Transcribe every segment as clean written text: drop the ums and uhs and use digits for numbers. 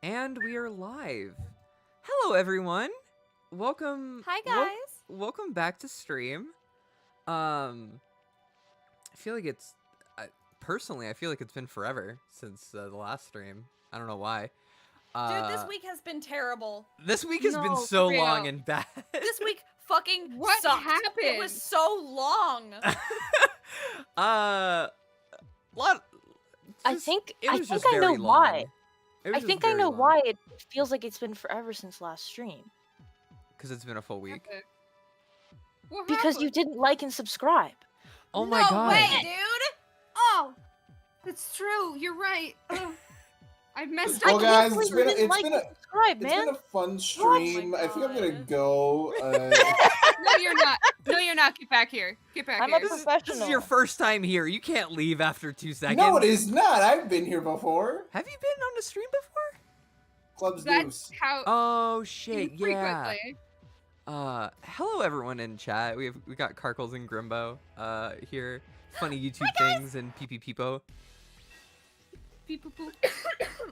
And we are live. Hello, everyone. Welcome. Hi, guys. Welcome back to stream. I feel like it's personally, I feel like it's been forever since the last stream. I don't know why. Dude, this week has been terrible. This week has been so long and bad. This week fucking What sucked. happened? It was so long. I think I know why. I think I know why it feels like it's been forever since last stream. Because it's been a full week. Because you didn't like and subscribe. Oh my god. No way, dude. Oh, that's true. You're right. I messed up. Well, guys, it's been a fun stream. Oh I think I'm gonna go. No, you're not. No, you're not. Get back here. Get back I'm here. a professional. This is your first time here. You can't leave after 2 seconds. No, it is not. I've been here before. Have you been on the stream before? Club's That's Deuce. how. Oh shit, yeah. Frequently. Hello everyone in chat. We got Carkles and Grimbo here. Funny YouTube things and Pee Pee Peepo. Beep, boop, boop.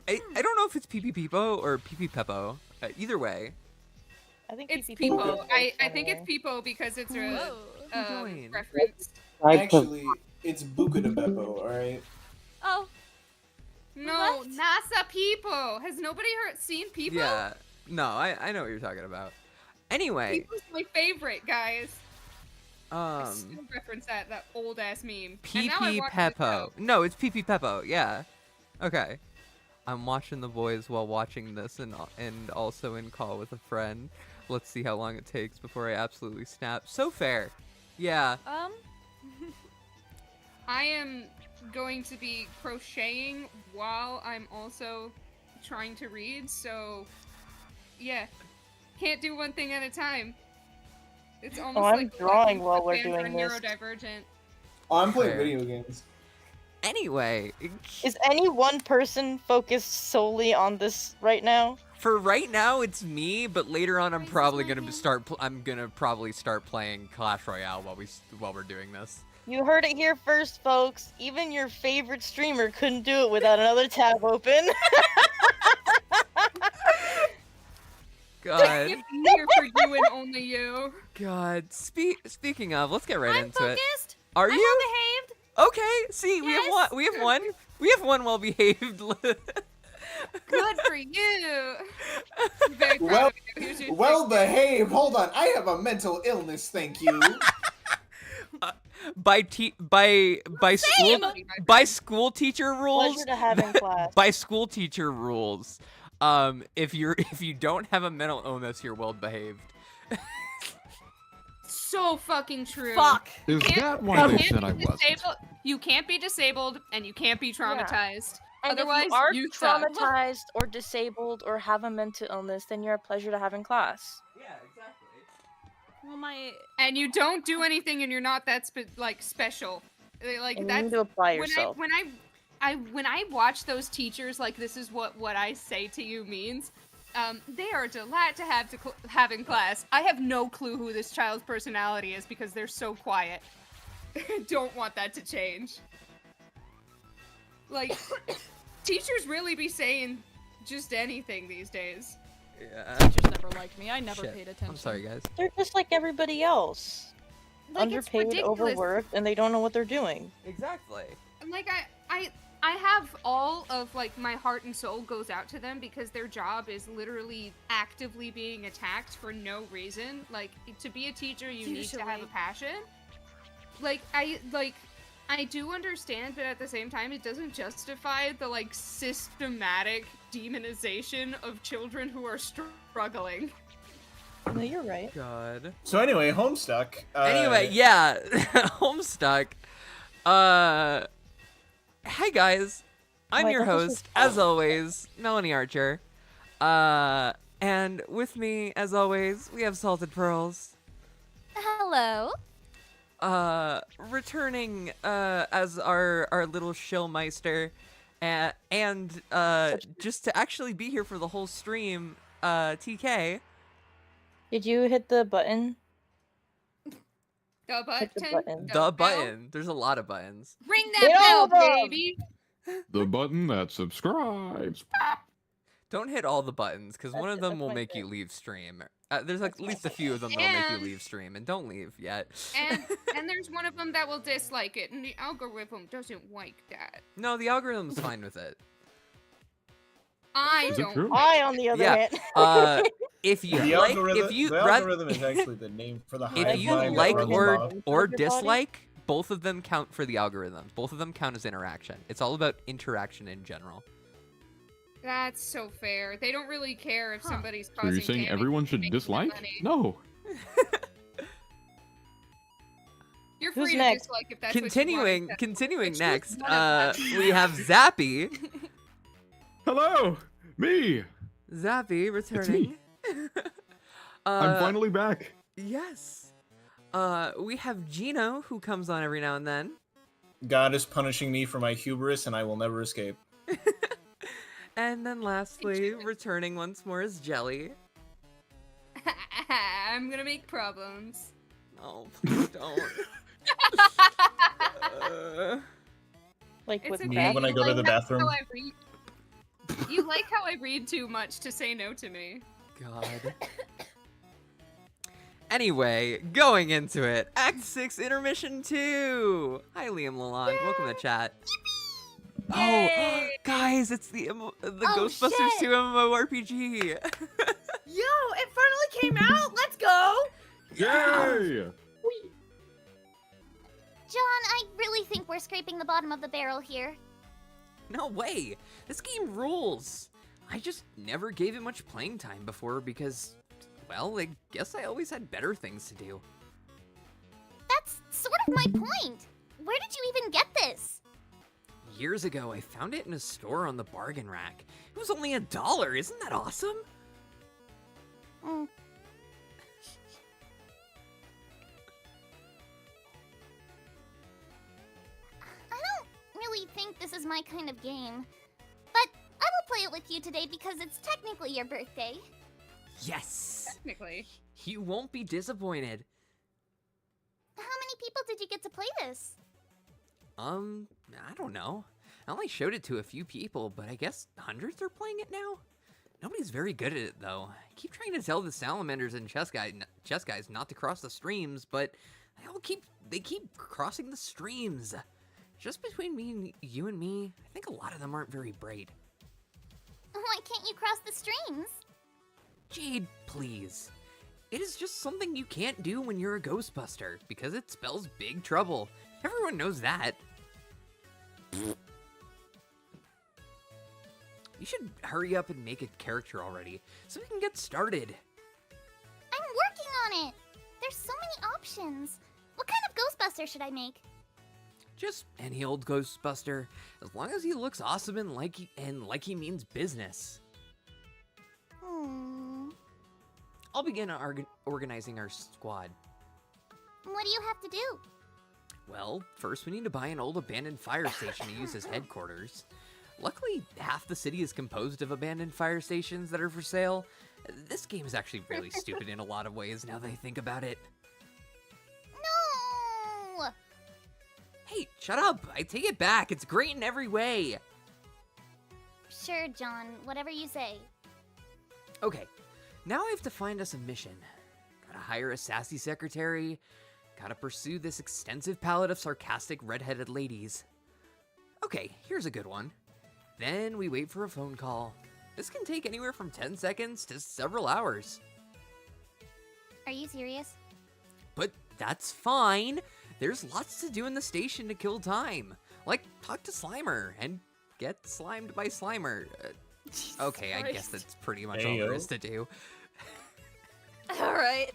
I don't know if it's Pee Pee Peepo or Pee Pee Peppo. Either way. I think It's people. Peepo. I think it's Peepo because it's a Join. reference. Actually, it's Buca de Beppo, alright? Oh, No, What? NASA Peepo. Has nobody seen Peepo? Yeah. No, I know what you're talking about. Anyway, Peepo's my favorite, guys. I um still reference that old ass meme. Pee And now I Pee watch the Peppo. show. No, it's Pee Pee Peppo. Yeah. Okay. I'm watching the boys while watching this and also in call with a friend. Let's see how long it takes before I absolutely snap. So fair. Yeah. I am going to be crocheting while I'm also trying to read, so yeah. Can't do one thing at a time. It's almost I'm like drawing while the we're fans are doing this. neurodivergent. Oh, I'm playing Fair. video games. Anyway, Is any one person focused solely on this right now? for right now it's me, but later on I'm Where's probably my gonna game? I'm gonna probably start playing Clash Royale while we're doing this. You heard it here first, folks. Even your favorite streamer couldn't do it without another tab open. God. It's here for you and only you. God. Speaking of, let's get right I'm into it. focused. Are I'm you? well behaved. Okay. See, we have Yes. one. We have one well behaved. Good for you. I'm very proud Well- of you. Here's your Well behaved. Hold on. I have a mental illness, thank you. by school teacher rules. Pleasure to have in class. By school teacher rules, if you don't have a mental illness, you're well behaved. So fucking true. Fuck. Is Can't- that why they can't said be I wasn't? disabled- You can't be disabled and you can't be traumatized. And Otherwise, if you are you suck. traumatized or disabled or have a mental illness, then you're a pleasure to have in class. Yeah, exactly. Well, my And you don't do anything and you're not that special. Like And you that's need to apply yourself. when I watch those teachers, like this is what I say to you means. They are a delight to have in class. I have no clue who this child's personality is because they're so quiet. Don't want that to change. Like, teachers really be saying just anything these days. Yeah. teachers never liked me. I never Shit. paid attention. I'm sorry, guys. They're just like everybody else. Like, it's Underpaid, ridiculous. overworked, and they don't know what they're doing. Exactly. Like I have all of like my heart and soul goes out to them because their job is literally actively being attacked for no reason. Like to be a teacher, you need to have a Usually. passion. I do understand, but at the same time, it doesn't justify the like systematic demonization of children who are struggling. No, you're right. God. So anyway, Homestuck. Anyway, yeah, Homestuck. Hey guys, I'm Oh, I your thought this was host, as always, Melanie Archer. And with me, as always, we have Salted Pearls. Hello. Returning as our little shillmeister, and just to actually be here for the whole stream, TK. Did you hit the button? The Hit the button. button. The bell. button. There's a lot of buttons. Ring Hit that all bell, of them. baby. The button that subscribes. Don't hit all the buttons, because one of them That's will my make you thing. leave stream. There's like at least a few of them that'll make you leave stream, and don't leave yet. And there's one of them that will dislike it, and the algorithm doesn't like that. No, the algorithm's fine with it. I Is it don't. true? like I, on the other Yeah. hand. If you The like, algorithm, if you the rather, algorithm is actually the name for the hive if you mind that like runs or off. or Everybody? dislike, both of them count for the algorithm. Both of them count as interaction. It's all about interaction in general. That's so fair. They don't really care if somebody's So causing you're saying damage everyone and should making them dislike? money. No. You're Who's free to next? dislike if that's Continuing, what you want. continuing Choose next, one of them. we have Zappy. Hello, me. Zappy returning. I'm finally back. Yes. We have Gino, who comes on every now and then. God is punishing me for my hubris, and I will never escape. And then lastly, returning once more is Jelly. I'm gonna make problems. Oh, please don't. Like It's with okay. Me when I You go to the how bathroom. I read- You like how I read too much to say no to me. God. Anyway, going into it, Act 6, Intermission 2! Hi, Liam Lalonde. Welcome to chat. Oh, Yay! guys, it's the Ghostbusters shit! 2 MMORPG! Yo, it finally came out. Let's go. Yay! John, I really think we're scraping the bottom of the barrel here. No way! This game rules! I just never gave it much playing time before because, well, I guess I always had better things to do. That's sort of my point. Where did you even get this? Years ago, I found it in a store on the bargain rack. It was only $1. Isn't that awesome? Mm. I don't really think this is my kind of game. But I will play it with you today because it's technically your birthday. Yes! Technically. You won't be disappointed. How many people did you get to play this? I don't know. I only showed it to a few people, but I guess hundreds are playing it now? Nobody's very good at it, though. I keep trying to tell the salamanders and chess guys not to cross the streams, but they keep crossing the streams. Just between you and me, I think a lot of them aren't very bright. Why can't you cross the streams? Jade, please. It is just something you can't do when you're a Ghostbuster, because it spells big trouble. Everyone knows that. You should hurry up and make a character already, so we can get started. I'm working on it. There's so many options. What kind of Ghostbuster should I make? Just any old Ghostbuster, as long as he looks awesome and like he means business. I'll begin organizing our squad. What do you have to do? Well, first we need to buy an old abandoned fire station to use as headquarters. Luckily, half the city is composed of abandoned fire stations that are for sale. This game is actually really stupid in a lot of ways now that I think about it. No! Hey, shut up! I take it back. It's great in every way. Sure, John. Whatever you say. Okay, now I have to find us a mission. Gotta hire a sassy secretary. Gotta pursue this extensive palette of sarcastic red-headed ladies. Okay, here's a good one. Then we wait for a phone call. This can take anywhere from 10 seconds to several hours. Are you serious? But that's fine. There's lots to do in the station to kill time. Like, talk to Slimer and get slimed by Slimer. Okay, I guess that's pretty much all there is to do. All right.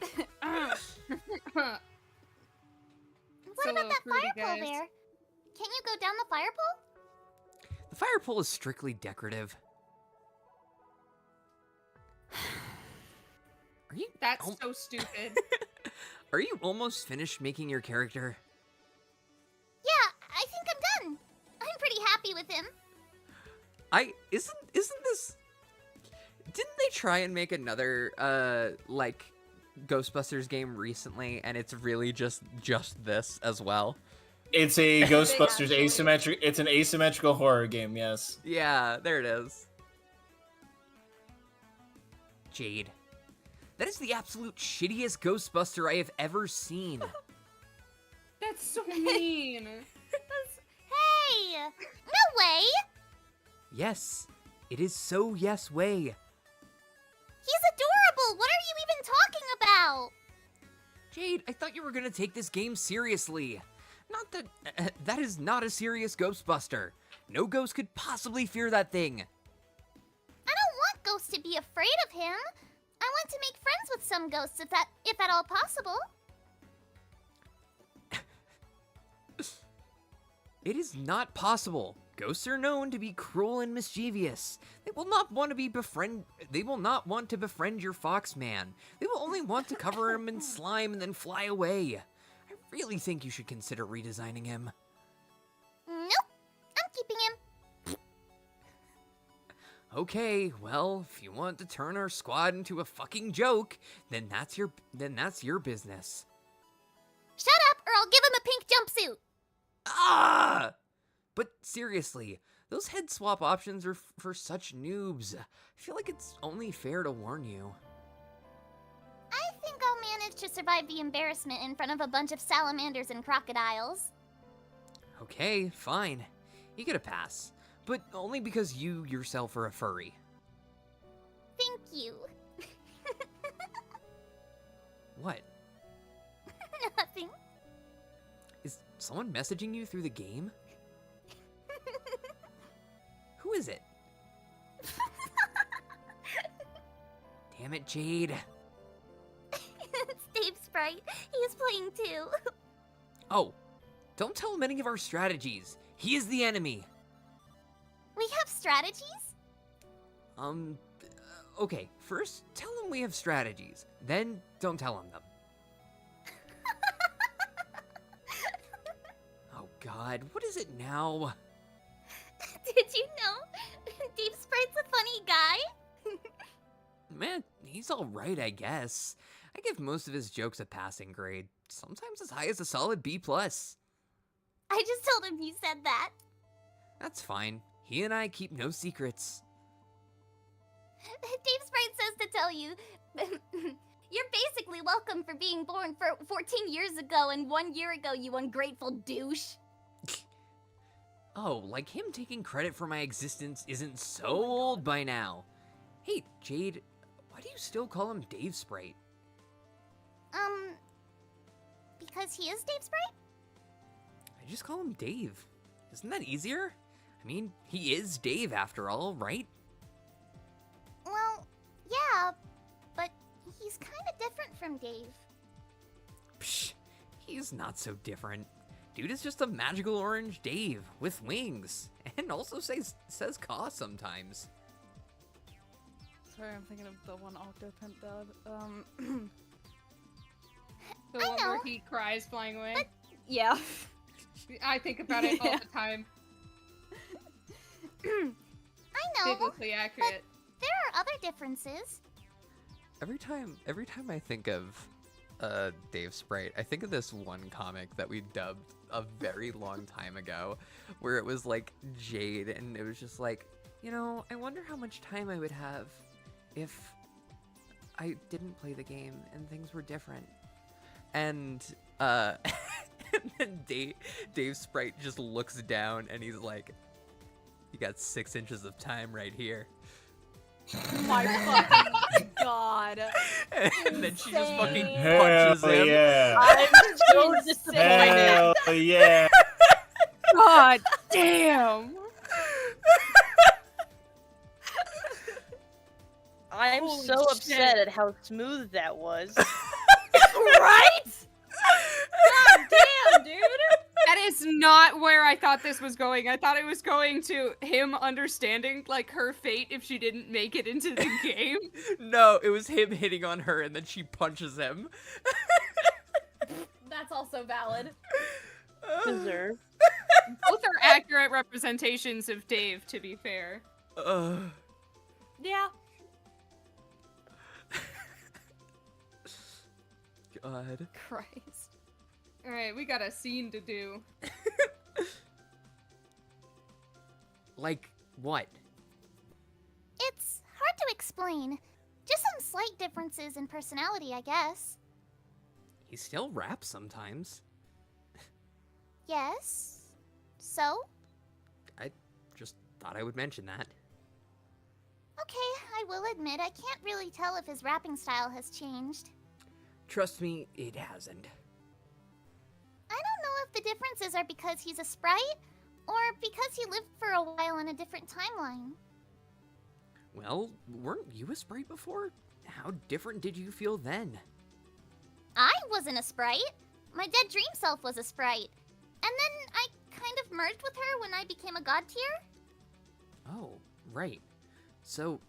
What about that fire pole there? Can't you go down the fire pole? The fire pole is strictly decorative. Are you? That's so stupid. Are you almost finished making your character? Yeah, I think I'm done. I'm pretty happy with him. Isn't this? Didn't they try and make another like Ghostbusters game recently, and it's really just this as well? It's a Ghostbusters actually- asymmetric. It's an asymmetrical horror game. Yes. Yeah, there it is. Jade. That is the absolute shittiest Ghostbuster I have ever seen. That's so mean. Hey! No way! Yes, it is so yes way. He's adorable! What are you even talking about? Jade, I thought you were gonna take this game seriously. Not that... that is not a serious Ghostbuster. No ghost could possibly fear that thing. I don't want ghosts to be afraid of him. I want to make friends with some ghosts if at all possible. It is not possible. Ghosts are known to be cruel and mischievous. They will not want to befriend your fox man. They will only want to cover him in slime and then fly away. I really think you should consider redesigning him. Nope. I'm keeping him. Okay, well, if you want to turn our squad into a fucking joke, then that's your business. Shut up or I'll give him a pink jumpsuit. Ah! But seriously, those head swap options are for such noobs. I feel like it's only fair to warn you. I think I'll manage to survive the embarrassment in front of a bunch of salamanders and crocodiles. Okay, fine. You get a pass. But only because you yourself are a furry. Thank you. What? Nothing. Is someone messaging you through the game? Who is it? Damn it, Jade. It's Dave Sprite. He's playing too. Oh, don't tell him any of our strategies. He is the enemy. We have strategies? Okay, first tell him we have strategies. Then don't tell him them. Oh god, what is it now? Did you know? Dave Sprite's a funny guy. Man, he's alright, I guess. I give most of his jokes a passing grade, sometimes as high as a solid B+. I just told him you said that. That's fine. He and I keep no secrets. Dave Sprite says to tell you, you're basically welcome for being born 14 years ago and 1 year ago, you ungrateful douche. Oh, like him taking credit for my existence isn't so old by now. Hey, Jade, why do you still call him Dave Sprite? Because he is Dave Sprite? I just call him Dave. Isn't that easier? I mean, he is Dave after all, right? Well, yeah, but he's kind of different from Dave. Psh, he's not so different. Dude is just a magical orange Dave with wings, and also says caw sometimes. Sorry, I'm thinking of the one Octopimp dub. The one where he cries flying away. But... Yeah. I think about it all the time. I know. Biblically accurate. There are other differences. Every time I think of Dave Sprite, I think of this one comic that we dubbed a very long time ago, where it was like Jade, and it was just like, you know, I wonder how much time I would have if I didn't play the game and things were different. And and then Dave Sprite just looks down and he's like, you got 6 inches of time right here. My fucking god. And then she just fucking Hell punches him. yeah. I'm so disappointed. Hell yeah. God damn. I'm Holy so shit. upset at how smooth that was. Right? God damn, dude. That is not where I thought this was going. I thought it was going to him understanding, like, her fate if she didn't make it into the game. No, it was him hitting on her and then she punches him. That's also valid. Deserve. Both are accurate representations of Dave, to be fair. Yeah. God. Christ. Alright, we got a scene to do. Like, what? It's hard to explain. Just some slight differences in personality, I guess. He still raps sometimes. Yes. So? I just thought I would mention that. Okay, I will admit I can't really tell if his rapping style has changed. Trust me, it hasn't. I don't know if the differences are because he's a sprite, or because he lived for a while in a different timeline. Well, weren't you a sprite before? How different did you feel then? I wasn't a sprite. My dead dream self was a sprite. And then I kind of merged with her when I became a god tier. Oh, right. So,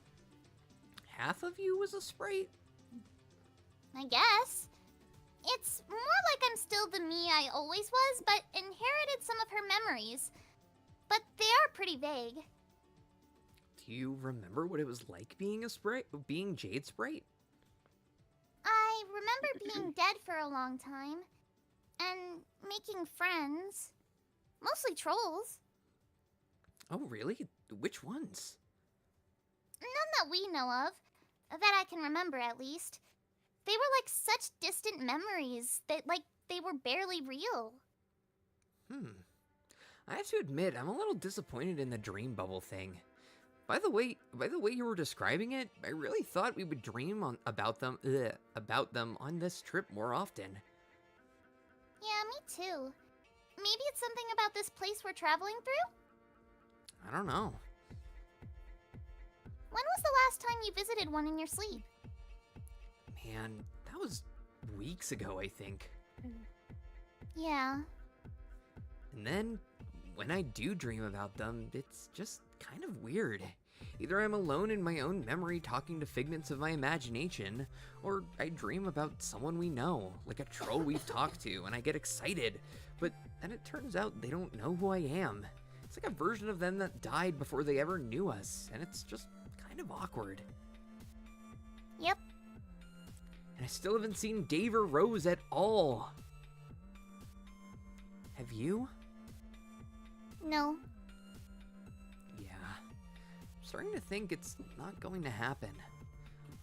half of you was a sprite? I guess. It's more like I'm still the me I always was, but inherited some of her memories. But they are pretty vague. Do you remember what it was like being a sprite, being Jade Sprite? I remember being dead for a long time. And making friends. Mostly trolls. Oh, really? Which ones? None that we know of. That I can remember, at least. They were like such distant memories that, like, they were barely real. I have to admit, I'm a little disappointed in the dream bubble thing. By the way you were describing it, I really thought we would dream about them on this trip more often. Yeah, me too. Maybe it's something about this place we're traveling through? I don't know. When was the last time you visited one in your sleep? Man, that was weeks ago, I think. Yeah. And then, when I do dream about them, it's just kind of weird. Either I'm alone in my own memory talking to figments of my imagination, or I dream about someone we know, like a troll we've talked to, and I get excited, but then it turns out they don't know who I am. It's like a version of them that died before they ever knew us, and it's just kind of awkward. Yep. And I still haven't seen Dave or Rose at all. Have you? No. Yeah. I'm starting to think it's not going to happen.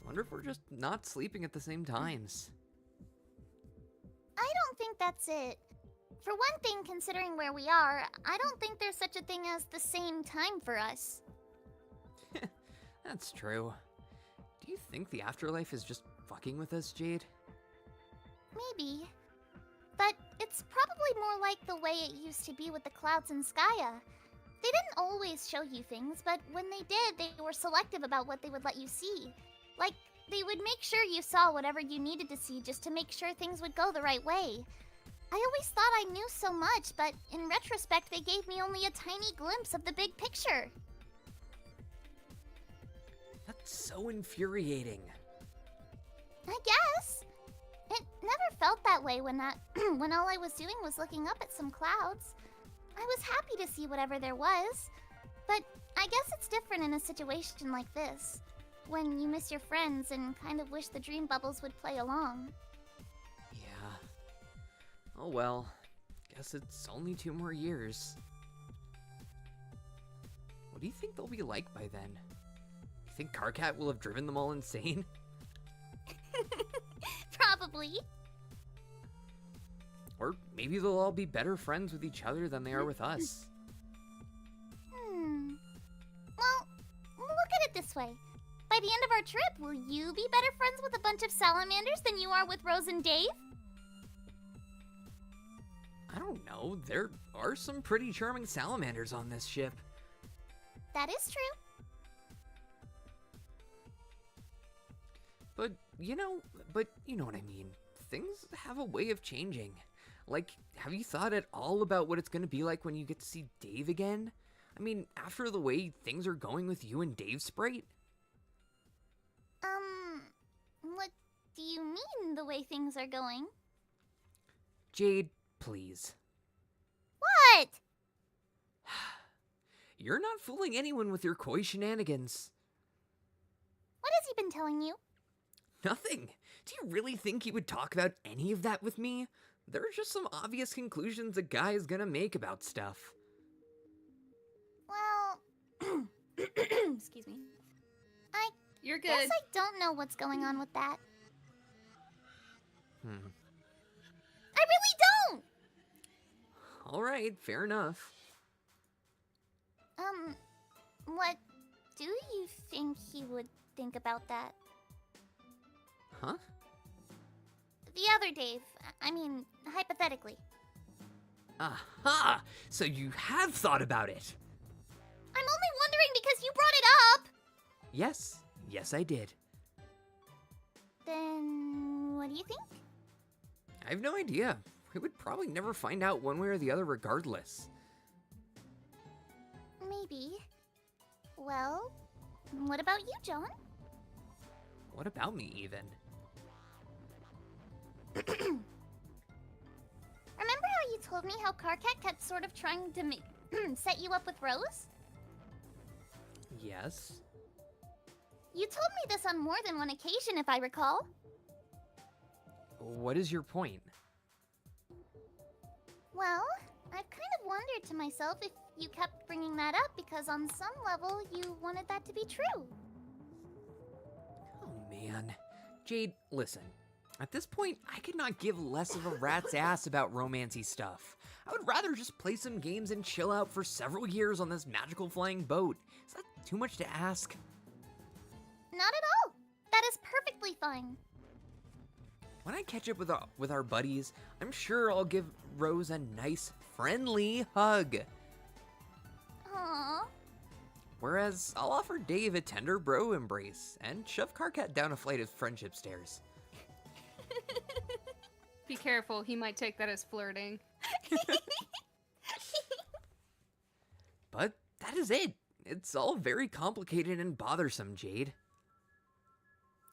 Wonder if we're just not sleeping at the same times. I don't think that's it. For one thing, considering where we are, I don't think there's such a thing as the same time for us. That's true. Do you think the afterlife is just fucking with us, Jade? Maybe. But it's probably more like the way it used to be with the clouds in Skya. They didn't always show you things, but when they did, they were selective about what they would let you see. Like, they would make sure you saw whatever you needed to see just to make sure things would go the right way. I always thought I knew so much, but in retrospect, they gave me only a tiny glimpse of the big picture. That's so infuriating. I guess. It never felt that way when when all I was doing was looking up at some clouds. I was happy to see whatever there was. But I guess it's different in a situation like this, when you miss your friends and kind of wish the dream bubbles would play along. Yeah. Oh well. Guess it's only 2 more years. What do you think they'll be like by then? You think Karkat will have driven them all insane? Probably. Or maybe they'll all be better friends with each other than they are with us. Well, look at it this way. By the end of our trip, will you be better friends with a bunch of salamanders than you are with Rose and Dave? I don't know. There are some pretty charming salamanders on this ship. That is true. But you know what I mean. Things have a way of changing. Like, have you thought at all about what it's gonna be like when you get to see Dave again? I mean, after the way things are going with you and Dave Sprite? What do you mean the way things are going? Jade, please. What? You're not fooling anyone with your coy shenanigans. What has he been telling you? Nothing. Do you really think he would talk about any of that with me? There are just some obvious conclusions a guy is gonna make about stuff. Well, excuse me. You're good. Guess I don't know what's going on with that. I really don't! All right, fair enough. What do you think he would think about that? Huh? The other Dave. I mean, hypothetically. Aha! So you have thought about it. I'm only wondering because you brought it up! Yes. Yes, I did. Then, what do you think? I have no idea. We would probably never find out one way or the other regardless. Maybe. Well, what about you, John? What about me, even? Remember how you told me how Karkat kept sort of trying to set you up with Rose? Yes. You told me this on more than one occasion, if I recall. What is your point? Well, I've kind of wondered to myself if you kept bringing that up because on some level you wanted that to be true. Oh, man. Jade, listen. At this point, I could not give less of a rat's ass about romancy stuff. I would rather just play some games and chill out for several years on this magical flying boat. Is that too much to ask? Not at all. That is perfectly fine. When I catch up with our buddies, I'm sure I'll give Rose a nice, friendly hug. Aww. Whereas I'll offer Dave a tender bro embrace and shove Karkat down a flight of friendship stairs. Be careful, he might take that as flirting. But that is it. It's all very complicated and bothersome, Jade.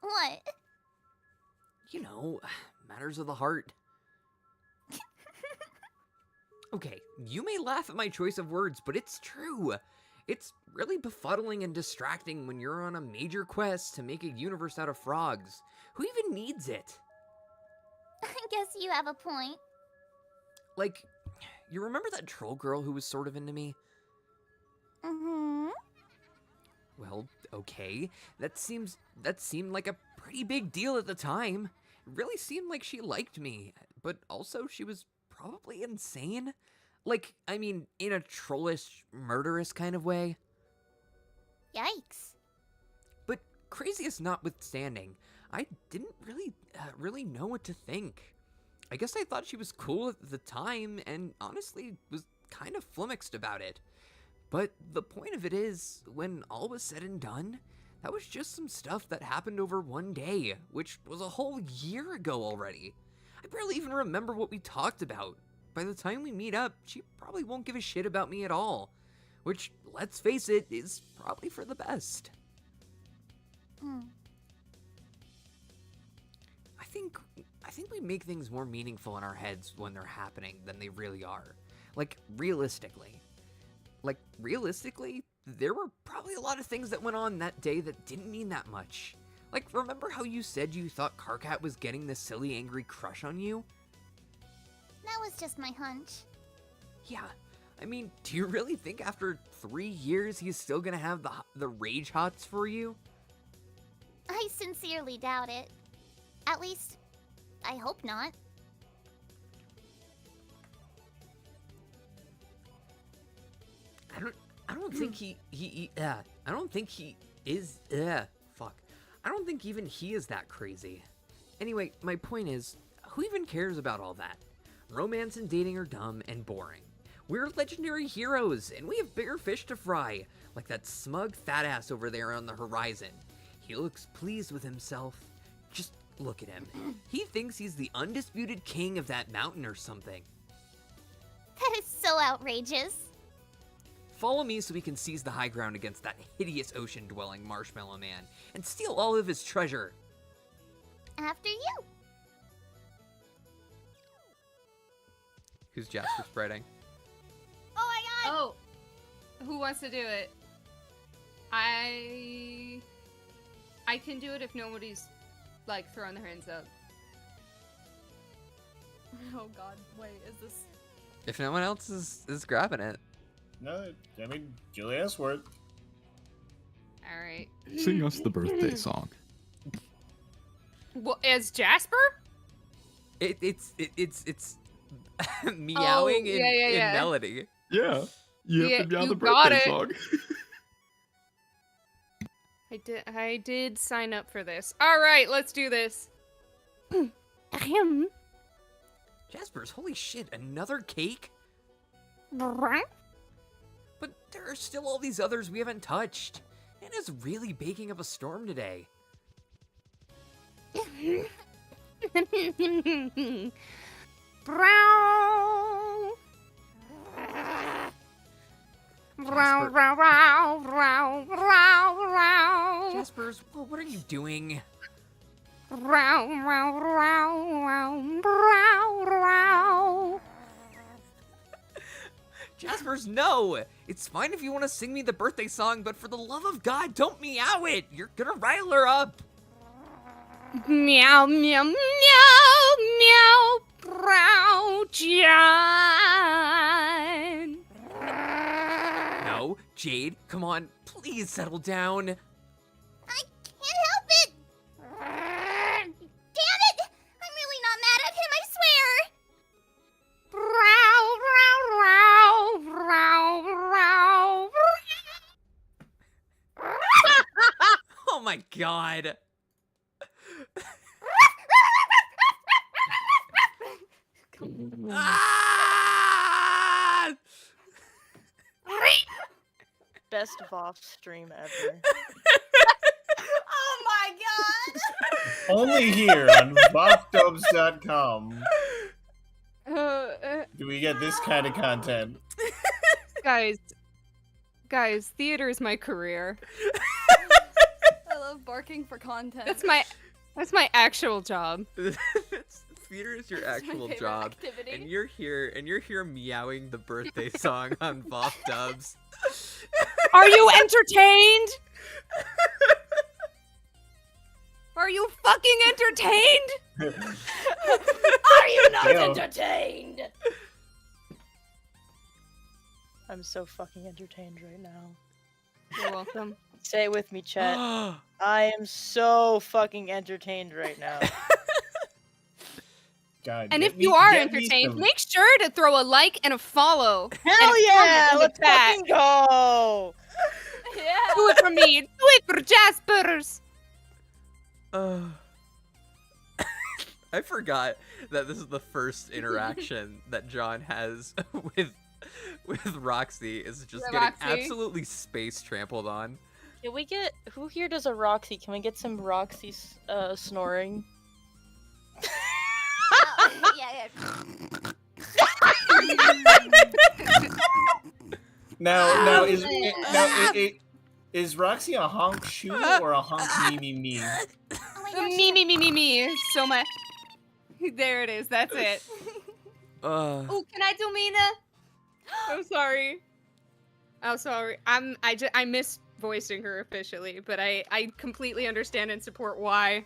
What? You know, matters of the heart. Okay, you may laugh at my choice of words, but it's true. It's really befuddling and distracting when you're on a major quest to make a universe out of frogs. Who even needs it? I guess you have a point. Like, you remember that troll girl who was sort of into me? Mm-hmm. Well, okay. That seemed like a pretty big deal at the time. It really seemed like she liked me, but also she was probably insane. Like, I mean, in a trollish, murderous kind of way. Yikes. But craziest notwithstanding, I didn't really know what to think. I guess I thought she was cool at the time, and honestly was kind of flummoxed about it. But the point of it is, when all was said and done, that was just some stuff that happened over one day, which was a whole year ago already. I barely even remember what we talked about. By the time we meet up, she probably won't give a shit about me at all. Which, let's face it, is probably for the best. I think we make things more meaningful in our heads when they're happening than they really are. Like, realistically, there were probably a lot of things that went on that day that didn't mean that much. Like, remember how you said you thought Karkat was getting this silly, angry crush on you? That was just my hunch. Yeah. I mean, do you really think after 3 years he's still gonna have the rage hots for you? I sincerely doubt it. At least, I hope not. I don't think I don't think he is, fuck. I don't think even he is that crazy. Anyway, my point is, who even cares about all that? Romance and dating are dumb and boring. We're legendary heroes, and we have bigger fish to fry, like that smug fat ass over there on the horizon. He looks pleased with himself. Just look at him. He thinks he's the undisputed king of that mountain or something. That is so outrageous. Follow me so we can seize the high ground against that hideous ocean-dwelling marshmallow man and steal all of his treasure. After you. Who's Jasper spreading? Oh my god! Oh, who wants to do it? I can do it if nobody's like throwing their hands up. Oh god, wait, is this... If no one else is grabbing it. No, I mean, Julie asked for it. All right. Sing us the birthday song. Well, as Jasper? It's meowing in melody. Yeah. You have to meow you the got birthday it. song. I did sign up for this. All right, let's do this. Jasper's, holy shit, another cake? But there are still all these others we haven't touched. Anna's really baking up a storm today. Jasper's, well, what are you doing? Jasper's, no! It's fine if you want to sing me the birthday song, but for the love of God, don't meow it! You're gonna rile her up! Meow, meow, meow, meow, brow, John. No, Jade, come on, please settle down. I can't help it! Damn it! I'm really not mad at him, I swear! Oh my god! Ah! Best VOFT stream ever. Oh my god! Only here on VOFTdubs.com do we get this kind of content. Guys, theater is my career. I love barking for content. That's my actual job. Theater is your It's my actual favorite job, activity. and you're here meowing the birthday song on VOFT Dubs. Are you entertained? Are you fucking entertained? Are you not Yeah. entertained? I'm so fucking entertained right now. You're welcome. Say it with me, chat. I am so fucking entertained right now. God, And get if me- you are get me entertained, some- make sure to throw a like and a follow. Hell and a yeah! comment in the Let's chat. fucking go! Yeah. Do it for me. Do it for Jaspers. I forgot that this is the first interaction that John has with Roxy is just Yeah, getting Roxy. absolutely space trampled on. Can we get who here does a Roxy? Can we get some Roxy snoring? Yeah. Now is Roxy a honk shoe or a honk me? Oh my gosh. Me. So much. There it is. That's it. Oh, can I do Mina? I'm sorry. I'm sorry. I miss voicing her officially, but I completely understand and support why.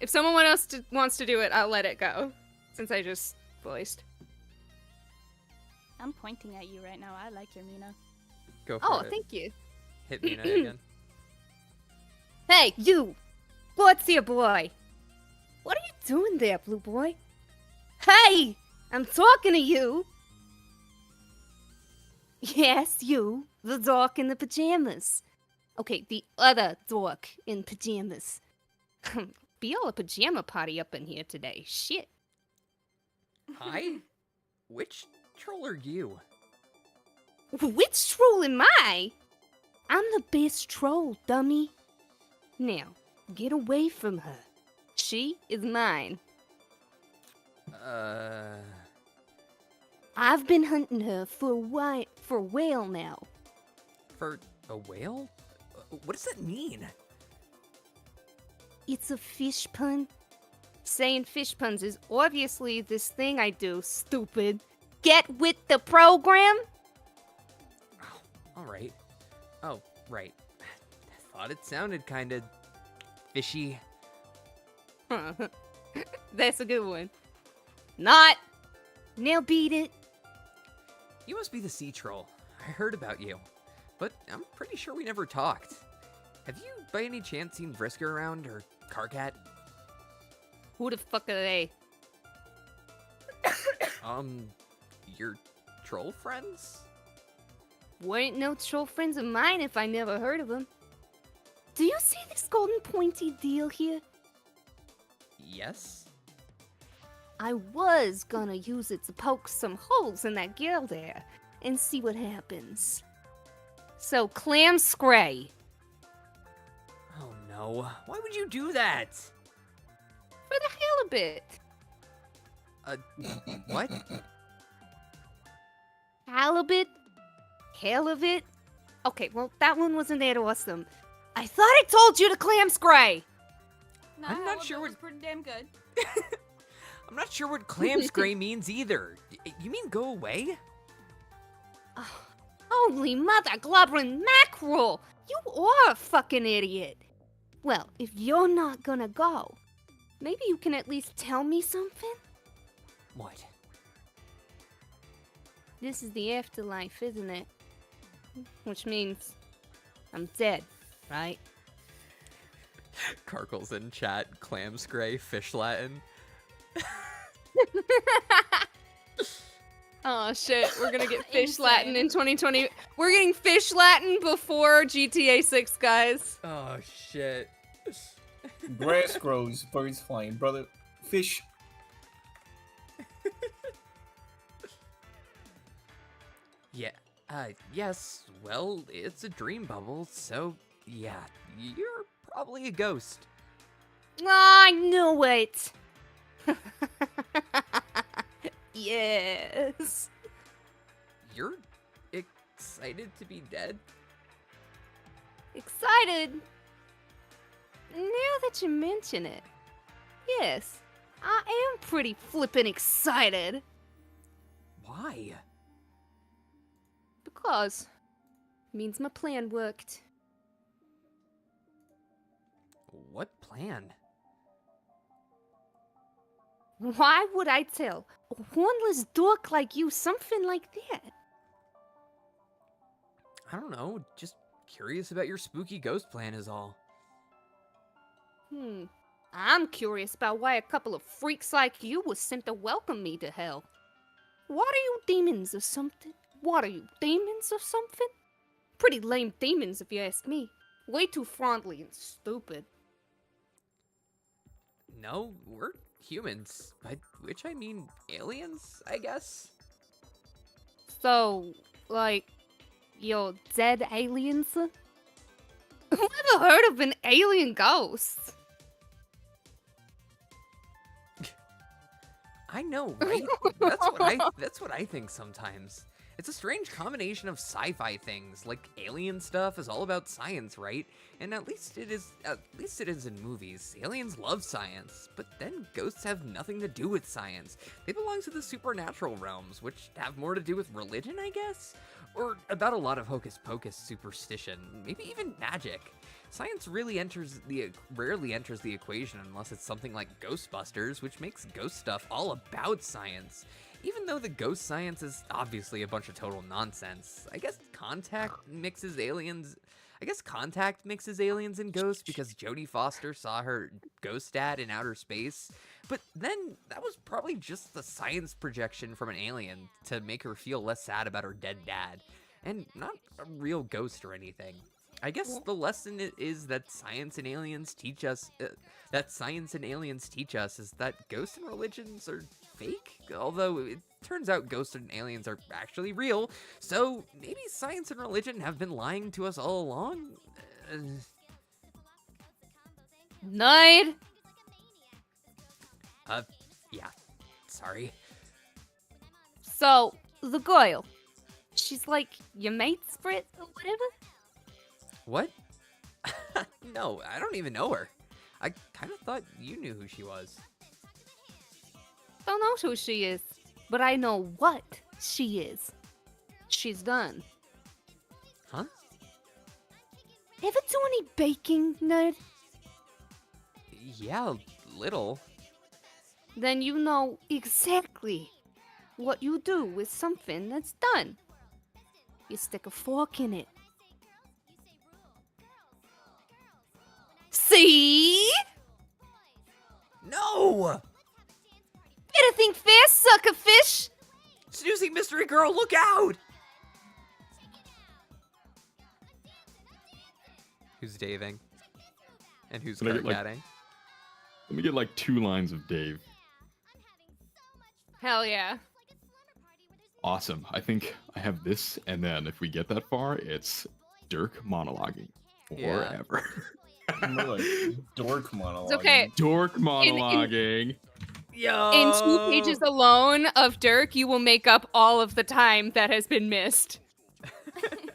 If someone else wants to do it, I'll let it go. Since I just voiced. I'm pointing at you right now. I like your Mina. Go for Oh, it. thank you. Hit Mina again. Hey, you! What's your boy? What are you doing there, blue boy? Hey! I'm talking to you! Yes, you. The dork in the pajamas. Okay, the other dork in pajamas. Be all a pajama party up in here today. Shit. Hi? Which troll are you? Which troll am I? I'm the best troll, dummy. Now, get away from her. She is mine. I've been hunting her for a while now. For a whale? What does that mean? It's a fish pun. Saying fish puns is obviously this thing I do, stupid. Get with the program? Oh, alright. Oh, right. I thought it sounded kinda fishy. That's a good one. Not. Now beat it. You must be the sea troll. I heard about you. but I'm pretty sure we never talked. Have you, by any chance, seen Vrisker around, or Carcat? Who the fuck are they? Your troll friends? Weren't no troll friends of mine if I never heard of them. Do you see this golden pointy deal here? Yes? I was gonna use it to poke some holes in that girl there and see what happens. So, clam scray. Oh no, why would you do that? For the hell of it. What? Halibut? Hell of it? Okay, well, that one wasn't that awesome. I thought I told you to clam scray! Nah, I'm not sure was what- pretty damn good. I'm not sure what clam scray means either. You mean go away? Holy mother glubbering mackerel! You are a fucking idiot! Well, if you're not gonna go, maybe you can at least tell me something? What? This is the afterlife, isn't it? Which means I'm dead, right? Carkle's in chat. Clam scray, fish Latin. Oh shit, we're gonna get fish Latin in 2020. We're getting fish Latin before GTA 6, guys. Oh shit. Grass grows, birds flying, brother. Fish. Yeah, yes, well, it's a dream bubble, so yeah, you're probably a ghost. I knew it! Yes. You're excited to be dead? Excited? Now that you mention it, yes, I am pretty flippin' excited. Why? Because it means my plan worked. What plan? Why would I tell a hornless dork like you something like that? I don't know, just curious about your spooky ghost plan is all. I'm curious about why a couple of freaks like you was sent to welcome me to hell. What are you, demons or something? What are you, demons or something? Pretty lame demons if you ask me. Way too friendly and stupid. No, we're humans, by which I mean aliens, I guess? So, like, you're dead aliens? Who ever heard of an alien ghost? I know, right? That's what I think sometimes. It's a strange combination of sci-fi things, like alien stuff is all about science, right? And at least it is in movies. Aliens love science, but then ghosts have nothing to do with science. They belong to the supernatural realms, which have more to do with religion, I guess? Or about a lot of hocus pocus superstition, maybe even magic. Science rarely enters the equation unless it's something like Ghostbusters, which makes ghost stuff all about science. Even though the ghost science is obviously a bunch of total nonsense, I guess Contact mixes aliens and ghosts because Jodie Foster saw her ghost dad in outer space. But then that was probably just the science projection from an alien to make her feel less sad about her dead dad, and not a real ghost or anything. I guess the lesson is that science and aliens teach us is that ghosts and religions are fake, although it turns out ghosts and aliens are actually real, so maybe science and religion have been lying to us all along? Nerd! Yeah, sorry. So, the girl, she's like your mate's Brit or whatever? What? No, I don't even know her. I kind of thought you knew who she was. Don't know who she is, but I know what she is. She's done. Huh? Ever do any baking, nerd? Yeah, little. Then you know exactly what you do with something that's done. You stick a fork in it, think fast, sucker fish. Snoozy mystery girl, look out! Who's daving? And who's Can I get, like- cargatting? Let me get like 2 lines of Dave. Hell yeah. Awesome. I think I have this, and then if we get that far, it's Dirk monologuing Yeah. forever. More like dork monologue. It's okay. Dork monologuing. Yo! In 2 pages alone of Dirk, you will make up all of the time that has been missed.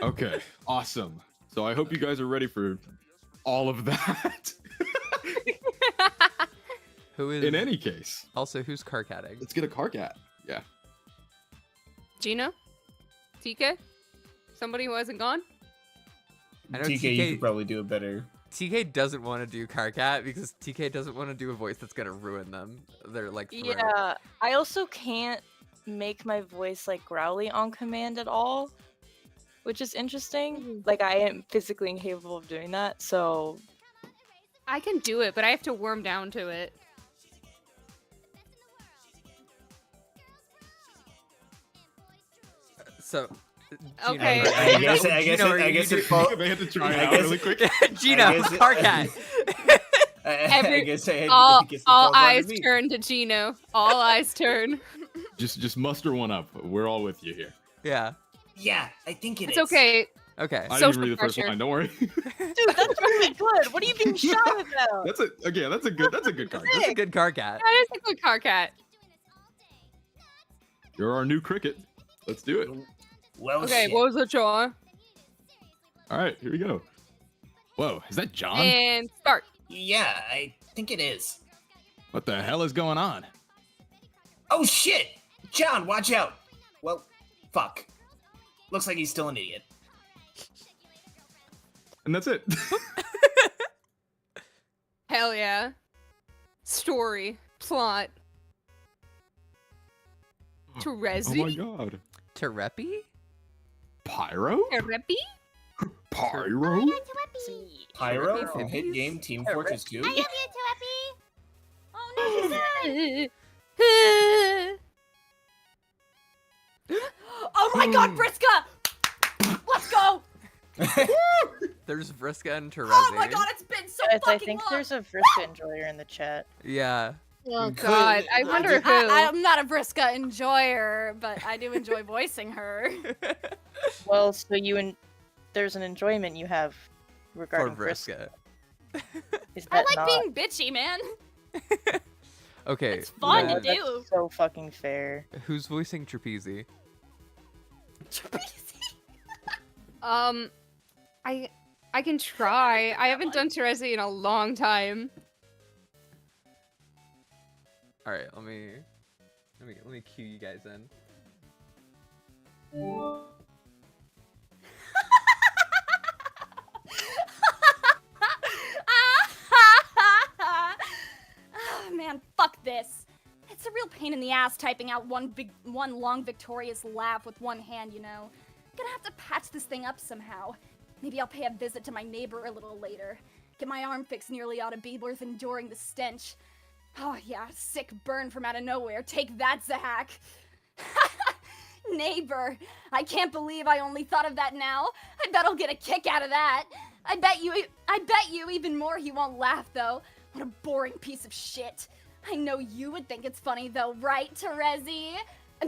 Okay, awesome. So I hope you guys are ready for all of that. Who is? In any case, Also, who's carcatting? let's get a Carcat. Yeah. Gino? TK? Somebody who hasn't gone? I know TK, you could probably do it better. TK doesn't want to do carcat because TK doesn't want to do a voice that's gonna ruin them. They're like throat. Yeah, I also can't make my voice like growly on command at all, which is interesting. Like I am physically incapable of doing that, so I can do it, but I have to worm down to it. So. Okay. I guess it falls. I had to try I it out guess- really quick. Gino, I guess it- carcat. I guess it All falls onto eyes me. turn to Gino. All eyes turn. Just muster one up. We're all with you here. Yeah. Yeah, I think it It's is. okay. Okay. I didn't Social read the first pressure. line. Don't worry. dude, that's really good. What are you being shy about? That's a good card. That's a good carcat. That is a good car cat. You're our new cricket. Let's do it. Well, Okay, shit. what was the jaw? All right, here we go. Whoa, is that John? And start. Yeah, I think it is. What the hell is going on? Oh shit! John, watch out! Well, fuck. Looks like he's still an idiot. And that's it. Hell yeah. Story. Plot. Oh Terezi? my god. Terepi? Pyro? Terepi? Pyro? Pyro Terrific. from Hit Game Team Fortress 2. I love you, Tueppy. Oh no, she's Oh my god, Briska! Let's go! There's Vriska and Terezi. Oh my god, it's been so Guys, I fucking think long! there's a Vriska enjoyer in the chat. Yeah. Oh Good. god, I wonder who. I'm not a Briska enjoyer, but I do enjoy voicing her. Well, so there's an enjoyment you have For regarding Vriska. Vriska. Is I that like not? being bitchy, man. Okay. It's fun uh, to do. That's so fucking fair. Who's voicing Trapeze? I can try. I haven't done Terezi in a long time. All right, let me cue you guys in. Oh, man, fuck this. It's a real pain in the ass typing out one long victorious laugh with one hand, you know. Gonna have to patch this thing up somehow. Maybe I'll pay a visit to my neighbor a little later. Get my arm fixed nearly ought to be worth enduring the stench. Oh yeah, sick burn from out of nowhere. Take that, Zahak. Neighbor. I can't believe I only thought of that now. I bet I'll get a kick out of that. I bet you even more he won't laugh though. What a boring piece of shit. I know you would think it's funny though, right, Terezi?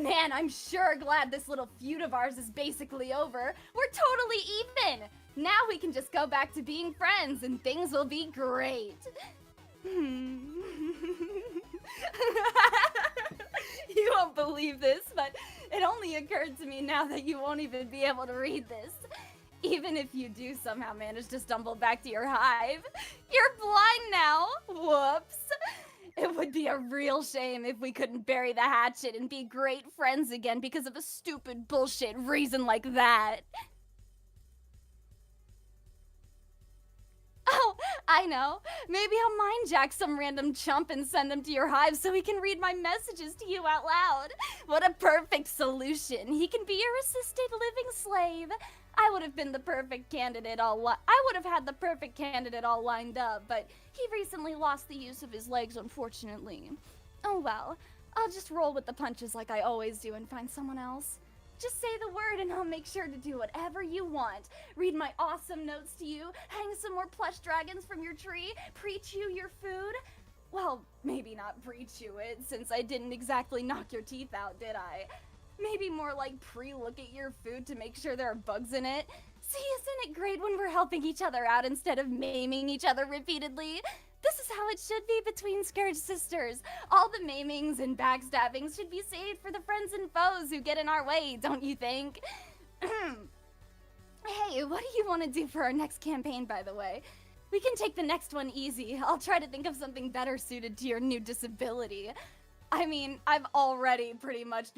Man, I'm sure glad this little feud of ours is basically over. We're totally even. Now we can just go back to being friends and things will be great. You won't believe this, but it only occurred to me now that you won't even be able to read this. Even if you do somehow manage to stumble back to your hive, you're blind now. Whoops. It would be a real shame if we couldn't bury the hatchet and be great friends again because of a stupid bullshit reason like that. Oh, I know. Maybe I'll mind jack some random chump and send them to your hive so he can read my messages to you out loud. What a perfect solution. He can be your assisted living slave. I would have been the perfect candidate I would have had the perfect candidate all lined up, but he recently lost the use of his legs, unfortunately. Oh well. I'll just roll with the punches like I always do and find someone else. Just say the word and I'll make sure to do whatever you want. Read my awesome notes to you, hang some more plush dragons from your tree, preach you your food. Well, maybe not preach you it, since I didn't exactly knock your teeth out, did I? Maybe more like pre-look at your food to make sure there are bugs in it. See, isn't it great when we're helping each other out instead of maiming each other repeatedly? This is how it should be between Scourge sisters. All the maimings and backstabbings should be saved for the friends and foes who get in our way, don't you think? Hey, what do you want to do for our next campaign, by the way? We can take the next one easy. I'll try to think of something better suited to your new disability. I mean, I've already pretty much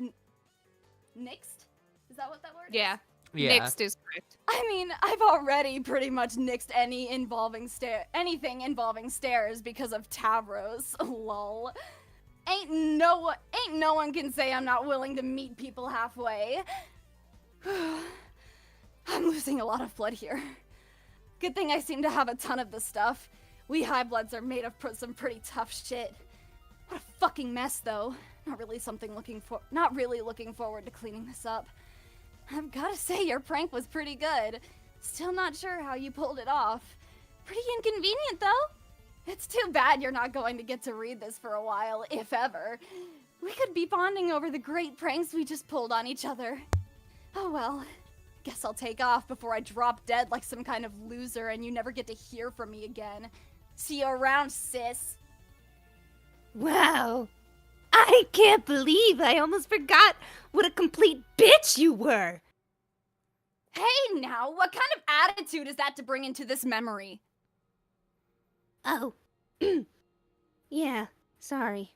nixed? Is that what that word is? Yeah. Yeah. Next is correct. I mean, I've already pretty much nixed anything involving stairs because of Tavros. Lol. Ain't no one can say I'm not willing to meet people halfway. I'm losing a lot of blood here. Good thing I seem to have a ton of the stuff. We high bloods are made of some pretty tough shit. What a fucking mess, though. Not really looking forward to cleaning this up. I've gotta say, your prank was pretty good. Still not sure how you pulled it off. Pretty inconvenient, though. It's too bad you're not going to get to read this for a while, if ever. We could be bonding over the great pranks we just pulled on each other. Oh well. Guess I'll take off before I drop dead like some kind of loser and you never get to hear from me again. See you around, sis. Wow. I can't believe I almost forgot what a complete bitch you were. Hey now, what kind of attitude is that to bring into this memory? Oh. Yeah, sorry.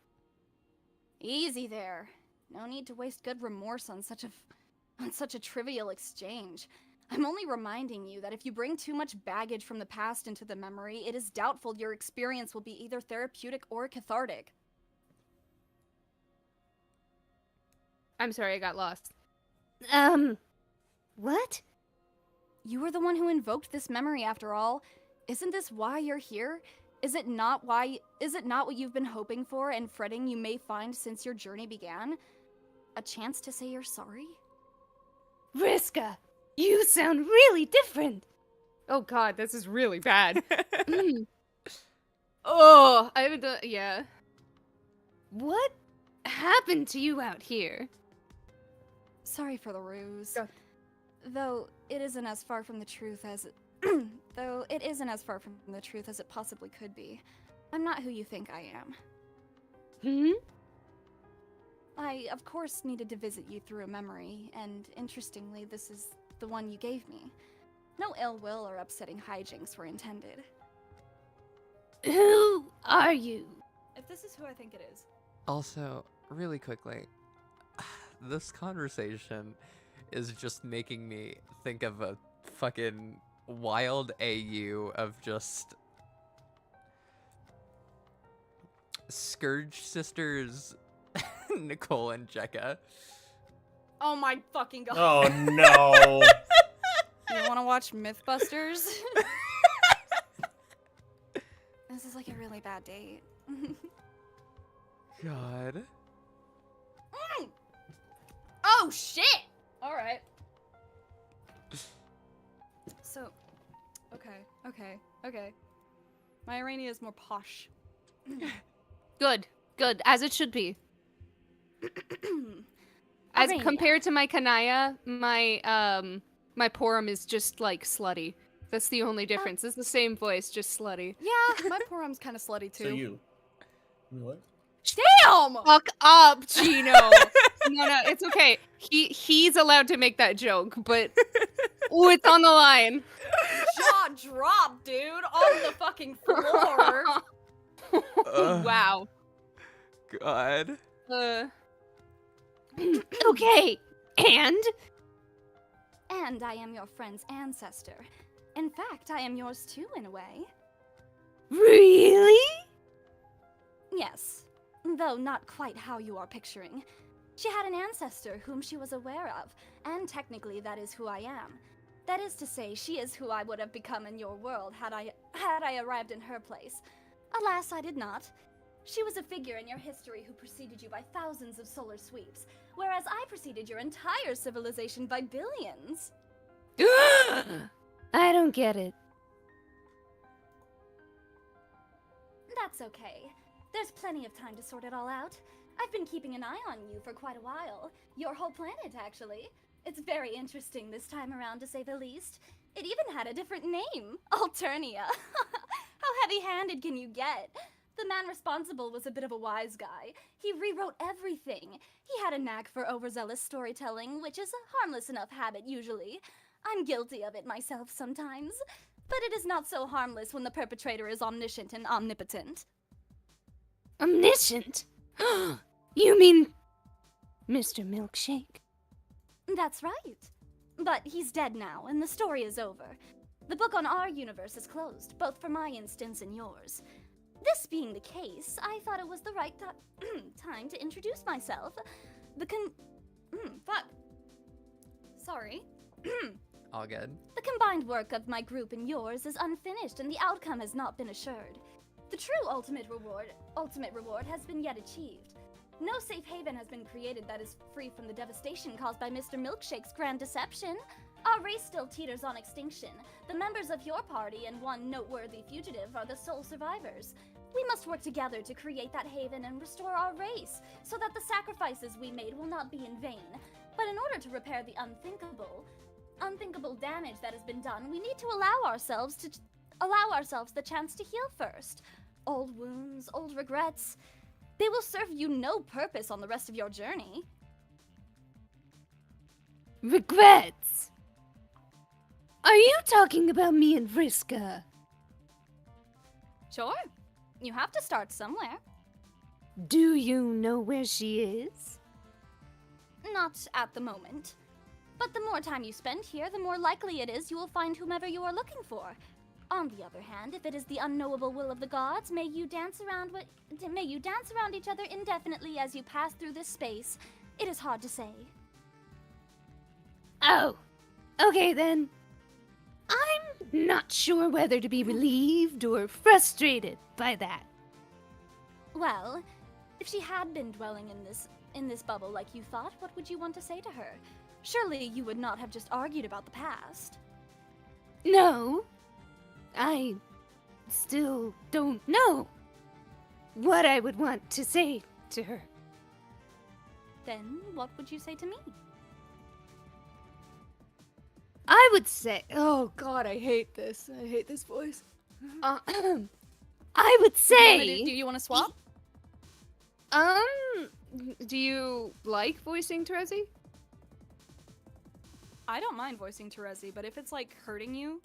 Easy there. No need to waste good remorse on such a trivial exchange. I'm only reminding you that if you bring too much baggage from the past into the memory, it is doubtful your experience will be either therapeutic or cathartic. I'm sorry, I got lost. What? You were the one who invoked this memory after all. Isn't this why you're here? Is it not what you've been hoping for and fretting you may find since your journey began? A chance to say you're sorry? Vriska, you sound really different. Oh god, this is really bad. Oh, I haven't done. Yeah. What happened to you out here? Sorry for the ruse. Go. Though it isn't as far from the truth as it possibly could be. I'm not who you think I am. I, of course, needed to visit you through a memory, and interestingly, this is the one you gave me. No ill will or upsetting hijinks were intended. Who are you? If this is who I think it is. Also, really quickly, this conversation is just making me think of a fucking wild AU of just Scourge sisters, Nicole and Jekka. Oh my fucking god. Oh no. You wanna watch Mythbusters? This is like a really bad date. God. Oh shit! Alright. So, okay. My Irania is more posh. Good, as it should be. As Irania. compared to my Kanaya, my Porum is just like slutty. That's the only difference. It's the same voice, just slutty. Yeah, my Porum's kind of slutty too. So you. What? Damn! Fuck up, Chino. No, it's okay. He's allowed to make that joke, but it's on the line. Jaw drop, dude, on the fucking floor. Wow. God. Okay, and? And I am your friend's ancestor. In fact, I am yours too, in a way. Really? Yes, though not quite how you are picturing. She had an ancestor whom she was aware of, and technically that is who I am. That is to say, she is who I would have become in your world had I arrived in her place. Alas, I did not. She was a figure in your history who preceded you by thousands of solar sweeps, whereas I preceded your entire civilization by billions. I don't get it. That's okay. There's plenty of time to sort it all out. I've been keeping an eye on you for quite a while. Your whole planet, actually. It's very interesting this time around, to say the least. It even had a different name, Alternia. How heavy-handed can you get? The man responsible was a bit of a wise guy. He rewrote everything. He had a knack for overzealous storytelling, which is a harmless enough habit usually. I'm guilty of it myself sometimes. But it is not so harmless when the perpetrator is omniscient and omnipotent. Omniscient? You mean Mr. Milkshake? That's right. But he's dead now, and the story is over. The book on our universe is closed, both for my instance and yours. This being the case, I thought it was the right time to introduce myself. Fuck. Sorry. All good. The combined work of my group and yours is unfinished, and the outcome has not been assured. The true ultimate reward has been yet achieved. No safe haven has been created that is free from the devastation caused by Mr. Milkshake's grand deception. Our race still teeters on extinction. The members of your party and one noteworthy fugitive are the sole survivors. We must work together to create that haven and restore our race, so that the sacrifices we made will not be in vain. But in order to repair the unthinkable damage that has been done, we need to allow ourselves the chance to heal first. Old wounds, old regrets, they will serve you no purpose on the rest of your journey. Regrets? Are you talking about me and Vriska? Sure. You have to start somewhere. Do you know where she is? Not at the moment. But the more time you spend here, the more likely it is you will find whomever you are looking for. On the other hand, if it is the unknowable will of the gods, may you dance around each other indefinitely as you pass through this space. It is hard to say. Oh, okay then. I'm not sure whether to be relieved or frustrated by that. Well, if she had been dwelling in this bubble like you thought, what would you want to say to her? Surely you would not have just argued about the past. No. I still don't know what I would want to say to her. Then what would you say to me? I would say, oh god, I hate this. I hate this voice. I would say. Do you want to swap? Do you like voicing Terezi? I don't mind voicing Terezi, but if it's like hurting you,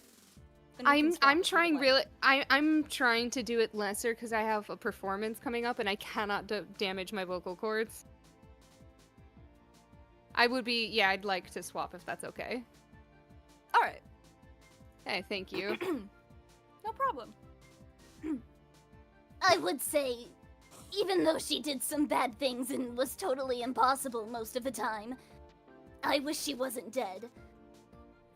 then we can swap I'm if you trying like. really. I'm trying to do it lesser because I have a performance coming up and I cannot damage my vocal cords. I'd like to swap if that's okay. All right, Hey, thank you. no problem. I would say, even though she did some bad things and was totally impossible most of the time, I wish she wasn't dead.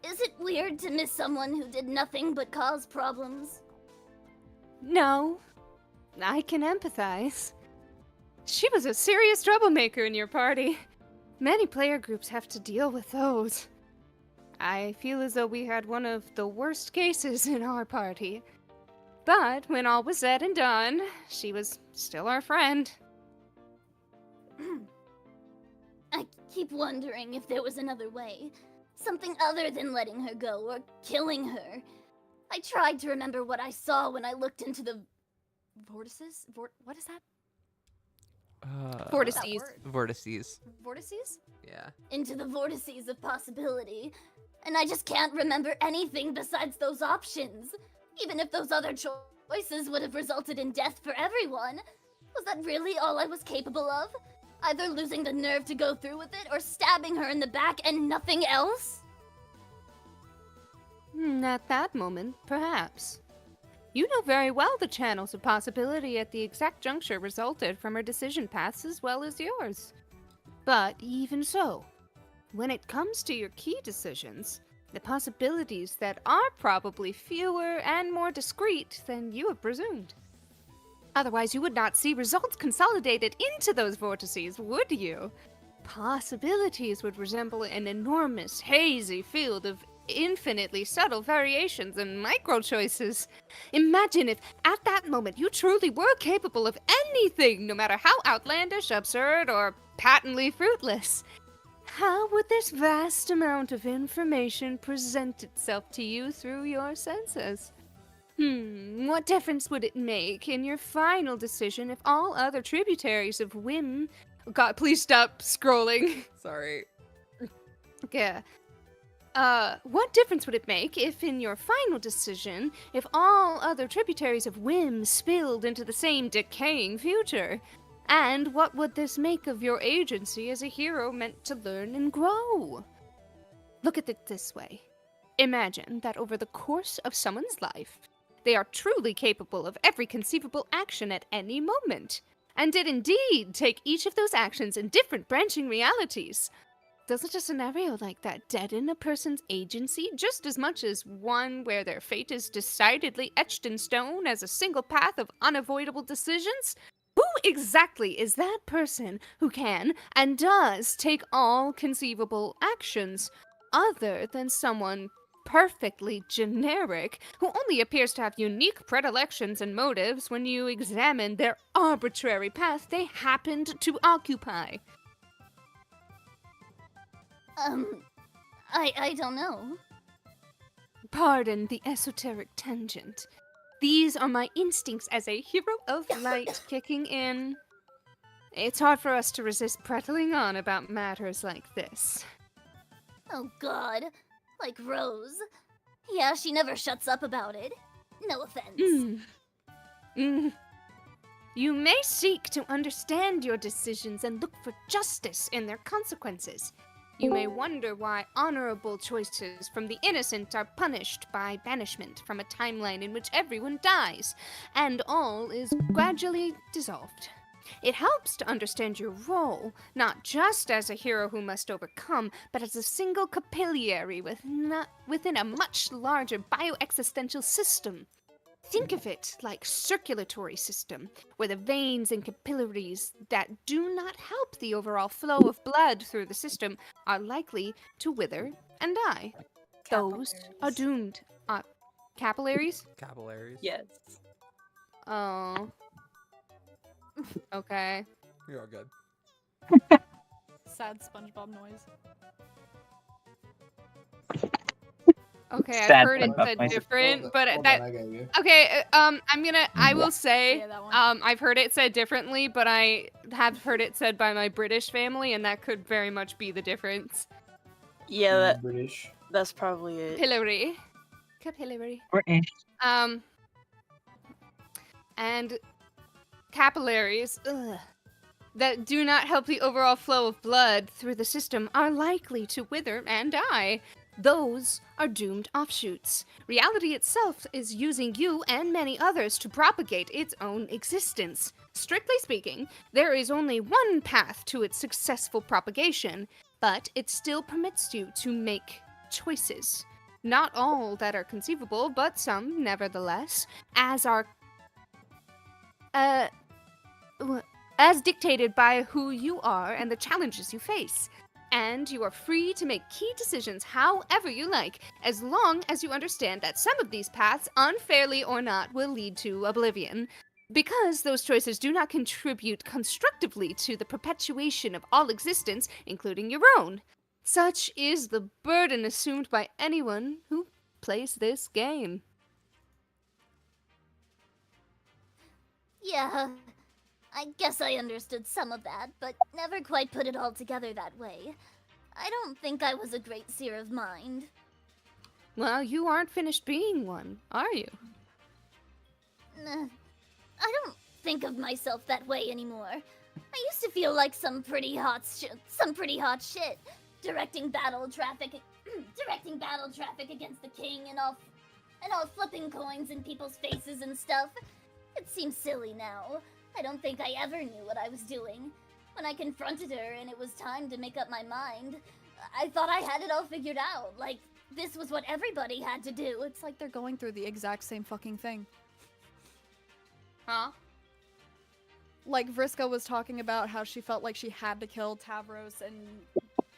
Is it weird to miss someone who did nothing but cause problems? No, I can empathize. She was a serious troublemaker in your party. Many player groups have to deal with those. I feel as though we had one of the worst cases in our party. But when all was said and done, she was still our friend. I keep wondering if there was another way. Something other than letting her go or killing her. I tried to remember what I saw when I looked into the Vortices? What is that? Vortices. Vortices. Vortices? Yeah. into the vortices of possibility. And I just can't remember anything besides those options. Even if those other choices would have resulted in death for everyone. Was that really all I was capable of? Either losing the nerve to go through with it or stabbing her in the back and nothing else? At that moment, perhaps. You know very well the channels of possibility at the exact juncture resulted from her decision paths as well as yours. But even so, when it comes to your key decisions, the possibilities that are probably fewer and more discreet than you have presumed. Otherwise, you would not see results consolidated into those vortices, would you? Possibilities would resemble an enormous, hazy field of infinitely subtle variations and micro-choices. Imagine if, at that moment, you truly were capable of anything, no matter how outlandish, absurd, or patently fruitless. How would this vast amount of information present itself to you through your senses? What difference would it make in your final decision if all other tributaries of whim... God, please stop scrolling. Sorry. Yeah. What difference would it make if in your final decision, if all other tributaries of whim spilled into the same decaying future? And what would this make of your agency as a hero meant to learn and grow? Look at it this way. Imagine that over the course of someone's life, they are truly capable of every conceivable action at any moment, and did indeed take each of those actions in different branching realities. Doesn't a scenario like that deaden a person's agency just as much as one where their fate is decidedly etched in stone as a single path of unavoidable decisions? Who exactly is that person who can and does take all conceivable actions, other than someone perfectly generic, who only appears to have unique predilections and motives when you examine their arbitrary path they happened to occupy? I don't know. Pardon the esoteric tangent. These are my instincts as a hero of light kicking in. It's hard for us to resist prattling on about matters like this. Oh god. Like Rose. Yeah, she never shuts up about it. No offense. You may seek to understand your decisions and look for justice in their consequences. You may wonder why honorable choices from the innocent are punished by banishment from a timeline in which everyone dies, and all is gradually dissolved. It helps to understand your role, not just as a hero who must overcome, but as a single capillary within a much larger bioexistential system. Think of it like circulatory system, where the veins and capillaries that do not help the overall flow of blood through the system are likely to wither and die. Those are doomed. Capillaries? Capillaries. Yes. Oh. Okay. You're all good. Sad SpongeBob noise. Okay, I've Sad heard it SpongeBob said noise. different, but Hold that... on, I got you. Okay, I will say, Yeah, that one. I've heard it said differently, but I have heard it said by my British family, and that could very much be the difference. Yeah, that, British. that's probably it. Capillary. Capillary. British. And capillaries, that do not help the overall flow of blood through the system are likely to wither and die. Those are doomed offshoots. Reality itself is using you and many others to propagate its own existence. Strictly speaking, there is only one path to its successful propagation, but it still permits you to make choices. Not all that are conceivable, but some, nevertheless, as dictated by who you are and the challenges you face. And you are free to make key decisions however you like, as long as you understand that some of these paths, unfairly or not, will lead to oblivion. Because those choices do not contribute constructively to the perpetuation of all existence, including your own. Such is the burden assumed by anyone who plays this game. Yeah, I guess I understood some of that, but never quite put it all together that way. I don't think I was a great seer of mind. Well, you aren't finished being one, are you? Nah, I don't think of myself that way anymore. I used to feel like some pretty hot shit, directing battle traffic against the king and all flipping coins in people's faces and stuff. It seems silly now. I don't think I ever knew what I was doing. When I confronted her and it was time to make up my mind, I thought I had it all figured out. Like, this was what everybody had to do. It's like they're going through the exact same fucking thing. Huh? like Vriska was talking about how she felt like she had to kill Tavros, and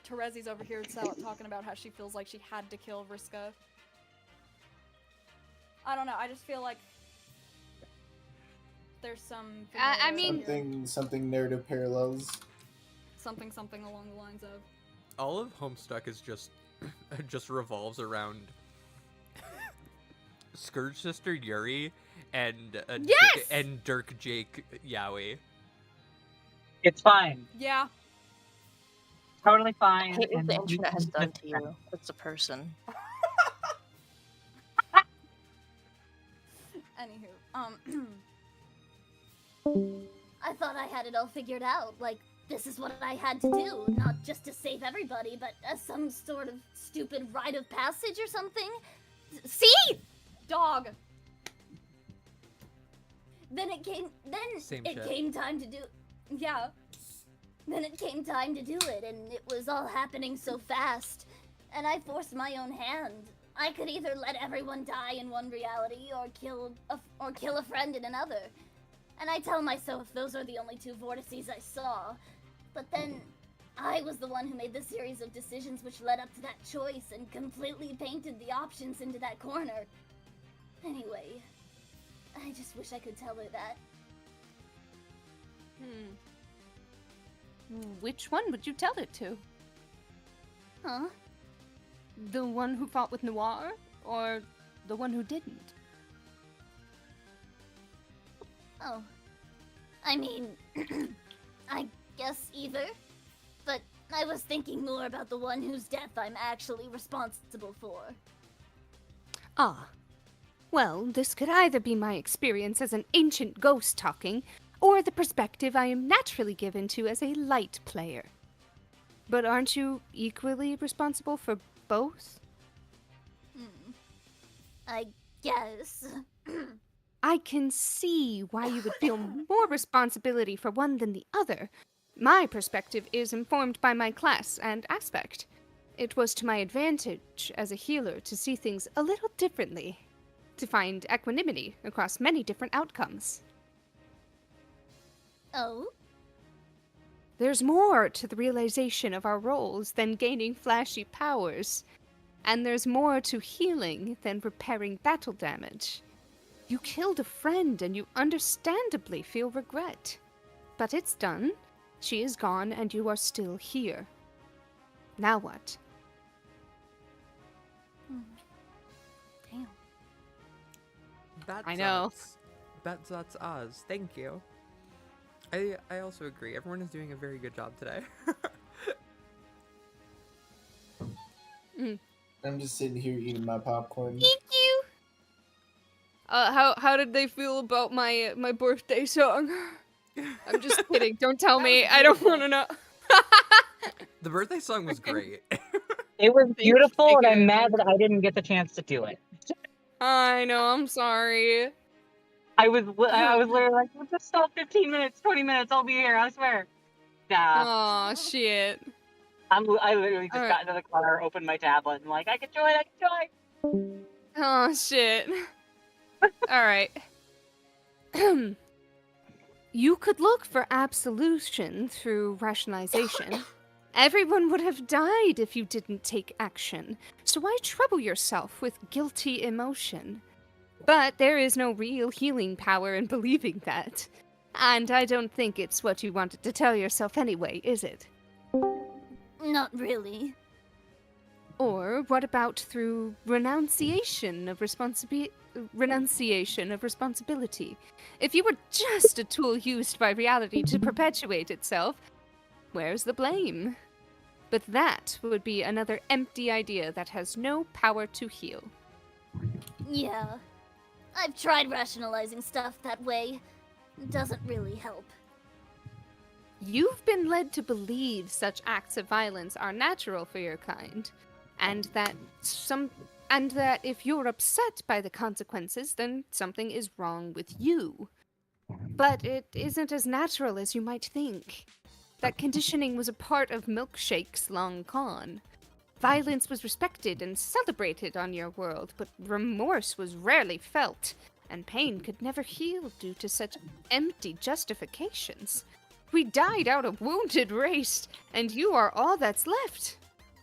Terezi's over here talking about how she feels like she had to kill Vriska. I don't know, I just feel like there's some I mean- something narrative parallels. something along the lines of All of Homestuck is just revolves around Scourge Sister Yuri and Yes! and Dirk Jake Yowie. It's fine. yeah. Totally I fine. hate what and the you internet has can done just- to you. It's a person. Anywho, I thought I had it all figured out. Like, this is what I had to do. Not just to save everybody, but as some sort of stupid rite of passage or something. See? dog. Then it came Same it shit. came time to do yeah. Then it came time to do it, and it was all happening so fast. And I forced my own hand. I could either let everyone die in one reality or kill a friend in another. And I tell myself those are the only two vortices I saw. But then I was the one who made the series of decisions which led up to that choice and completely painted the options into that corner. Anyway, I just wish I could tell her that. Which one would you tell it to? Huh? The one who fought with Noir, or the one who didn't? Oh. I mean, I guess either. But I was thinking more about the one whose death I'm actually responsible for. Ah. Well, this could either be my experience as an ancient ghost talking, or the perspective I am naturally given to as a light player. But aren't you equally responsible for both? I guess. I can see why you would feel more responsibility for one than the other. My perspective is informed by my class and aspect. It was to my advantage as a healer to see things a little differently, to find equanimity across many different outcomes. Oh? There's more to the realization of our roles than gaining flashy powers. And there's more to healing than repairing battle damage. You killed a friend and you understandably feel regret. But it's done. She is gone and you are still here. Now what? Damn. I know. That's Oz. Thank you. I also agree. Everyone is doing a very good job today. I'm just sitting here eating my popcorn. Thank you. How did they feel about my birthday song? I'm just kidding. Don't tell me. I don't want to know. The birthday song was great. It was beautiful, and I'm you. mad that I didn't get the chance to do it. I know. I'm sorry. I was literally like, just stop 15 minutes, 20 minutes, I'll be here, I swear. Nah, Aw, shit. I literally just Alright. got into the car, opened my tablet, and like, I can join. Oh, shit. Alright. You could look for absolution through rationalization. Everyone would have died if you didn't take action, so why trouble yourself with guilty emotion? But there is no real healing power in believing that. And I don't think it's what you wanted to tell yourself anyway, is it? Not really. Or what about through renunciation of responsibility? If you were just a tool used by reality to perpetuate itself, where's the blame? But that would be another empty idea that has no power to heal. Yeah. I've tried rationalizing stuff that way. It doesn't really help. You've been led to believe such acts of violence are natural for your kind, and that if you're upset by the consequences, then something is wrong with you. But it isn't as natural as you might think. That conditioning was a part of Milkshake's long con. Violence was respected and celebrated on your world, but remorse was rarely felt, and pain could never heal due to such empty justifications. We died out a wounded race, and you are all that's left.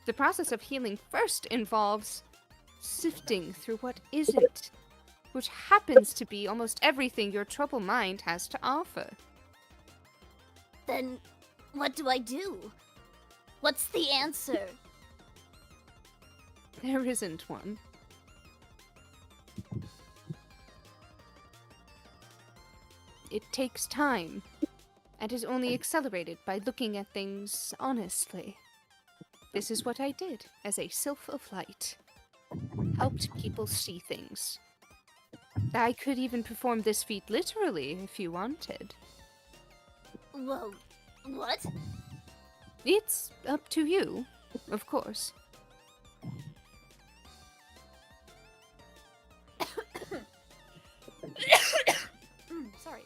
The process of healing first involves sifting through what isn't, which happens to be almost everything your troubled mind has to offer. Then, what do I do? What's the answer? There isn't one. It takes time, and is only accelerated by looking at things honestly. This is what I did as a sylph of light. Helped people see things. I could even perform this feat literally if you wanted. Whoa, what? It's up to you, of course. Sorry.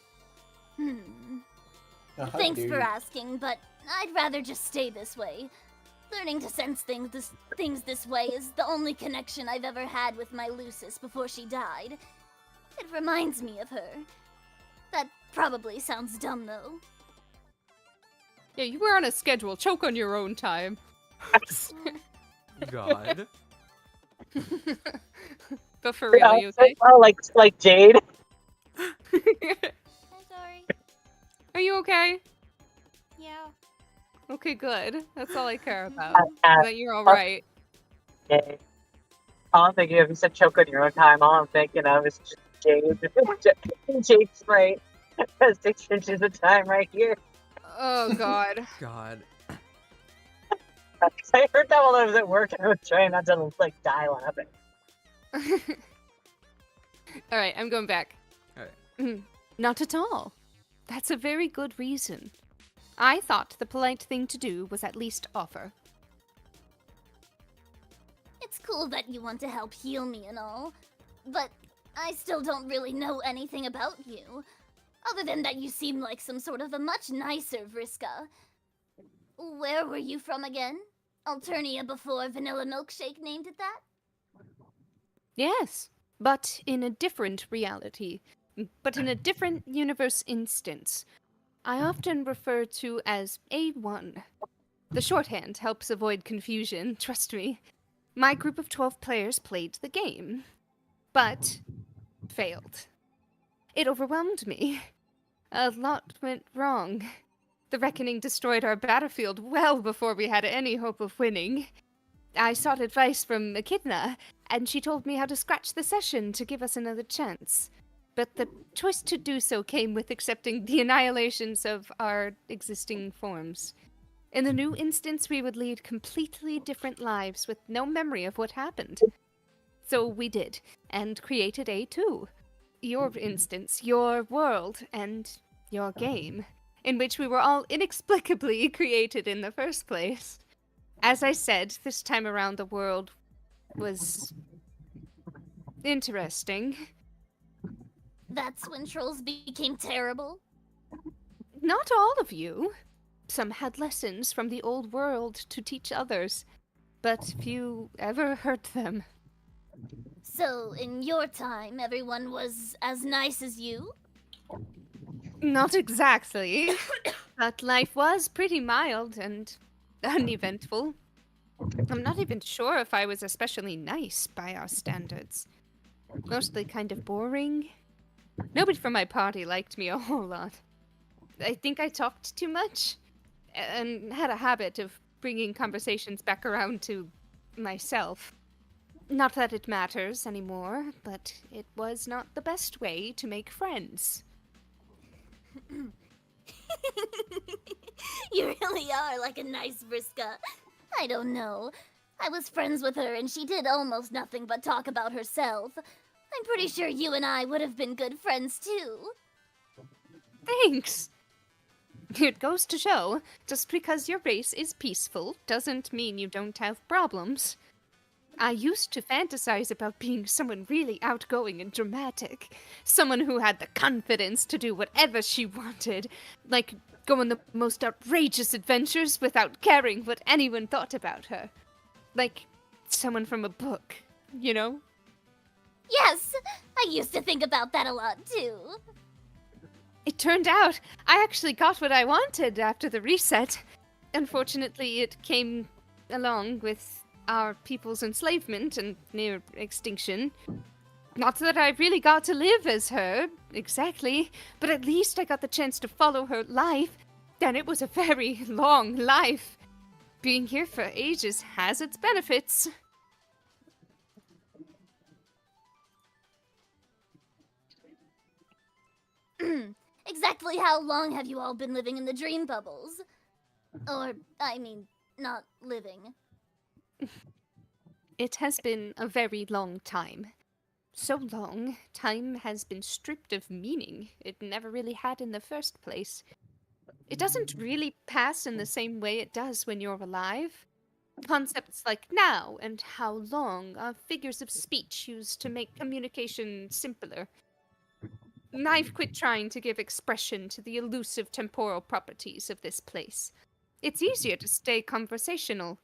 How Thanks dare for you. asking, but I'd rather just stay this way. Learning to sense things this way is the only connection I've ever had with my Lucis before she died. It reminds me of her. That probably sounds dumb, though. Yeah, you were on a schedule. Choke on your own time. God. But for real, Yeah, you okay? oh, like Jade. I'm sorry. Are you okay? Yeah. Okay, good. That's all I care about. Uh, That you're alright. Jade. All I'm thinking of, you said choke on your own time. All I'm thinking of is just Jade. Jade's right. 6 inches of time right here. Oh, God. God. I heard that while I was at work, and I was trying not to die laughing. Alright, I'm going back. Alright. Not at all. That's a very good reason. I thought the polite thing to do was at least offer. It's cool that you want to help heal me and all, but I still don't really know anything about you. Other than that you seem like some sort of a much nicer Vriska. Where were you from again? Alternia before Vanilla Milkshake named it that? Yes, but in a different reality. But in a different universe instance. I often refer to as A1. The shorthand helps avoid confusion, trust me. My group of 12 players played the game, but failed. It overwhelmed me. A lot went wrong. The Reckoning destroyed our battlefield well before we had any hope of winning. I sought advice from Echidna, and she told me how to scratch the session to give us another chance. But the choice to do so came with accepting the annihilations of our existing forms. In the new instance, we would lead completely different lives with no memory of what happened. So we did, and created A2. Your instance, your world, and your game, in which we were all inexplicably created in the first place. As I said, this time around the world was interesting. That's when trolls became terrible? Not all of you. Some had lessons from the old world to teach others, but few ever heard them. So, in your time, everyone was as nice as you? Not exactly, but life was pretty mild and uneventful. I'm not even sure if I was especially nice by our standards. Mostly kind of boring. Nobody from my party liked me a whole lot. I think I talked too much, and had a habit of bringing conversations back around to myself. Not that it matters anymore, but it was not the best way to make friends. You really are like a nice Vriska. I don't know. I was friends with her and she did almost nothing but talk about herself. I'm pretty sure you and I would have been good friends too. Thanks! It goes to show, just because your race is peaceful doesn't mean you don't have problems. I used to fantasize about being someone really outgoing and dramatic. Someone who had the confidence to do whatever she wanted. Like, go on the most outrageous adventures without caring what anyone thought about her. Like, someone from a book, you know? Yes, I I used to think about that a lot too. It turned out I actually got what I wanted after the reset. Unfortunately, it came along with our people's enslavement and near extinction. Not that I really got to live as her, exactly, but at least I got the chance to follow her life, and it was a very long life. Being here for ages has its benefits. Exactly how long have you all been living in the dream bubbles? Or, I mean, not living. It has been a very long time. So long, time has been stripped of meaning it never really had in the first place. It doesn't really pass in the same way it does when you're alive. Concepts like now and how long are figures of speech used to make communication simpler. I've quit trying to give expression to the elusive temporal properties of this place. It's easier to stay conversational,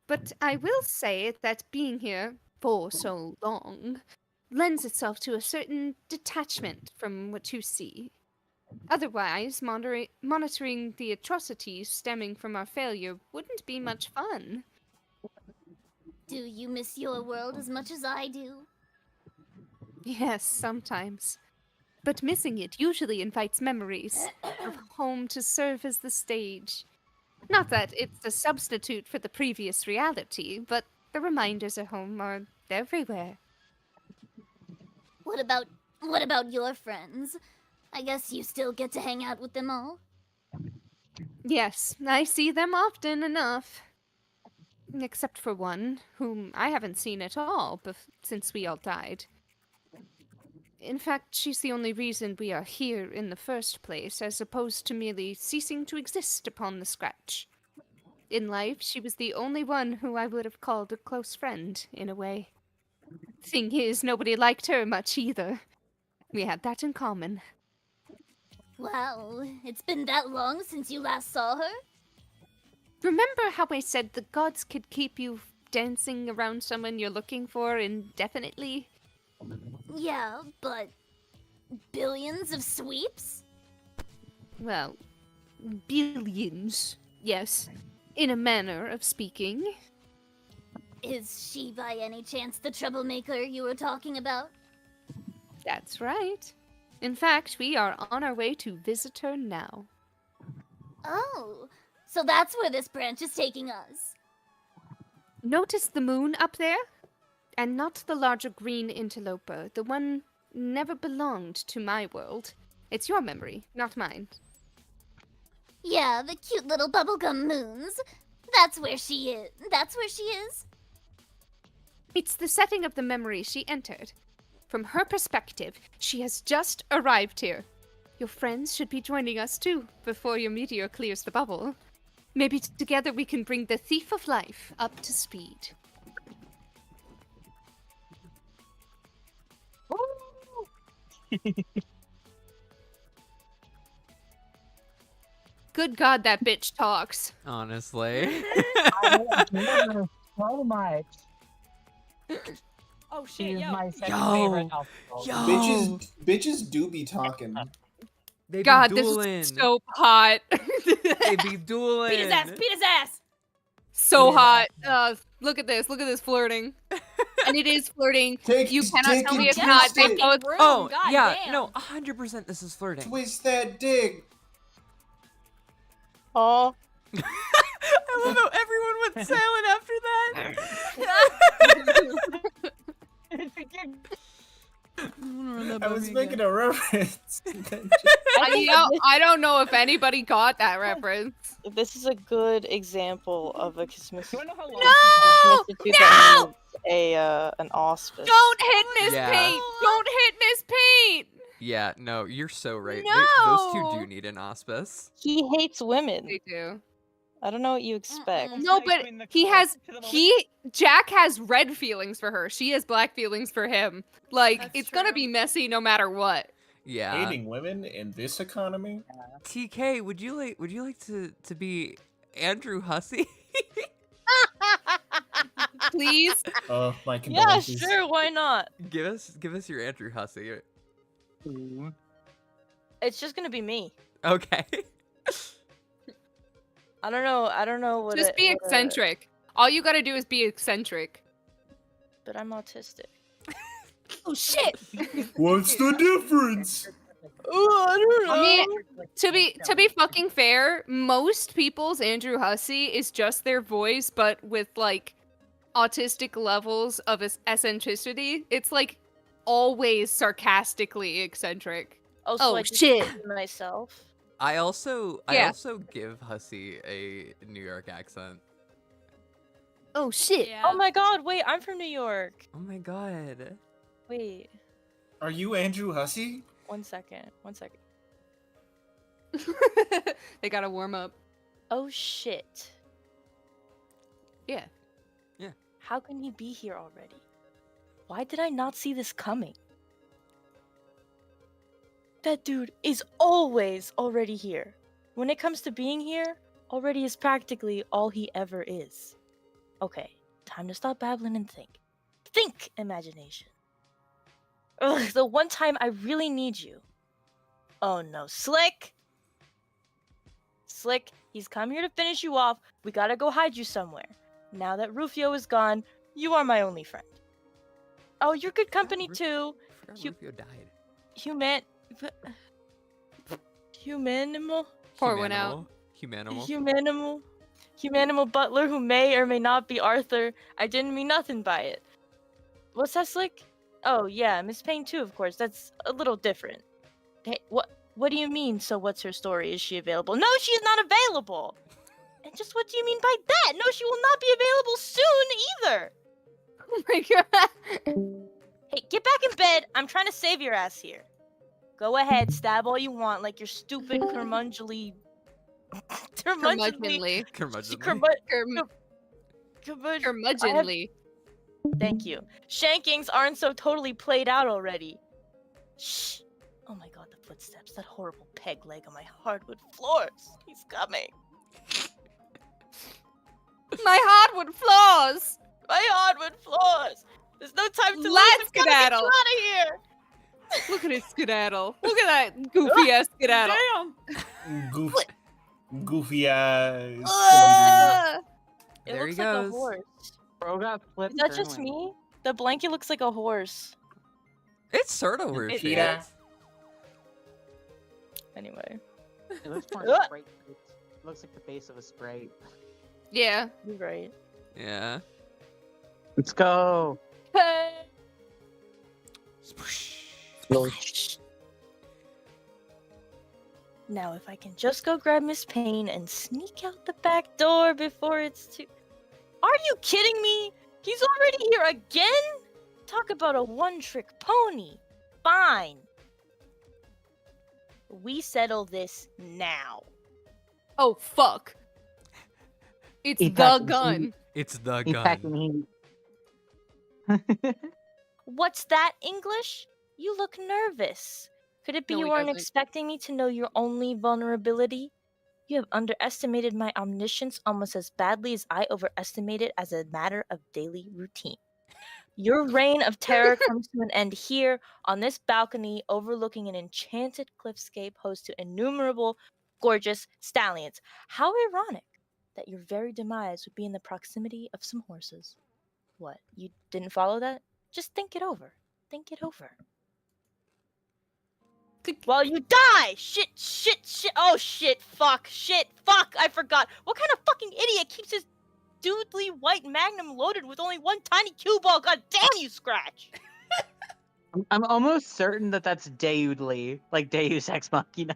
but I will say that being here for so long lends itself to a certain detachment from what you see. Otherwise, monitoring the atrocities stemming from our failure wouldn't be much fun. Do you miss your world as much as I do? Yes, sometimes. But missing it usually invites memories of home to serve as the stage. Not that it's a substitute for the previous reality, but the reminders of home are everywhere. What about your friends? I guess you still get to hang out with them all? Yes, I see them often enough. Except for one, whom I haven't seen at all since we all died. In fact, she's the only reason we are here in the first place, as opposed to merely ceasing to exist upon the scratch. In life, she was the only one who I would have called a close friend, in a way. Thing is, nobody liked her much either. We had that in common. Wow, it's been that long since you last saw her? Remember how I said the gods could keep you dancing around someone you're looking for indefinitely? Yeah, but billions of sweeps? Well, billions, yes, in a manner of speaking. Is she by any chance the troublemaker you were talking about? That's right. In fact, we are on our way to visit her now. Oh, so that's where this branch is taking us. Notice the moon up there? And not the larger green interloper. The one never belonged to my world. It's your memory, not mine. Yeah, the cute little bubblegum moons. That's where she is. That's where she is? It's the setting of the memory she entered. From her perspective, she has just arrived here. Your friends should be joining us too, before your meteor clears the bubble. Maybe together we can bring the Thief of Life up to speed. Good God, that bitch talks. Honestly. I love her so much. Oh She shit, is yo. my second Yo. favorite alcohol. Yo. Bitches do be talking. They be God, this dueling. is so hot. They be dueling. Beat his ass, beat his ass! So hot. Look at this flirting. And it is flirting. You cannot tell me it's and not. twist They it. both. Oh, God yeah. damn. No, 100% this is flirting. Twist that dick. Oh, I love how everyone went silent after that. I was making a reference. I don't know if anybody got that reference. this is a good example of a Christmas. Do you wanna know how long No! Institute that needs an auspice. Don't hit Miss Yeah. Paint! Don't hit Miss Paint! Yeah, no, you're so right. Those two No! do need an auspice. He hates women. They do. I don't know what you expect. No, but Jack has red feelings for her. She has black feelings for him. Like, That's it's gonna true. be messy no matter what. Yeah. Hating women in this economy? TK, would you like to be Andrew Hussey? please? Oh, my Yeah, condolences. sure, why not? Give us your Andrew Hussey. It's just gonna be me. Okay. I don't know what Just be eccentric. All you gotta do is be eccentric. but I'm autistic. Oh shit! What's the difference? Oh, I don't know. I mean, to be fucking fair, most people's Andrew Hussey is just their voice, but with like autistic levels of eccentricity. It's like always sarcastically eccentric. Oh, so Oh, I just shit. do myself. I also Yeah. give Hussey a New York accent. Oh shit! Oh my god, wait, I'm from New York. Oh my god. Wait, Are you Andrew Hussey? one second. They gotta warm up. Oh shit. Yeah. How can he be here already? Why did I not see this coming? That dude is always already here. When it comes to being here, already is practically all he ever is. Okay, time to stop babbling and think. Think, imagination. Ugh, the one time I really need you. Oh no, Slick! Slick, he's come here to finish you off. We gotta go hide you somewhere. Now that Rufio is gone, you are my only friend. Oh, you're good company too. I forgot You- Rufio died. Humanimal? Pour one out. Humanimal. Humanimal butler who may or may not be Arthur. I didn't mean nothing by it. What's that, Slick? Oh, yeah, Miss Payne too, of course. That's a little different. Hey, what do you mean, so what's her story? Is she available? No, she is not available! And just what do you mean by that? No, she will not be available soon either! Oh my god. Hey, get back in bed. I'm trying to save your ass here. Go ahead, stab all you want like your stupid curmudgeonly... Curmudgeonly. Curmudgeonly. Thank you. Shankings aren't so totally played out already. Shh. Oh my god, the footsteps. That horrible peg leg on my hardwood floors. He's coming. My hardwood floors! My hardwood floors. There's no time to Let's leave. I've gotta get skedaddle. you out of here. Look at his skedaddle. Look at that goofy ass skedaddle. Goofy ass. It There looks he like a goes. horse. Bro got flipped. Is that just me? The blanket looks like a horse. It's sort of weird. Yeah. Anyway. It looks more like a sprite. It looks like the base of a sprite. Yeah. You're right. Yeah. Let's go. Hey. Now, if I can just go grab Miss Payne and sneak out the back door before it's too... Are you kidding me? He's already here again? Talk about a one-trick pony. Fine. We settle this now. Oh fuck. It's He the packing gun. It's the He's gun. packing heat. What's that, English? You look nervous. Could it be No, you he weren't doesn't. expecting me to know your only vulnerability? You have underestimated my omniscience almost as badly as I overestimate it as a matter of daily routine. Your reign of terror comes to an end here, on this balcony overlooking an enchanted cliffscape host to innumerable gorgeous stallions. How ironic that your very demise would be in the proximity of some horses. What, you didn't follow that? Just think it over. Think it over. While you die! Shit, oh shit, fuck, I forgot. What kind of fucking idiot keeps his doodly white magnum loaded with only one tiny cue ball? God damn you, Scratch! I'm almost certain that that's Deudly, like Deus Ex Machina.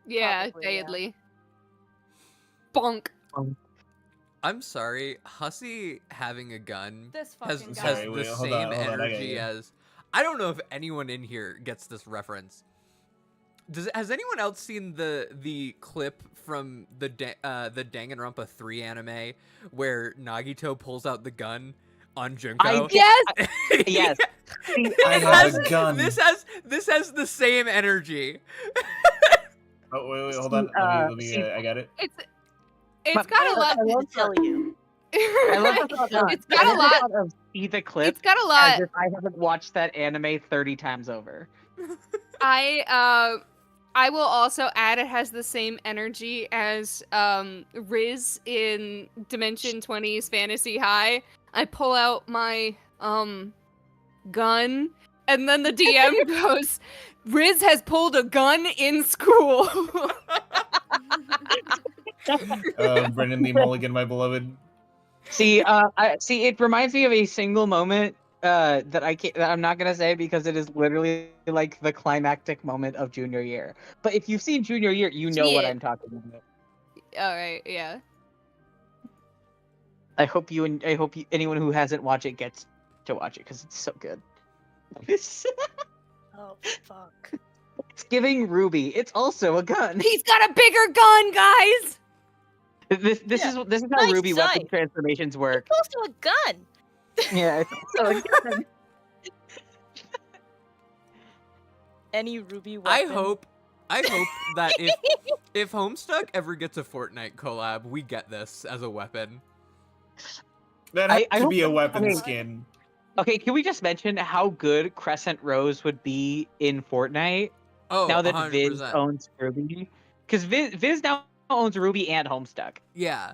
Yeah, Probably, yeah. Deadly. Bonk. I'm sorry, Hussey having a gun This has, fucking has guy. the Wait, hold same on, I got energy you. as... I don't know if anyone in here gets this reference. Has anyone else seen the clip from the Danganronpa 3 anime where Nagito pulls out the gun on Junko? Yes! Yes. I have a gun. This has the same energy. Oh wait, hold on. Let me. I got it. It's got a lot. I will tell you, I love the thought. It's got a I love the lot. thought of see the clip It's got a as lot. if I haven't watched that anime 30 times over. I will also add it has the same energy as Riz in Dimension 20's Fantasy High. I pull out my gun, and then the DM goes, Riz has pulled a gun in school. Brendan Lee Mulligan, my beloved. See, it reminds me of a single moment that I'm not gonna say because it is literally like the climactic moment of junior year. But if you've seen junior year, you know what Yeah. I'm talking about. All right, yeah. I hope anyone who hasn't watched it gets to watch it because it's so good. It's Oh fuck. giving Ruby. It's also a gun. He's got a bigger gun, guys. This Yeah. is how Nice Ruby weapon sight. transformations work. It's also a gun. Yeah, it's also a gun. Any Ruby weapon. I hope that if Homestuck ever gets a Fortnite collab, we get this as a weapon. That has I to hope be a that- weapon okay. skin. Okay, can we just mention how good Crescent Rose would be in Fortnite Oh, now that 100%. Viz owns Ruby? Because Viz now owns Ruby and Homestuck. Yeah.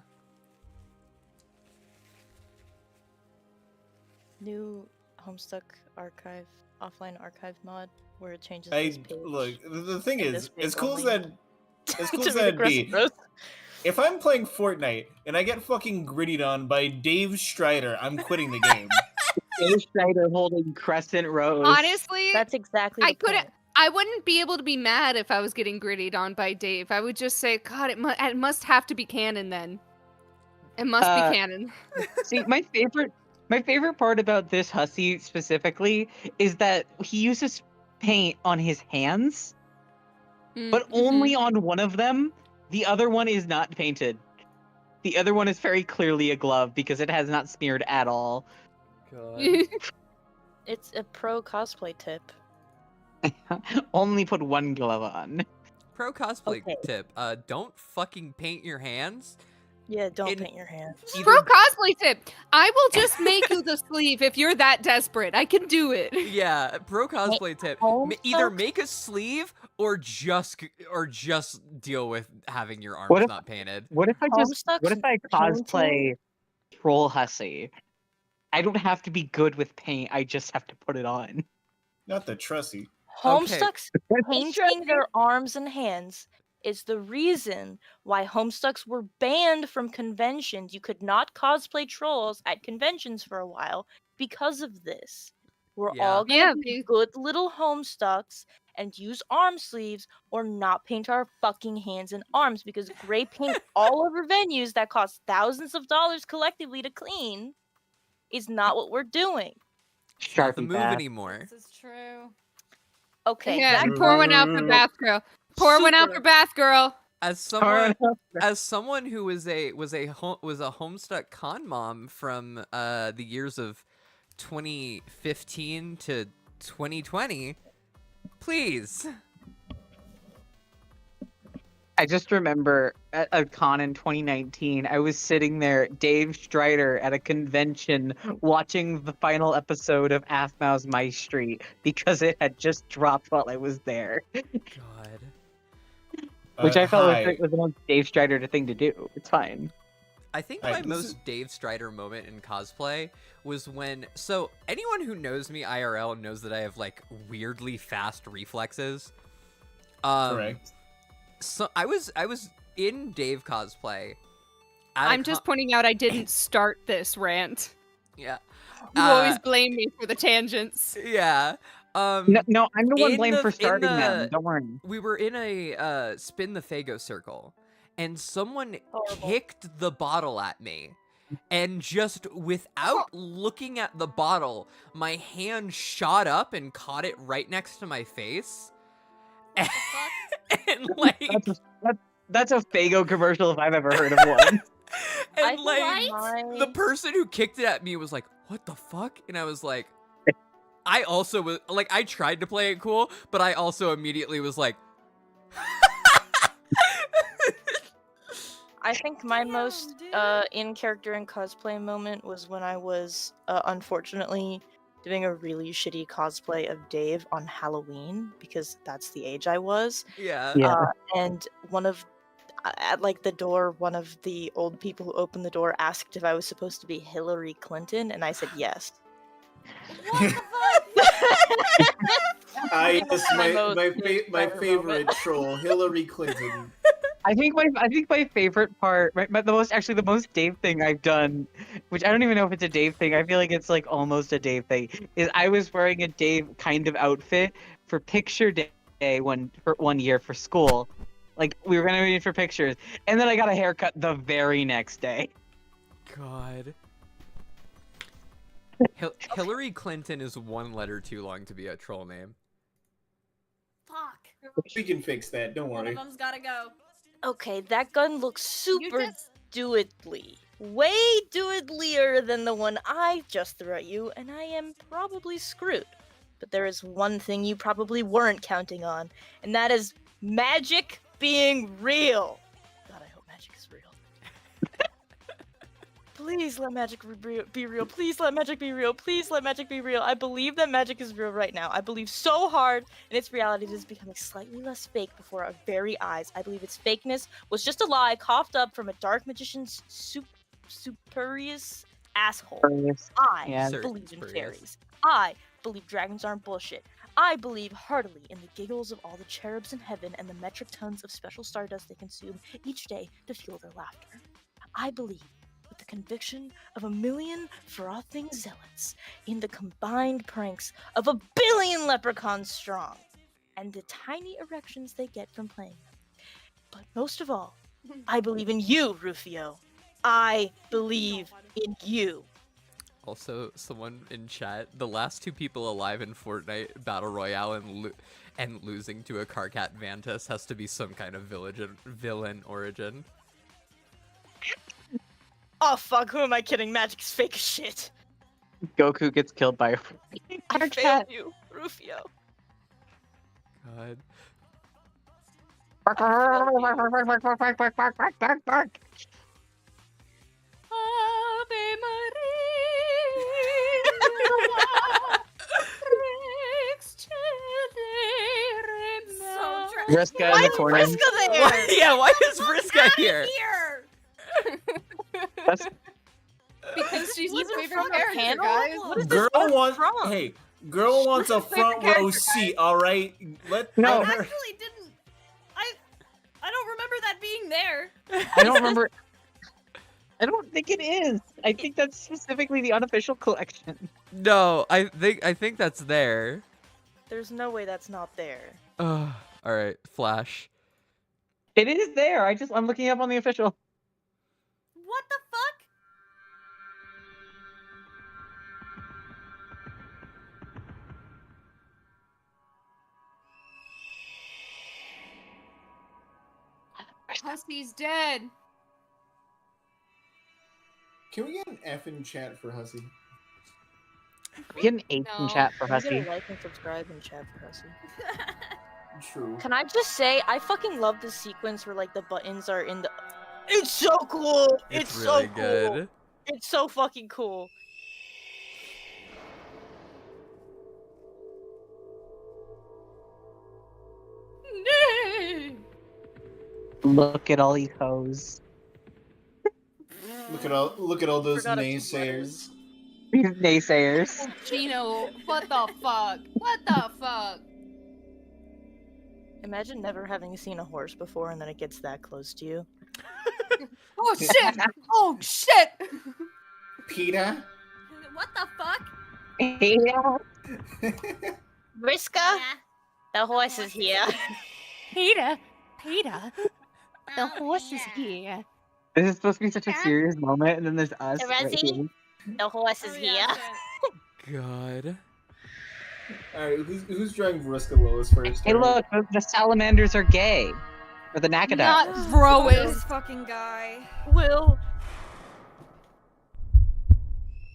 New Homestuck archive, offline archive mod where it changes I this page. look. The thing and is, this as cool as only that, as cool to as read that'd Crescent be, Rose. if I'm playing Fortnite and I get fucking grittied on by Dave Strider, I'm quitting the game. Dave Strider holding Crescent Rose. Honestly, That's exactly. I the couldn't. point. I wouldn't be able to be mad if I was getting grittied on by Dave. I would just say, God, it must have to be canon then. It must be canon. See, my favorite part about this hussy specifically is that he uses paint on his hands, but only on one of them. The other one is not painted. The other one is very clearly a glove because it has not smeared at all. God. It's a pro cosplay tip. Only put one glove on. Pro cosplay Okay. tip: don't fucking paint your hands. Yeah, don't In- paint your hands. Pro cosplay tip. I will just make you the sleeve if you're that desperate. I can do it. Yeah, pro cosplay tip: either make a sleeve or just deal with having your arms What if- not painted. What if I Homestuck's cosplay Troll Hussy? I don't have to be good with paint. I just have to put it on. Not the trussy. Homestucks painting their arms and hands is the reason why Homestucks were banned from conventions. You could not cosplay trolls at conventions for a while because of this. We're Yeah. all gonna Yeah, be good little Homestucks and use arm sleeves or not paint our fucking hands and arms because gray paint all over venues that cost thousands of dollars collectively to clean is not what we're doing. It's not the Sharpie move bath. anymore. This is true. Okay, Yeah, back pour one out for Bath Girl. Pour one out Super. for Bath Girl. As someone who was a Homestuck con mom from the years of 2015 to 2020, please. I just remember at a con in 2019, I was sitting there, Dave Strider, at a convention watching the final episode of Aphmau's My Street because it had just dropped while I was there. God. Which I felt hi. was the most Dave Strider thing to do. It's fine. I think Alright, my this is- most Dave Strider moment in cosplay was when. So anyone who knows me IRL knows that I have like weirdly fast reflexes. Correct. So I was in Dave cosplay. I'm just pointing out I didn't start this rant. Yeah. You always blame me for the tangents. Yeah. No, I'm the one in blamed the- for in starting the- them. Don't worry. We were in a spin the Fago circle, and someone Horrible. kicked the bottle at me. And just without looking at the bottle, my hand shot up and caught it right next to my face. And like, That's a Fago commercial if I've ever heard of one. I and like, my- the person who kicked it at me was like, "What the fuck?" And I was like, I also was like, I tried to play it cool, but I also immediately was like, I think my Damn, most dude. in character and cosplay moment was when I was unfortunately doing a really shitty cosplay of Dave on Halloween because that's the age I was. Yeah. Yeah. And one of at like the door, one of the old people who opened the door asked if I was supposed to be Hillary Clinton, and I said yes. What the fuck? I yes, My most my favorite favorite moment. troll, Hillary Clinton. I think my favorite part, the most Dave thing I've done, which I don't even know if it's a Dave thing. I feel like it's like almost a Dave thing. Is I was wearing a Dave kind of outfit for picture day for 1 year for school. Like we were gonna meet for pictures, and then I got a haircut the very next day. God. Hillary Clinton is one letter too long to be a troll name. Fuck. We can fix that. Don't One worry. of them's gotta go. Okay, that gun looks super just- doodly. Way doodlier than the one I just threw at you, and I am probably screwed. But there is one thing you probably weren't counting on, and that is magic being real. God, I hope magic is real. Please let magic be real. Please let magic be real. Please let magic be real. I believe that magic is real right now. I believe so hard in its reality that it's becoming slightly less fake before our very eyes. I believe its fakeness was just a lie coughed up from a dark magician's superious asshole. I Yeah. believe in Spurious. fairies. I believe dragons aren't bullshit. I believe heartily in the giggles of all the cherubs in heaven and the metric tons of special stardust they consume each day to fuel their laughter. I believe, with the conviction of 1,000,000 frothing zealots, in the combined pranks of 1,000,000,000 leprechauns strong, and the tiny erections they get from playing them. But most of all, I believe in you, Rufio. I believe in you. Also, someone in chat, the last two people alive in Fortnite Battle Royale and losing to a Karkat Vantas has to be some kind of villain origin. Oh fuck, who am I kidding? Magic's fake as shit. Goku gets killed by a I failed you, Rufio. God. Ave So dra- Vriska in Why the is corner. Vriska there? Why, yeah, why is Look Vriska outta here? here! That's Because she's He's my in favorite front of character, panel? guys. What is this Girl art wants from? hey, girl wants a front row seat. All right, let No. let I her. actually didn't. I don't remember that being there. I don't remember. I don't think it is. I think that's specifically the unofficial collection. No, I think that's there. There's no way that's not there. All right, Flash. It is there. I'm looking up on the official. What the fuck? Hussy's dead. Can we get an F in chat for Hussy? We get an H in No. chat for Can you Hussy. get a like and subscribe and chat for Hussy? True. Can I just say, I fucking love the sequence where like the buttons are in the. It's so cool. It's really so cool. good. It's so fucking cool. Look at all these hoes. Look at all those Forgot a few naysayers. These naysayers. Gino, what the fuck? What the fuck? Imagine never having seen a horse before and then it gets that close to you. Oh shit! Oh shit! PETA. What the fuck? Vriska, Yeah. the horse is here. Peter, the Oh, horse is yeah. here. This is supposed to be such a serious moment, and then there's us. Right Terezi? here. The horse is Oh, here. yeah, God. All right, who's drawing Vriska Willis first? Hey, look, the salamanders are gay. Or the Not Nakadaks. Vrois. This fucking guy. Will.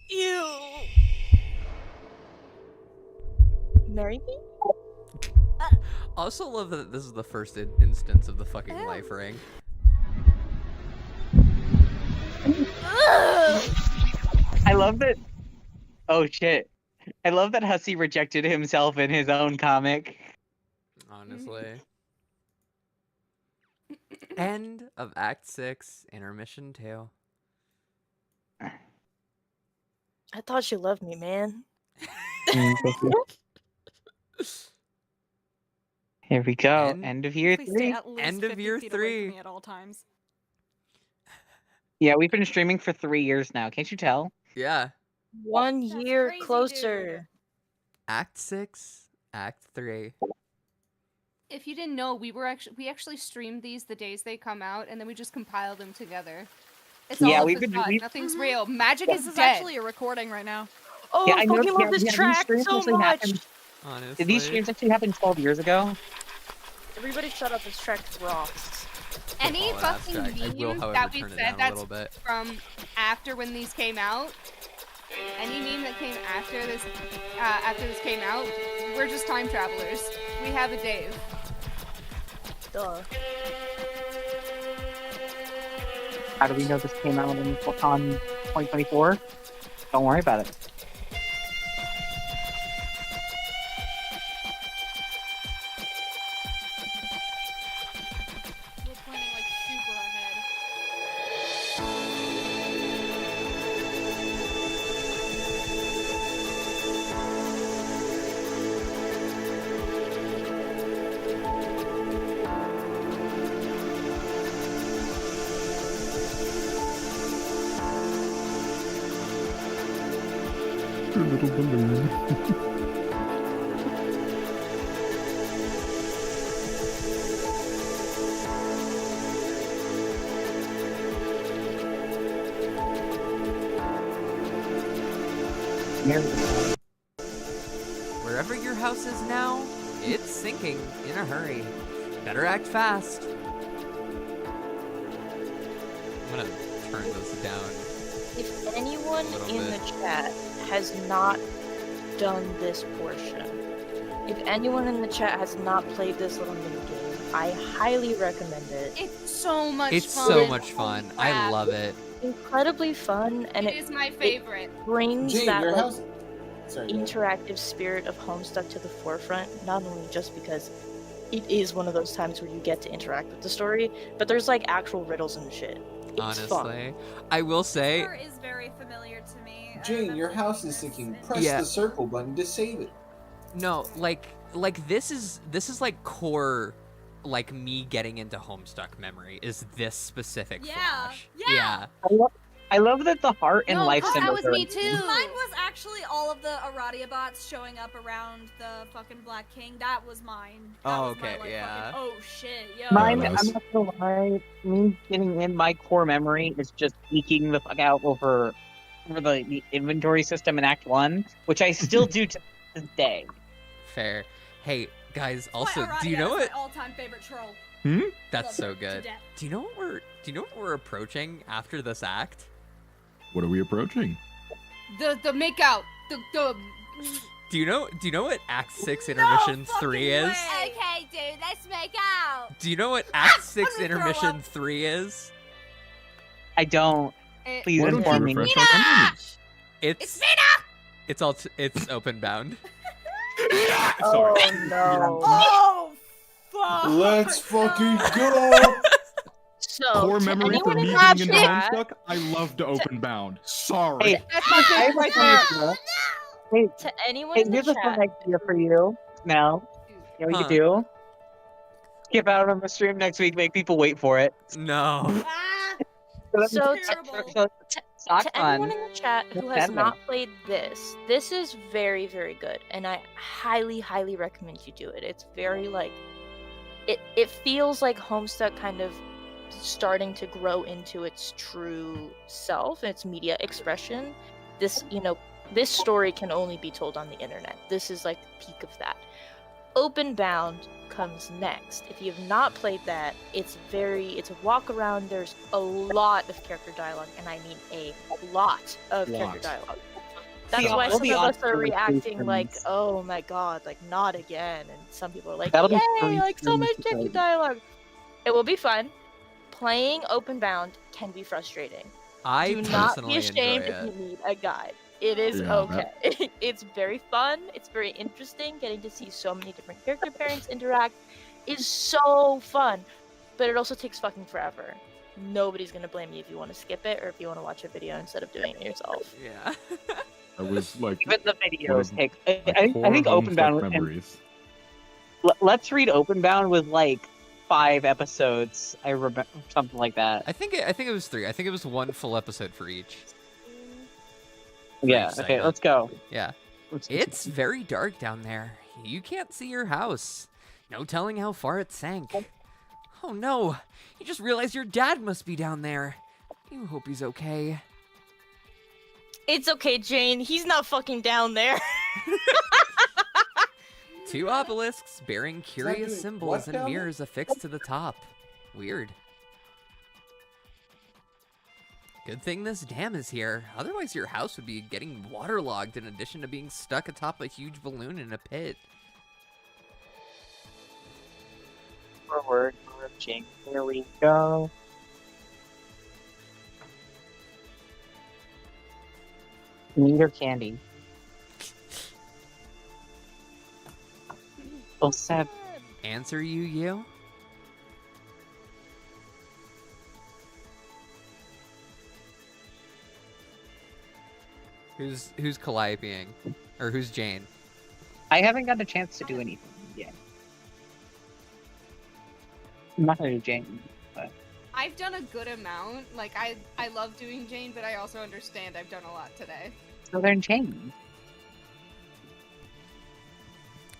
You. Marry me? Also love that this is the first instance of the fucking life ring. I love that. Oh shit! I love that Hussey rejected himself in his own comic. Honestly. End of Act 6, Intermission 2. I thought you loved me, man. Here we go. End- End of year Please stay 3. at least End of 50 year feet away from 3. me at all times. Yeah, we've been streaming for 3 years now. Can't you tell? Yeah. 1 That's year crazy, closer. Act 6, Act 3. If you didn't know, we actually streamed these the days they come out, and then we just compile them together. It's Yeah, all a we've been- facade. we've- Nothing's real. Magic This is is dead. actually a recording right now. Oh, Yeah, I know- fucking love yeah, this yeah, these track streams so actually much. happened- Honestly. Did these streams actually happen 12 years ago? Everybody shut up, this track rocks. Any Follow that fucking abstract. I will, meme however, that we turn it said down a that's little bit. from after when these came out, any meme that came after this came out, we're just time travelers. We have a Dave. Duh. How do we know this came out on 2024? Don't worry about it. We're planning like super ahead. Little balloon. Wherever your house is now, it's sinking in a hurry. Better act fast. I'm gonna turn this down. If anyone little in bit. the chat has not done this portion, if anyone in the chat has not played this little mini game, I highly recommend it. It's so much It's fun. so much fun. I crap. love it. Incredibly fun, and It is my favorite. brings Jane, that your like, house. Sorry. go ahead. interactive spirit of Homestuck to the forefront, not only just because it is one of those times where you get to interact with the story, but there's like actual riddles and shit. It's fun. Honestly, I will say, Sure is very familiar to me. I Jane, your remember house this is sinking. and- Press Yeah. the circle button to save it. no, like this is like core, like me getting into Homestuck memory is this specific Yeah, flash. yeah. I love that the heart and No, life that symbols was are- me too. Mine was actually all of the Aradia bots showing up around the fucking Black King. That was mine. That Oh, was my, okay, like, yeah. fucking, oh shit, yo. Mine, Yeah, I'm nice. not gonna lie, me getting in my core memory is just geeking the fuck out over the inventory system in Act 1, which I still do to this day. Fair. Hey guys, Why also, Aradia do you know is what? my all-time favorite troll. That's Love so her to good. death. Do you know what we're approaching after this act? What are we approaching? The makeout. The Do you know what Act 6 Intermission 3 is? Okay, dude, let's make out. Do you know what Act 6 gonna throw Intermission up. 3 is? I don't. it- Please Why don't you inform me. refresh our memories? It's it's open bound. Oh no. Oh, fuck. Let's fucking go! So, Core to memory for anyone me in getting the into chat, Homestuck, I love to open bound. Sorry. Hey, That's my I favorite have right a there. fun idea. Hey, to anyone hey, in the here's a fun chat, idea for you. Now, you know what you Huh. do? Skip out on the stream next week, make people wait for it. No. Ah, So terrible. Sock to fun. anyone in the chat who Let's has have not played this is very, very good, and I highly, highly recommend you do it. It's very like, it feels like Homestuck kind of starting to grow into its true self, its media expression. This, this story can only be told on the internet. This is like the peak of that. Openbound comes next. If you have not played that, it's a walk around. There's a lot of character dialogue, and I mean a lot of character Lot. dialogue. That's See, why I'll some be of us honest are with you, reacting like, friends. "Oh my god, like not again," and some people are like, That'll be "Yay, fun like so for much me to character play. dialogue." It will be fun. Playing Openbound can be frustrating. I Do not be personally ashamed enjoy if you it. need a guide. It is Yeah, okay. It's very fun. It's very interesting. Getting to see so many different character pairings interact is so fun. But it also takes fucking forever. Nobody's gonna blame you if you want to skip it or if you want to watch a video instead of doing it yourself. Yeah. I was like, Even the one videos of take. my I core think Homestuck Openbound. And memories. Let's Read Openbound was like 5 episodes. I remember something like that. I think it was 3. I think it was 1 full episode for each. Yeah. each Okay. segment. Let's go. Yeah. It's very dark down there. You can't see your house. No telling how far it sank. Oh no! You just realized your dad must be down there. You hope he's okay. It's okay, Jane. He's not fucking down there. 2 obelisks bearing curious doing symbols what and down there? mirrors affixed to the top. Weird. Good thing this dam is here. Otherwise your house would be getting waterlogged in addition to being stuck atop a huge balloon in a pit. Forward marching. Here we go. Meat or candy? Oh, Seb. Answer you? Who's Calliopeing? Or who's Jane? I haven't got a chance to do anything yet. I'm not gonna do Jane, but I've done a good amount. Like I love doing Jane, but I also understand I've done a lot today. Southern Jane.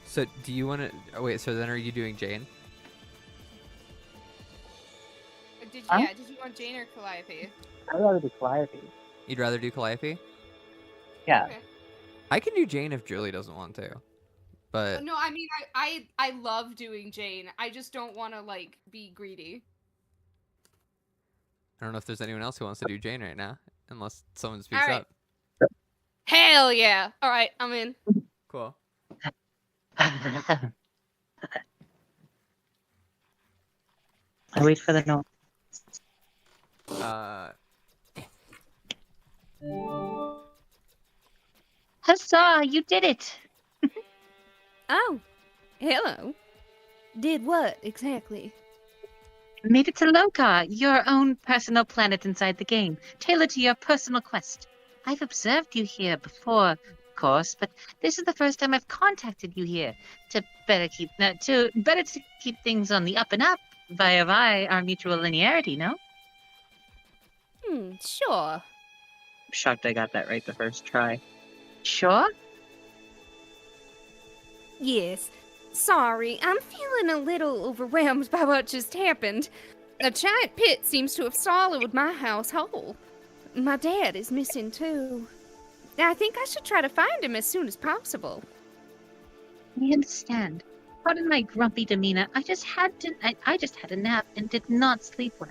So do you want to? Oh wait. So then, are you doing Jane? Huh? Yeah, did you want Jane or Calliope? I'd rather do Calliope. You'd rather do Calliope? Yeah. Okay. I can do Jane if Julie doesn't want to, but No, I mean I love doing Jane. I just don't want to like be greedy. I don't know if there's anyone else who wants to do Jane right now, unless someone speaks All right. up. Hell yeah! All right, I'm in. Cool. I wait for the note. Huzzah! You did it! Oh, hello. Did what exactly? Made it to Loka, your own personal planet inside the game, tailored to your personal quest. I've observed you here before, of course, but this is the first time I've contacted you here to better keep things on the up and up via our mutual linearity. No? Sure. I'm shocked I got that right the first try. Sure. Yes. Sorry, I'm feeling a little overwhelmed by what just happened. A giant pit seems to have swallowed my house whole. My dad is missing too. I think I should try to find him as soon as possible. I understand. Pardon my grumpy demeanor. I just had a nap and did not sleep well.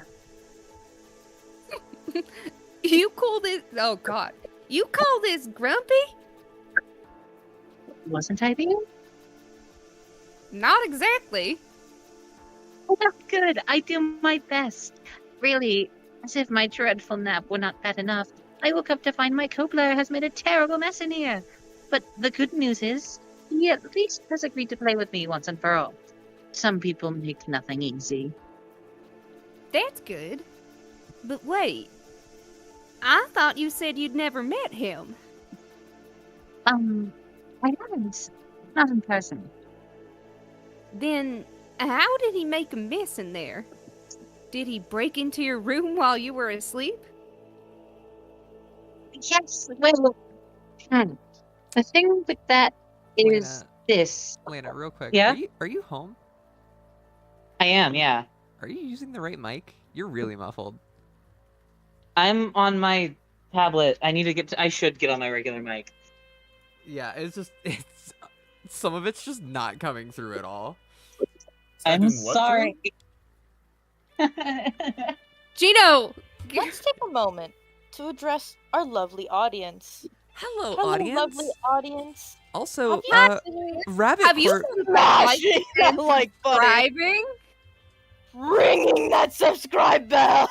You call this... Oh, God. You call this grumpy? Wasn't I being? Not exactly. Oh, that's good. I do my best. Really, as if my dreadful nap were not bad enough. I woke up to find my co-player has made a terrible mess in here. But the good news is, he at least has agreed to play with me once and for all. Some people make nothing easy. That's good. But wait. I thought you said you'd never met him. I haven't. Not in person. Then, how did he make a mess in there? Did he break into your room while you were asleep? Yes, well, the thing with that is this. Lena, real quick. Yeah? Are you home? I am, yeah. Are you using the right mic? You're really muffled. I'm on my tablet. I should get on my regular mic. Yeah, it's some of it's just not coming through at all. I'm doing what sorry. Gino! Let's take a moment to address our lovely audience. Hello, Hello, audience. lovely audience. Also, Have you Rabbit Have you Court- smashing that like button, Subscribing? ringing that subscribe bell.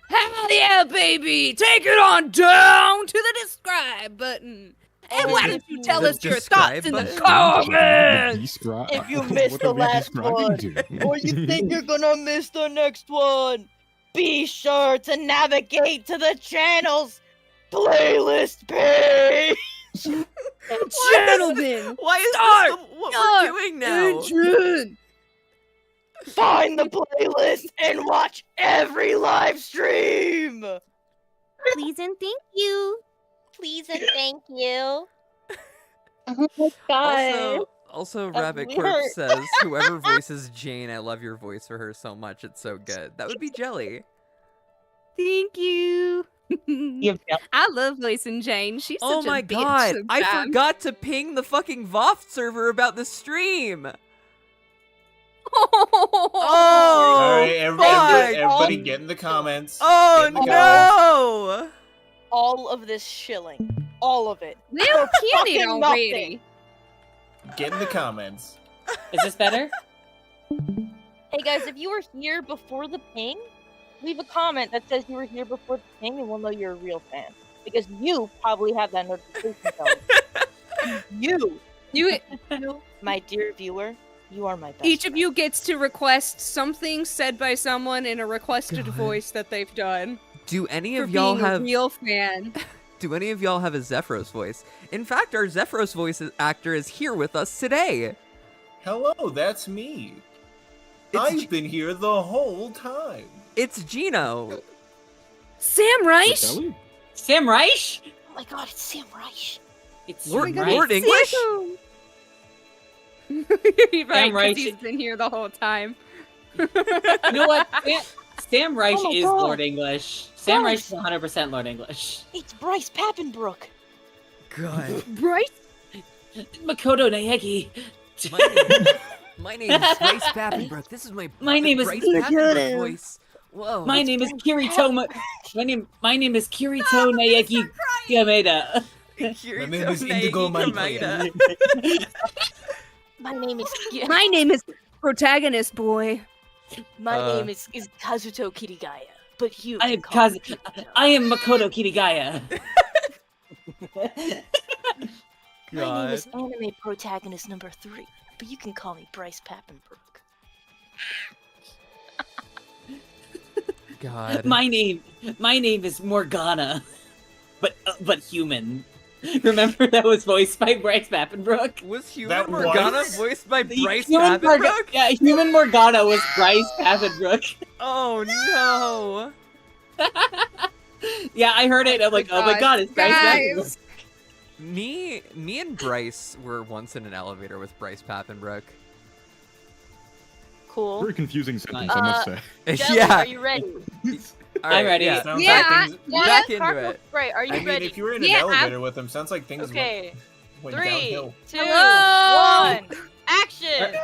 Hell yeah, baby! Take it on down to the describe button. And why don't you tell The us your describe thoughts in the button? comments? If you missed the last one, or you think you're gonna miss the next one, be sure to navigate to the channel's playlist page. Gentlemen, Why is start this what your we're doing now? engine. Find the playlist and watch every live stream. Please and thank you. Please and thank you. Oh my god. Also, That Rabbit really Corp hurt. says, whoever voices Jane, I love your voice for her so much, it's so good. That would be Jelly. Thank you. You've got- I love voicing Jane. She's Oh such a my bitch god, I sometimes. forgot to ping the fucking VOFT server about the stream. Oh, All right, everybody fuck. get in the comments. Oh Get in the comments. no! All of this shilling. All of it. They'll For kill it fucking already. Get in the comments. Is this better? Hey guys, if you were here before the ping, leave a comment that says you were here before the ping and we'll know you're a real fan. Because you probably have that notification tone. You, my dear viewer, you are my best Each of friend. you gets to request something said by someone in a requested God. voice that they've done. Do any For of y'all being have a real fan. Do any of y'all have a Zephyros voice? In fact, our Zephyros voice actor is here with us today. Hello, that's me. It's I've been here the whole time. It's Gino. Sam Reich? Sam Reich? Oh my god, it's Sam Reich. It's Lord, Sam Reich. Lord English? You're right, Sam 'cause Reich. he's been here the whole time. You know what? Sam Reich Oh my is God. Lord English. Sam Reich Yes. is 100% Lord English. It's Bryce Pappenbrook. God. Right? Makoto Naegi. My name is Bryce Pappenbrook. This is my name is Bryce Pappenbrook voice. Whoa. My name is Kirito. My name is Kirito Naegi Yameda. My name is Indigo Maida. My name is My name is Protagonist Boy. My name is Kazuto Kirigaya. But you I can am call me I am Makoto Kirigaya. My name is anime protagonist number 3, but you can call me Bryce Pappenbrook. God. My name is Morgana, but human. Remember that was voiced by Bryce Pappenbrook? Was Human That Morgana was? voiced by Bryce Human Pappenbrook? Yeah, Human Morgana was Bryce Pappenbrook. Oh no! Yeah, I heard it. I'm like, oh my god, it's Bryce Pappenbrook. Me and Bryce were once in an elevator with Bryce Pappenbrook. Cool. Very confusing sentence, I must say. Jelly, Yeah. are you ready? All right, I'm ready. Yeah, Sounds Yeah, like things, back into it. Right, are you I mean, ready? if you were in an Yeah, elevator with him, sounds like things Okay. went 3, downhill. 2, Hello! 1, action!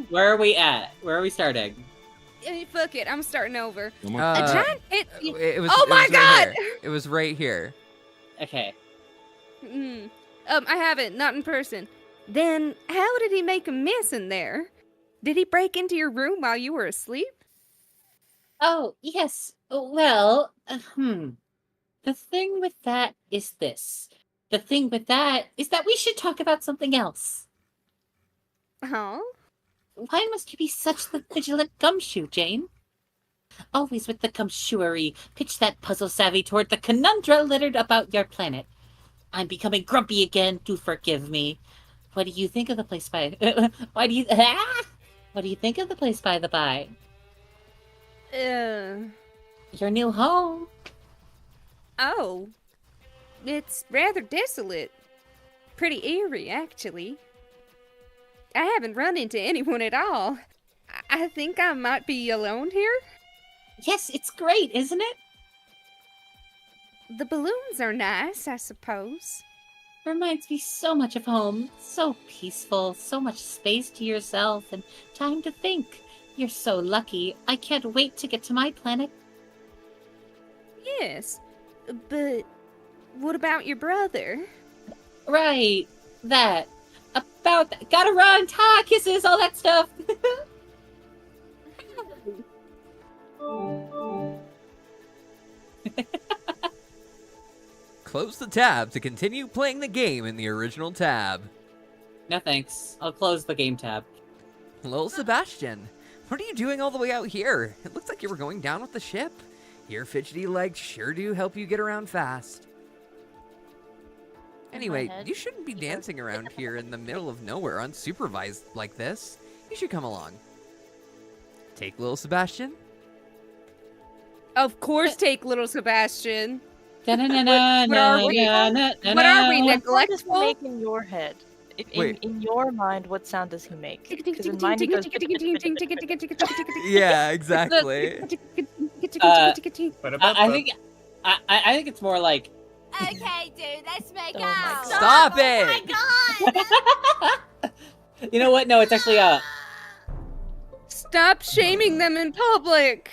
Where are we at? Where are we starting? Fuck it, I'm starting over. Oh my- A Uh, giant hit. It was. Oh it my was right God! here. It was right here. Okay. I haven't, not in person. Then how did he make a mess in there? Did he break into your room while you were asleep? Oh, yes. Well, The thing with that is this. The thing with that is that we should talk about something else. Huh? Why must you be such the vigilant gumshoe, Jane? Always with the gumshoery, pitch that puzzle savvy toward the conundra littered about your planet. I'm becoming grumpy again, do forgive me. What do you think of the place by... What do you think of the place by the by? Your new home. Oh. It's rather desolate. Pretty eerie, actually. I haven't run into anyone at all. I think I might be alone here. Yes, it's great, isn't it? The balloons are nice, I suppose. Reminds me so much of home. So peaceful, so much space to yourself, and time to think. You're so lucky. I can't wait to get to my planet. Yes, but what about your brother? Right, that. About that. Gotta run, ta, kisses, all that stuff. Close the tab to continue playing the game in the original tab. No thanks. I'll close the game tab. Lil Sebastian, what are you doing all the way out here? It looks like you were going down with the ship. Your fidgety legs sure do help you get around fast. Anyway, you shouldn't be dancing around here in the middle of nowhere unsupervised like this. You should come along. Take Lil Sebastian. Of course, take little Sebastian. What are we, neglectful? Make in your head? In your mind, what sound does he make? Because in mine, he goes. Yeah, exactly. I think it's more like. Okay, dude, let's make out. Stop it! Oh my god! You know what? No, it's actually Stop shaming them in public.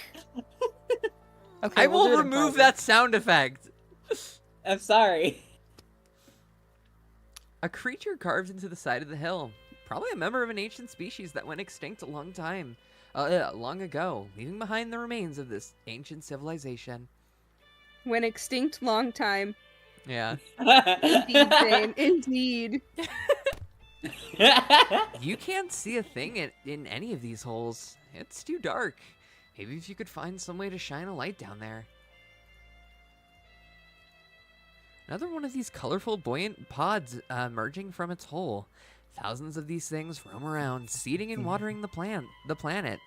Okay, I will remove that sound effect. I'm sorry. A creature carved into the side of the hill. Probably a member of an ancient species that went extinct a long ago, leaving behind the remains of this ancient civilization. Went extinct long time. Yeah. Indeed, Zane. Indeed. You can't see a thing in any of these holes. It's too dark. Maybe if you could find some way to shine a light down there. Another one of these colorful, buoyant pods emerging from its hole. Thousands of these things roam around, seeding and watering the planet.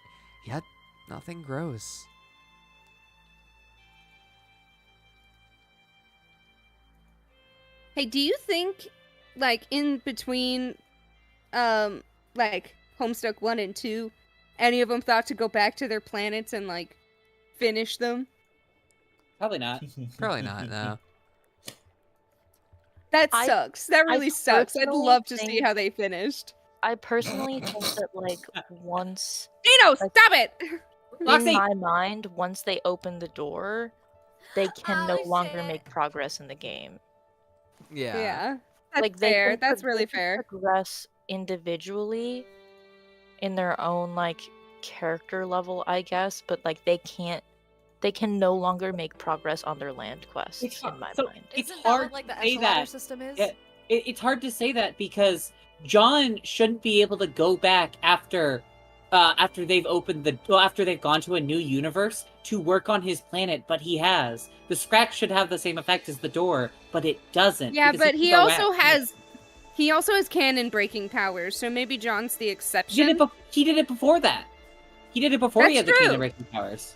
Yet, nothing grows. Hey, do you think, like, in between, like, Homestuck 1 and 2, any of them thought to go back to their planets and, like, finish them? Probably not. Probably not, no. That sucks. That really sucks. I'd love to see how they finished. I personally think that, like, once... Dino, stop it! In my mind, once they open the door, they can no longer make progress in the game. Yeah. Yeah. That's Like, fair. can That's really fair. progress individually in their own, like, character level, I guess, but, like, they can no longer make progress on their land quests, in my mind. It's Isn't hard that what, like, the to say echelon that. system is? It's hard to say that because John shouldn't be able to go back after they've after they've gone to a new universe to work on his planet, but he has. The scratch should have the same effect as the door, but it doesn't. Yeah, because but can he go also back. has cannon breaking powers, so maybe John's the exception. He did it before that. He did it before he had That's the true. cannon breaking powers.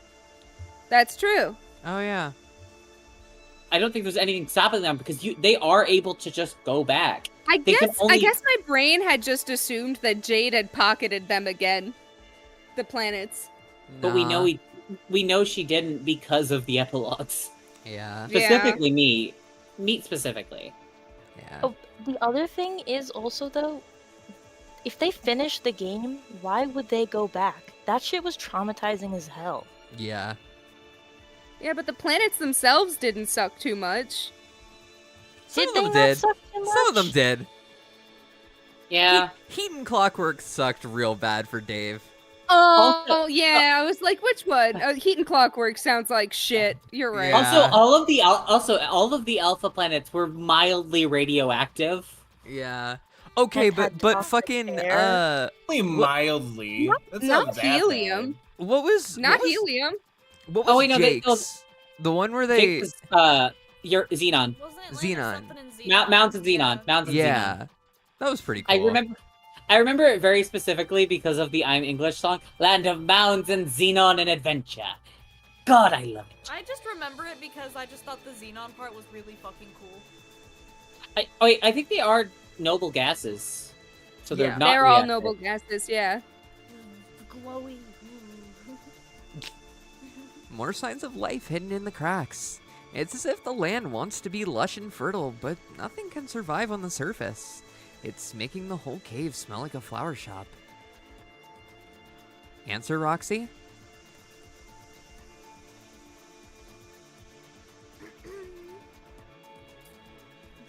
That's true. Oh, yeah. I don't think there's anything stopping them because they are able to just go back. I They can guess only- my brain had just assumed that Jade had pocketed them again. The planets. But we know she didn't because of the epilogues. Yeah. Specifically Meat specifically. Yeah. Oh, the other thing is also, though, if they finish the game, why would they go back? That shit was traumatizing as hell. Yeah. Yeah, but the planets themselves didn't suck too much. Some Did of they them not did. suck too Some of them much? did. Yeah. Heat and Clockwork sucked real bad for Dave. Oh, yeah, I was like, which one? Heat and Clockwork sounds like shit. You're right. Yeah. Also, all of the alpha planets were mildly radioactive. Yeah. Okay, Like, but had fucking toxic air. Only mildly. That's Not that helium. what was Not what was, helium. What was Oh, wait, no, Jake's? The one where they Jake was, your Xenon. Wasn't it Xenon. something in Xenon? Mounds of Xenon. Mounds of Xenon. Yeah. That was pretty cool. I remember it very specifically because of the I'm English song, Land of Mounds and Xenon and Adventure. God, I love it. I just remember it because I just thought the Xenon part was really fucking cool. I think they are noble gases. So they're Yeah. not They're all reactive. noble gases, yeah. Glowy. More signs of life hidden in the cracks. It's as if the land wants to be lush and fertile, but nothing can survive on the surface. It's making the whole cave smell like a flower shop. Answer, Roxy?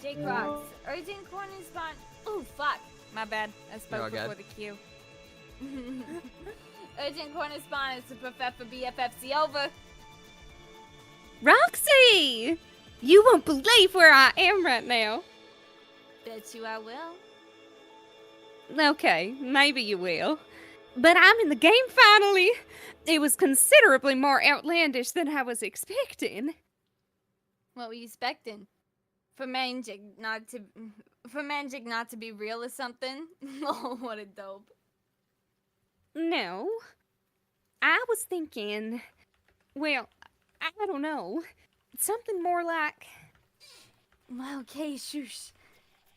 Jake Rocks. Urgent corner spawn. Oh, fuck. My bad. I You're spoke all before good. the queue. Urgent corner spawn is to prepare for BFFC over. Roxy! You won't believe where I am right now. Bet you I will. Okay, maybe you will. But I'm in the game finally. It was considerably more outlandish than I was expecting. What were you expecting? For magic not to be real or something? Oh, what a dope. No. I was thinking, well, I don't know. Something more like... Well, okay, shush.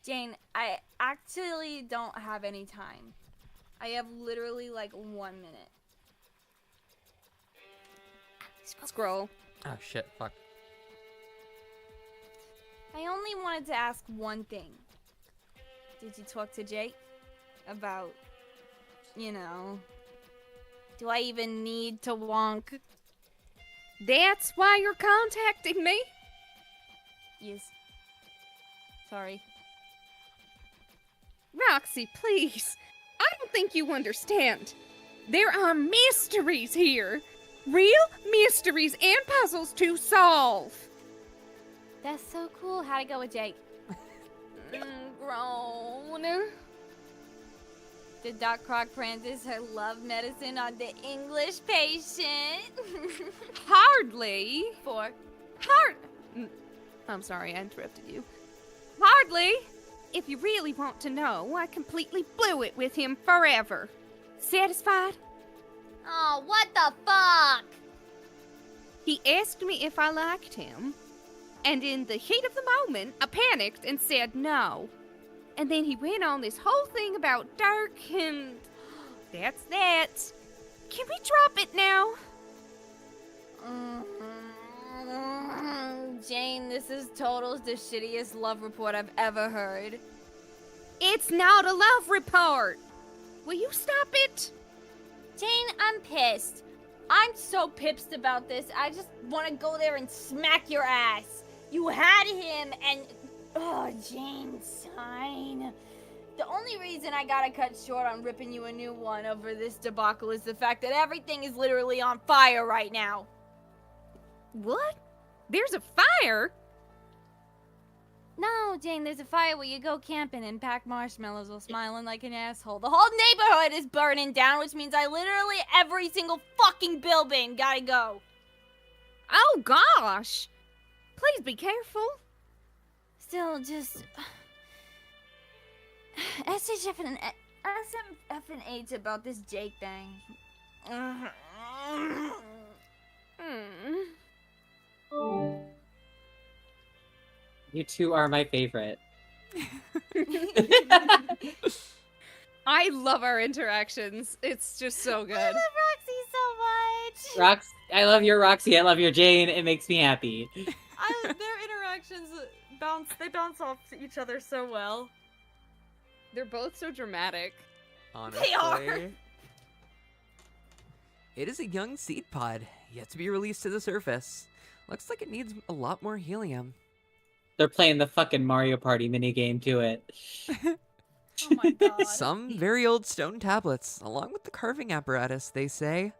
Jane, I actually don't have any time. I have literally like 1 minute. Scroll. Oh shit, fuck. I only wanted to ask one thing. Did you talk to Jake? About, you know... Do I even need to wonk? That's why you're contacting me? Yes. Sorry. Roxy, please. I don't think you understand. There are mysteries here. Real mysteries and puzzles to solve. That's so cool. How'd it go with Jake? Grown. Did Doc Croc practice her love medicine on the English patient? Hardly. I'm sorry, I interrupted you. Hardly. If you really want to know, I completely blew it with him forever. Satisfied? Oh, what the fuck? He asked me if I liked him, and in the heat of the moment, I panicked and said no. And then he went on this whole thing about Dirk, and that's that. Can we drop it now? Jane, this is totals the shittiest love report I've ever heard. It's not a love report. Will you stop it? Jane, I'm pissed. I'm so pissed about this. I just want to go there and smack your ass. You had him and... Oh, Jane, sign. The only reason I gotta cut short on ripping you a new one over this debacle is the fact that everything is literally on fire right now. What? There's a fire? No, Jane, there's a fire where you go camping and pack marshmallows while smiling like an asshole. The whole neighborhood is burning down, which means I literally every single fucking building gotta go. Oh, gosh. Please be careful. Still, just... SHF and H about this Jake thing. You two are my favorite. I love our interactions. It's just so good. I love Roxy so much. I love your Roxy. I love your Jane. It makes me happy. Their interactions bounce off each other so well. They're both so dramatic. Honestly. They are. It is a young seed pod, yet to be released to the surface. Looks like it needs a lot more helium. They're playing the fucking Mario Party minigame to it. Oh my god. Some very old stone tablets, along with the carving apparatus, they say.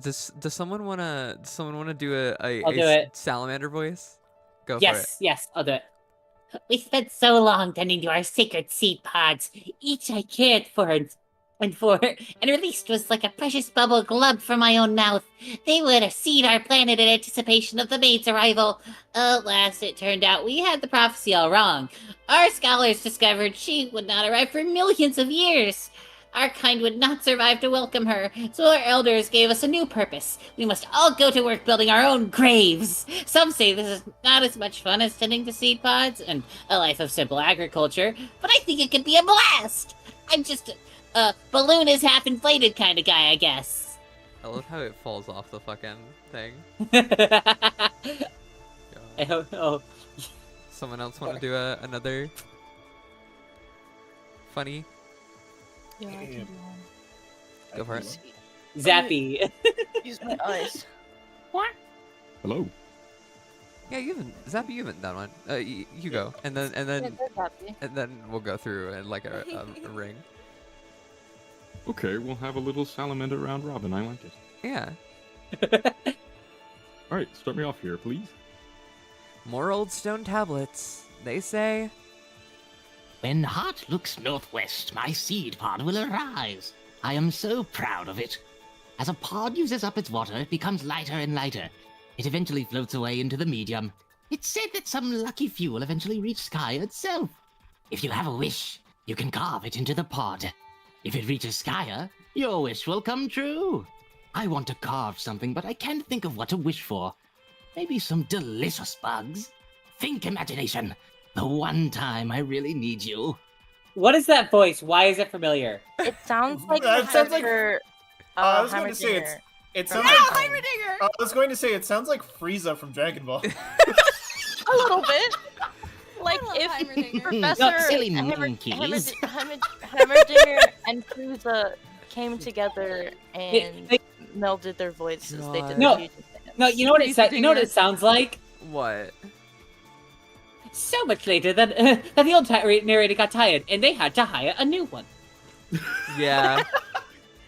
Does someone wanna do I'll do it. salamander voice? Go for it. Yes, I'll do it. We spent so long tending to our sacred seed pods. Each I cared for and released was like a precious bubble glubbed from my own mouth. They were to seed our planet in anticipation of the maid's arrival. Alas, it turned out we had the prophecy all wrong. Our scholars discovered she would not arrive for millions of years. Our kind would not survive to welcome her, so our elders gave us a new purpose. We must all go to work building our own graves. Some say this is not as much fun as tending to seed pods and a life of simple agriculture, but I think it could be a blast. I'm just a balloon is half inflated kind of guy, I guess. I love how it falls off the fucking thing. I don't know. Someone else want to do another funny? Yeah, I can do one. Go for it. Zappy. Use my eyes. What? Hello. Yeah, you haven't done one. You go, and then we'll go through and like a ring. Okay, we'll have a little salamander round robin. I like it. Yeah. All right, start me off here, please. More old stone tablets. They say, When heart looks northwest, my seed pod will arise. I am so proud of it. As a pod uses up its water, it becomes lighter and lighter. It eventually floats away into the medium. It's said that some lucky few will eventually reach Skya itself. If you have a wish, you can carve it into the pod. If it reaches Skya, your wish will come true. I want to carve something, but I can't think of what to wish for. Maybe some delicious bugs? Think, imagination. The one time I really need you. What is that voice? Why is it familiar? It sounds like That sounds like- Professor, I was going to say Heimerdinger. it sounds No, like Heimerdinger! I was going to say it sounds like Frieza from Dragon Ball. A little bit. Like love if Heimerdinger. Professor Not silly Heimer- monkeys. Heimerdinger and Frieza came together and They- melded their voices. They did No. a huge dance. No, you know what it sounds like? What? So much later that that the old narrator got tired, and they had to hire a new one. Yeah.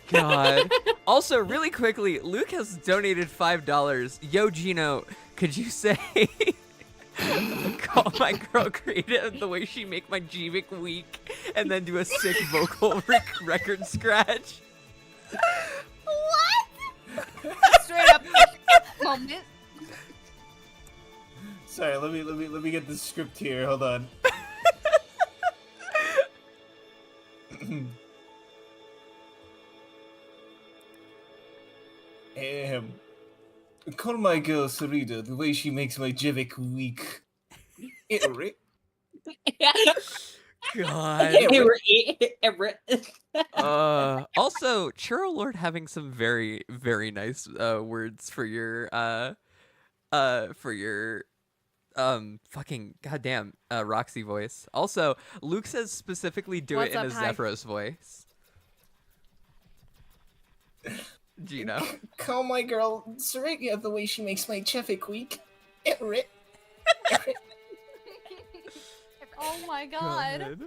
God. Also, really quickly, Luke has donated $5. Yo, Gino, could you say, call my girl creative the way she make my Jeevik weak, and then do a sick vocal record scratch? What? Straight up moment. Sorry, let me get the script here. Hold on. Call my girl Sarita the way she makes my Jivik weak. God. Also, Churro Lord having some very, very nice words for your fucking goddamn Roxy voice. Also, Luke says specifically do What's it in up, a hi? Zephyros voice. Gino. Call my girl Sarita the way she makes my Jivik weak. Oh my god.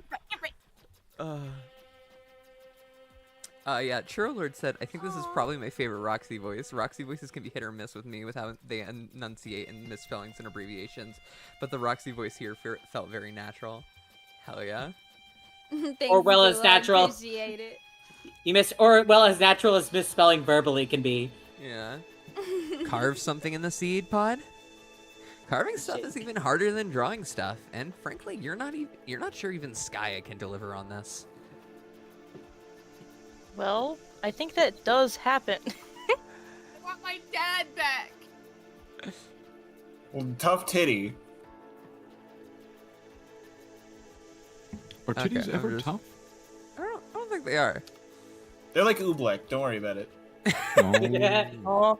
Yeah, Churro Lord said, I think this is probably my favorite Roxy voice. Roxy voices can be hit or miss with me with how they enunciate and misspellings and abbreviations, but the Roxy voice here felt very natural. Hell yeah. Or well as natural. Appreciate it. You miss, or well as natural as misspelling verbally can be. Yeah. Carve something in the seed pod? Carving stuff is even harder than drawing stuff, and frankly, you're not sure even Skya can deliver on this. Well, I think that does happen. I want my dad back. Well, tough titty. Are titties Okay, ever tough? I don't think they are. They're like Oobleck. Don't worry about it. Oh.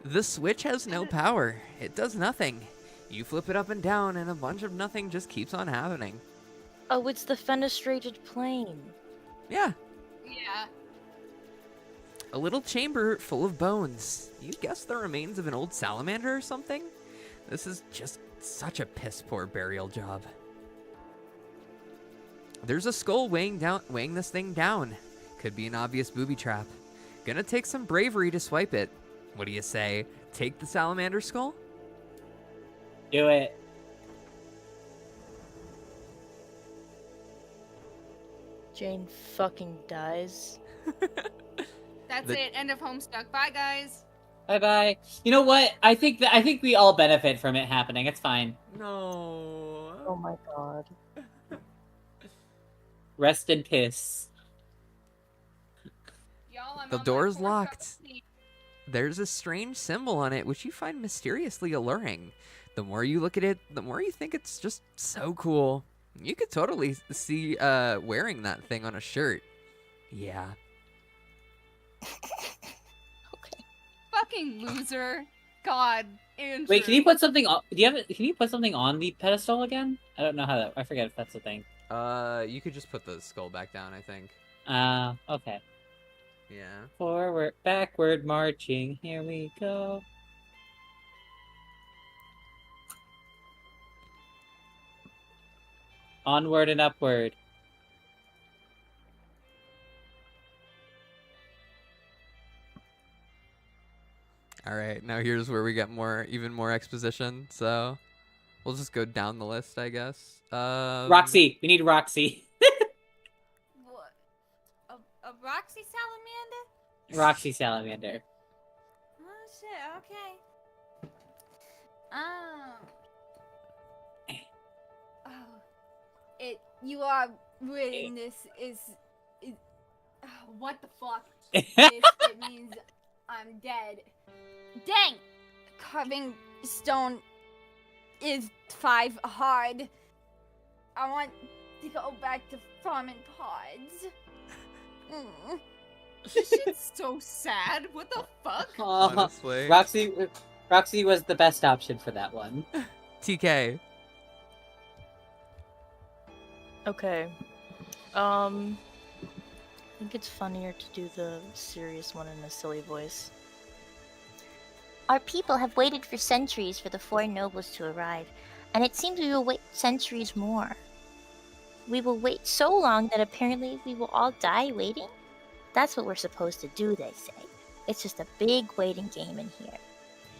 The switch has no power. It does nothing. You flip it up and down, and a bunch of nothing just keeps on happening. Oh, it's the fenestrated plane. Yeah. Yeah. A little chamber full of bones. You guess the remains of an old salamander or something? This is just such a piss-poor burial job. There's a skull weighing this thing down. Could be an obvious booby trap. Gonna take some bravery to swipe it. What do you say? Take the salamander skull? Do it. Jane fucking dies. That's The- it. End of Homestuck. Bye, guys. Bye bye. You know what? I think we all benefit from it happening. It's fine. No. Oh my god. Rest in piss. Y'all, I'm The on my door's fourth cup of locked. tea. There's a strange symbol on it, which you find mysteriously alluring. The more you look at it, the more you think it's just so cool. You could totally see wearing that thing on a shirt. Yeah. Fucking loser. God, Andrew. Wait, can you put something on? Can you put something on the pedestal again? I don't know how that. I forget if that's a thing. You could just put the skull back down, I think. Okay. Yeah. Forward, backward, marching. Here we go. Onward and upward. All right, now here's where we get even more exposition. So we'll just go down the list, I guess. Roxy. We need Roxy. What? A Roxy salamander? Roxy Salamander. Oh shit. Okay. You are reading this is what the fuck? It means I'm dead. Dang! Carving stone is 5 hard. I want to go back to farming pods. This shit's so sad. What the fuck? Honestly. Roxy was the best option for that one. TK. Okay. I think it's funnier to do the serious one in a silly voice. Our people have waited for centuries for the 4 nobles to arrive, and it seems we will wait centuries more. We will wait so long that apparently we will all die waiting? That's what we're supposed to do, they say. It's just a big waiting game in here.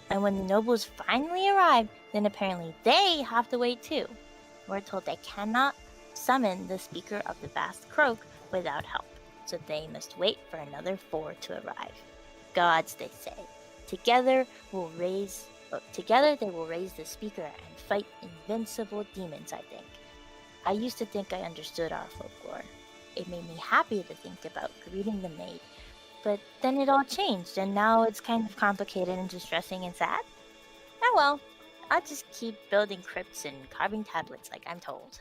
And when the nobles finally arrive, then apparently they have to wait too. We're told they cannot summon the speaker of the vast croak without help, so they must wait for another 4 to arrive. Gods, they say. Together they will raise the speaker and fight invincible demons, I think. I used to think I understood our folklore. It made me happy to think about greeting the maid, but then it all changed, and now it's kind of complicated and distressing and sad. Oh well, I'll just keep building crypts and carving tablets like I'm told.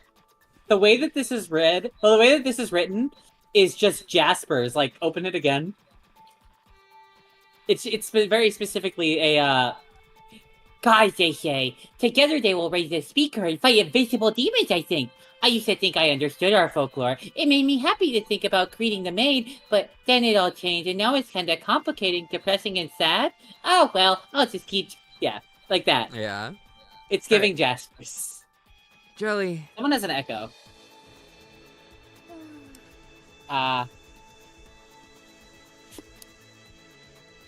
The way that this is written is just Jasper's. Like, open it again. It's very specifically a, Guys, they say, together they will raise the speaker and fight invisible demons, I think. I used to think I understood our folklore. It made me happy to think about greeting the maid, but then it all changed, and now it's kind of complicating, depressing, and sad. Oh, well, I'll just keep... Yeah, like that. Yeah. It's giving Jasper's. Jelly. Someone has an echo.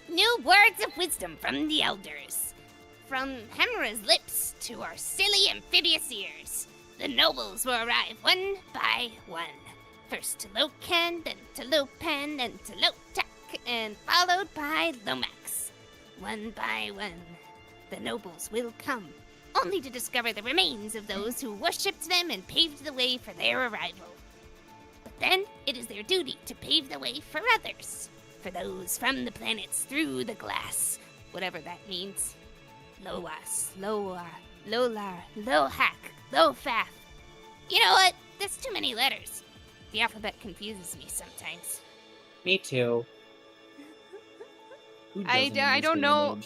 New words of wisdom from the elders. From Hemra's lips to our silly amphibious ears. The nobles will arrive one by one. First to Locan, then to Lopan, then to Lotak, and followed by Lomax. One by one, the nobles will come, only to discover the remains of those who worshipped them and paved the way for their arrival. But then it is their duty to pave the way for others, for those from the planets through the glass, whatever that means. Loas, Loar, Lolar, Lohak, Lofaf. You know what? There's too many letters. The alphabet confuses me sometimes. Me too. I don't know.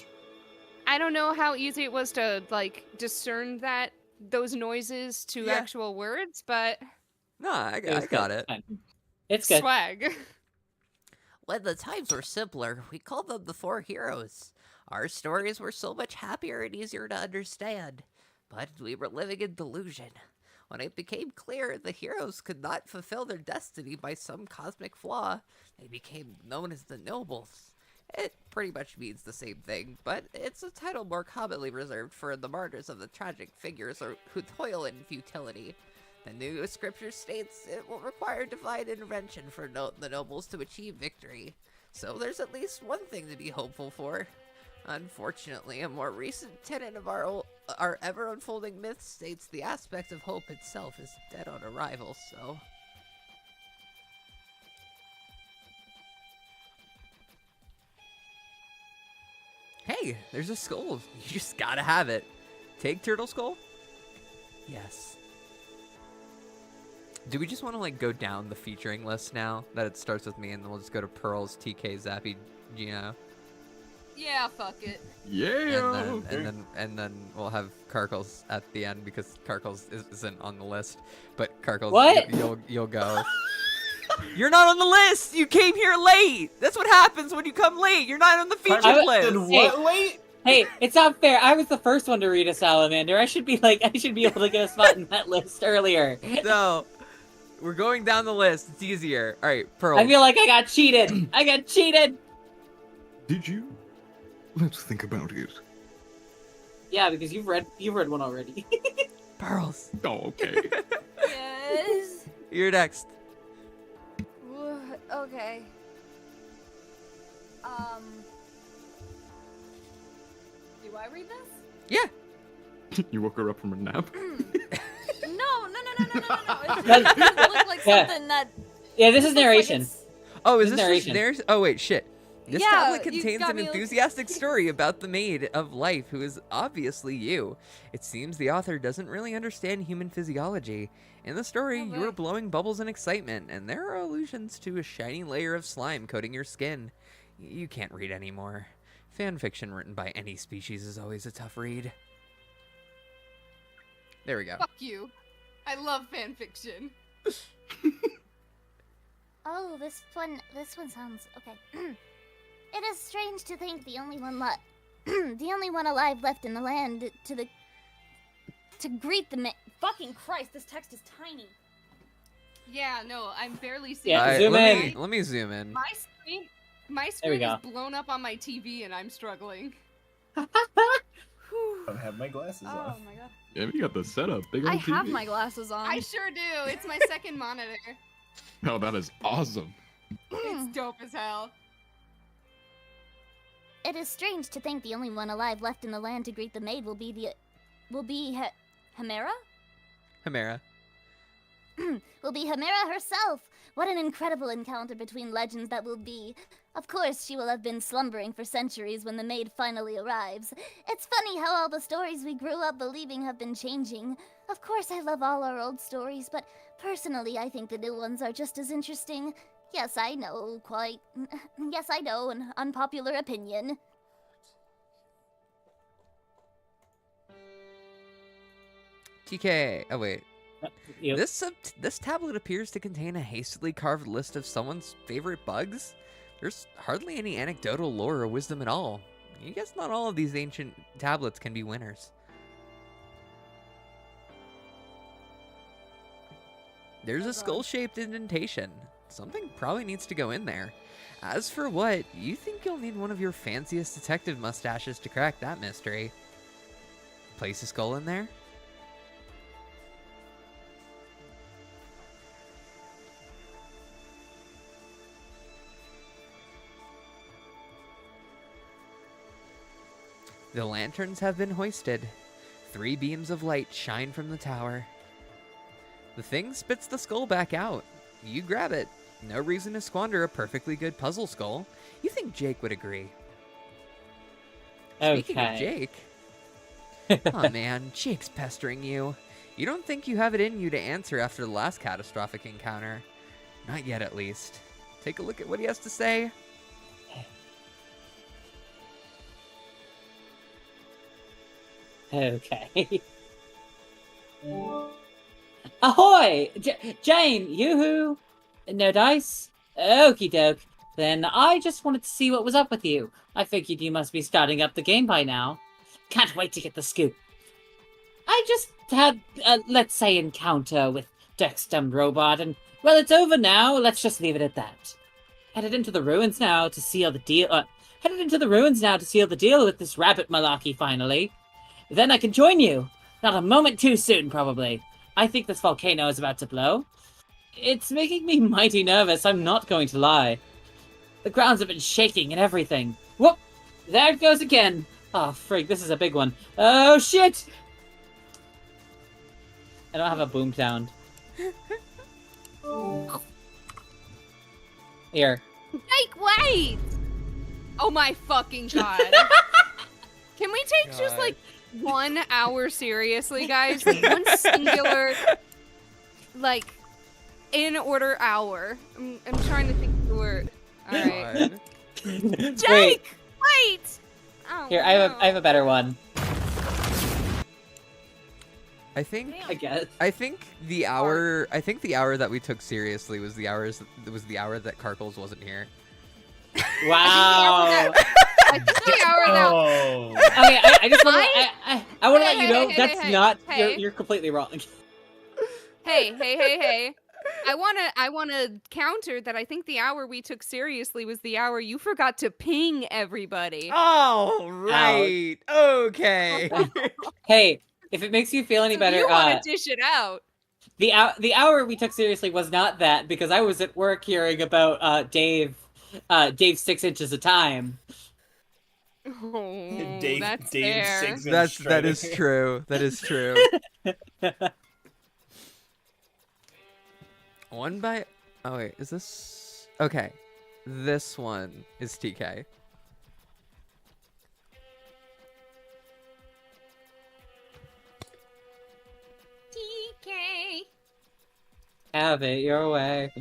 I don't know how easy it was to like discern those noises to actual words, but no, I got it. It's good. Swag. When the times were simpler, we called them the 4 heroes. Our stories were so much happier and easier to understand. But we were living in delusion. When it became clear the heroes could not fulfill their destiny by some cosmic flaw, they became known as the nobles. It pretty much means the same thing, but it's a title more commonly reserved for the martyrs of the tragic figures who toil in futility. The new scripture states it will require divine intervention for the nobles to achieve victory. So there's at least one thing to be hopeful for. Unfortunately, a more recent tenet of our ever-unfolding myth states the aspect of hope itself is dead on arrival, so... Hey, there's a skull. You just gotta have it. Take Turtle Skull? Yes. Do we just want to like go down the featuring list now that it starts with me, and then we'll just go to Pearls, TK, Zappy, Gino? Yeah, fuck it. Yeah. And then we'll have Karkles at the end because Karkles isn't on the list. But Karkles, what? You'll go. You're not on the list. You came here late. That's what happens when you come late. You're not on the featured list. What late? Hey, it's not fair. I was the first one to read a salamander. I should be able to get a spot in that list earlier. No. We're going down the list. It's easier. All right, Pearl. I feel like I got cheated. I got cheated. Did you? Let's think about it. Yeah, because you've read one already. Pearls. Oh, okay. Yes. You're next. Okay. Do I read this? Yeah. You woke her up from a nap? No. It doesn't look like something that. Yeah, this is looks like narration. it's- Oh, is This this is just narration. narration? Oh, wait, shit. This Yeah, tablet you contains got an me like- enthusiastic story about the maid of life who is obviously you. It seems the author doesn't really understand human physiology. In the story, you are blowing bubbles in excitement, and there are allusions to a shiny layer of slime coating your skin. You can't read anymore. Fan fiction written by any species is always a tough read. There we go. Fuck you. I love fanfiction. Oh, this one sounds okay. It is strange to think the only one the only one alive left in the land to greet the fucking Christ, this text is tiny. Yeah, no, I'm barely seeing. Yeah, it. zoom in. Let me zoom in. My There we screen go. is blown up on my TV, and I'm struggling. I don't have my glasses Oh on. my god. Yeah, you got the setup. Big I old have TV. my glasses on. I sure do. It's my second monitor. Oh, that is awesome. It's dope as hell. It is strange to think the only one alive left in the land to greet the maid will be Hemera? Chimera. Will be Hemera herself. What an incredible encounter between legends that will be. Of course, she will have been slumbering for centuries when the maid finally arrives. It's funny how all the stories we grew up believing have been changing. Of course, I love all our old stories, but personally, I think the new ones are just as interesting. Yes, I know, an unpopular opinion. TK. Oh, wait. Yep. This tablet appears to contain a hastily carved list of someone's favorite bugs. There's hardly any anecdotal lore or wisdom at all. I guess not all of these ancient tablets can be winners. There's a skull-shaped indentation. Something probably needs to go in there. As for what, you think you'll need one of your fanciest detective mustaches to crack that mystery. Place a skull in there? The lanterns have been hoisted. 3 beams of light shine from the tower. The thing spits the skull back out. You grab it. No reason to squander a perfectly good puzzle skull. You think Jake would agree. Speaking of Okay. Jake... Aw man, Jake's pestering you. You don't think you have it in you to answer after the last catastrophic encounter. Not yet, at least. Take a look at what he has to say. Okay. Ahoy! Jane, yoo-hoo! No dice? Okie doke. Then I just wanted to see what was up with you. I figured you must be starting up the game by now. Can't wait to get the scoop. I just had, let's say, encounter with Dextum Robot, and, well, it's over now. Let's just leave it at that. Headed into the ruins now to seal the deal with this rabbit malarkey, finally. Then I can join you. Not a moment too soon, probably. I think this volcano is about to blow. It's making me mighty nervous, I'm not going to lie. The grounds have been shaking and everything. Whoop! There it goes again. Oh, frig, this is a big one. Oh, shit! I don't have a boom sound. Here. Jake, wait! Oh my fucking god. Can we take just like 1 hour seriously, guys? Like one singular, like, in order hour. I'm trying to think of the word. Alright. Jake! Wait! Oh, Here, no. I have a better one. I think guess. I think the hour that we took seriously was the hour that Carkles wasn't here. Wow. I think the hour that. Oh. Okay, I just want to. I want to let you know hey, that's hey, not. hey. You're completely wrong. Hey. I wanna counter that. I think the hour we took seriously was the hour you forgot to ping everybody. Oh, right. Okay. Hey, if it makes you feel any So better, you want to dish it out. the hour we took seriously was not that, because I was at work hearing about Dave's 6 inches of time. Oh, Dave, that's Dave fair. 6 inch That is strider. true. That is true. One by. Oh wait, is this? Okay, this one is TK. TK. Have it your way.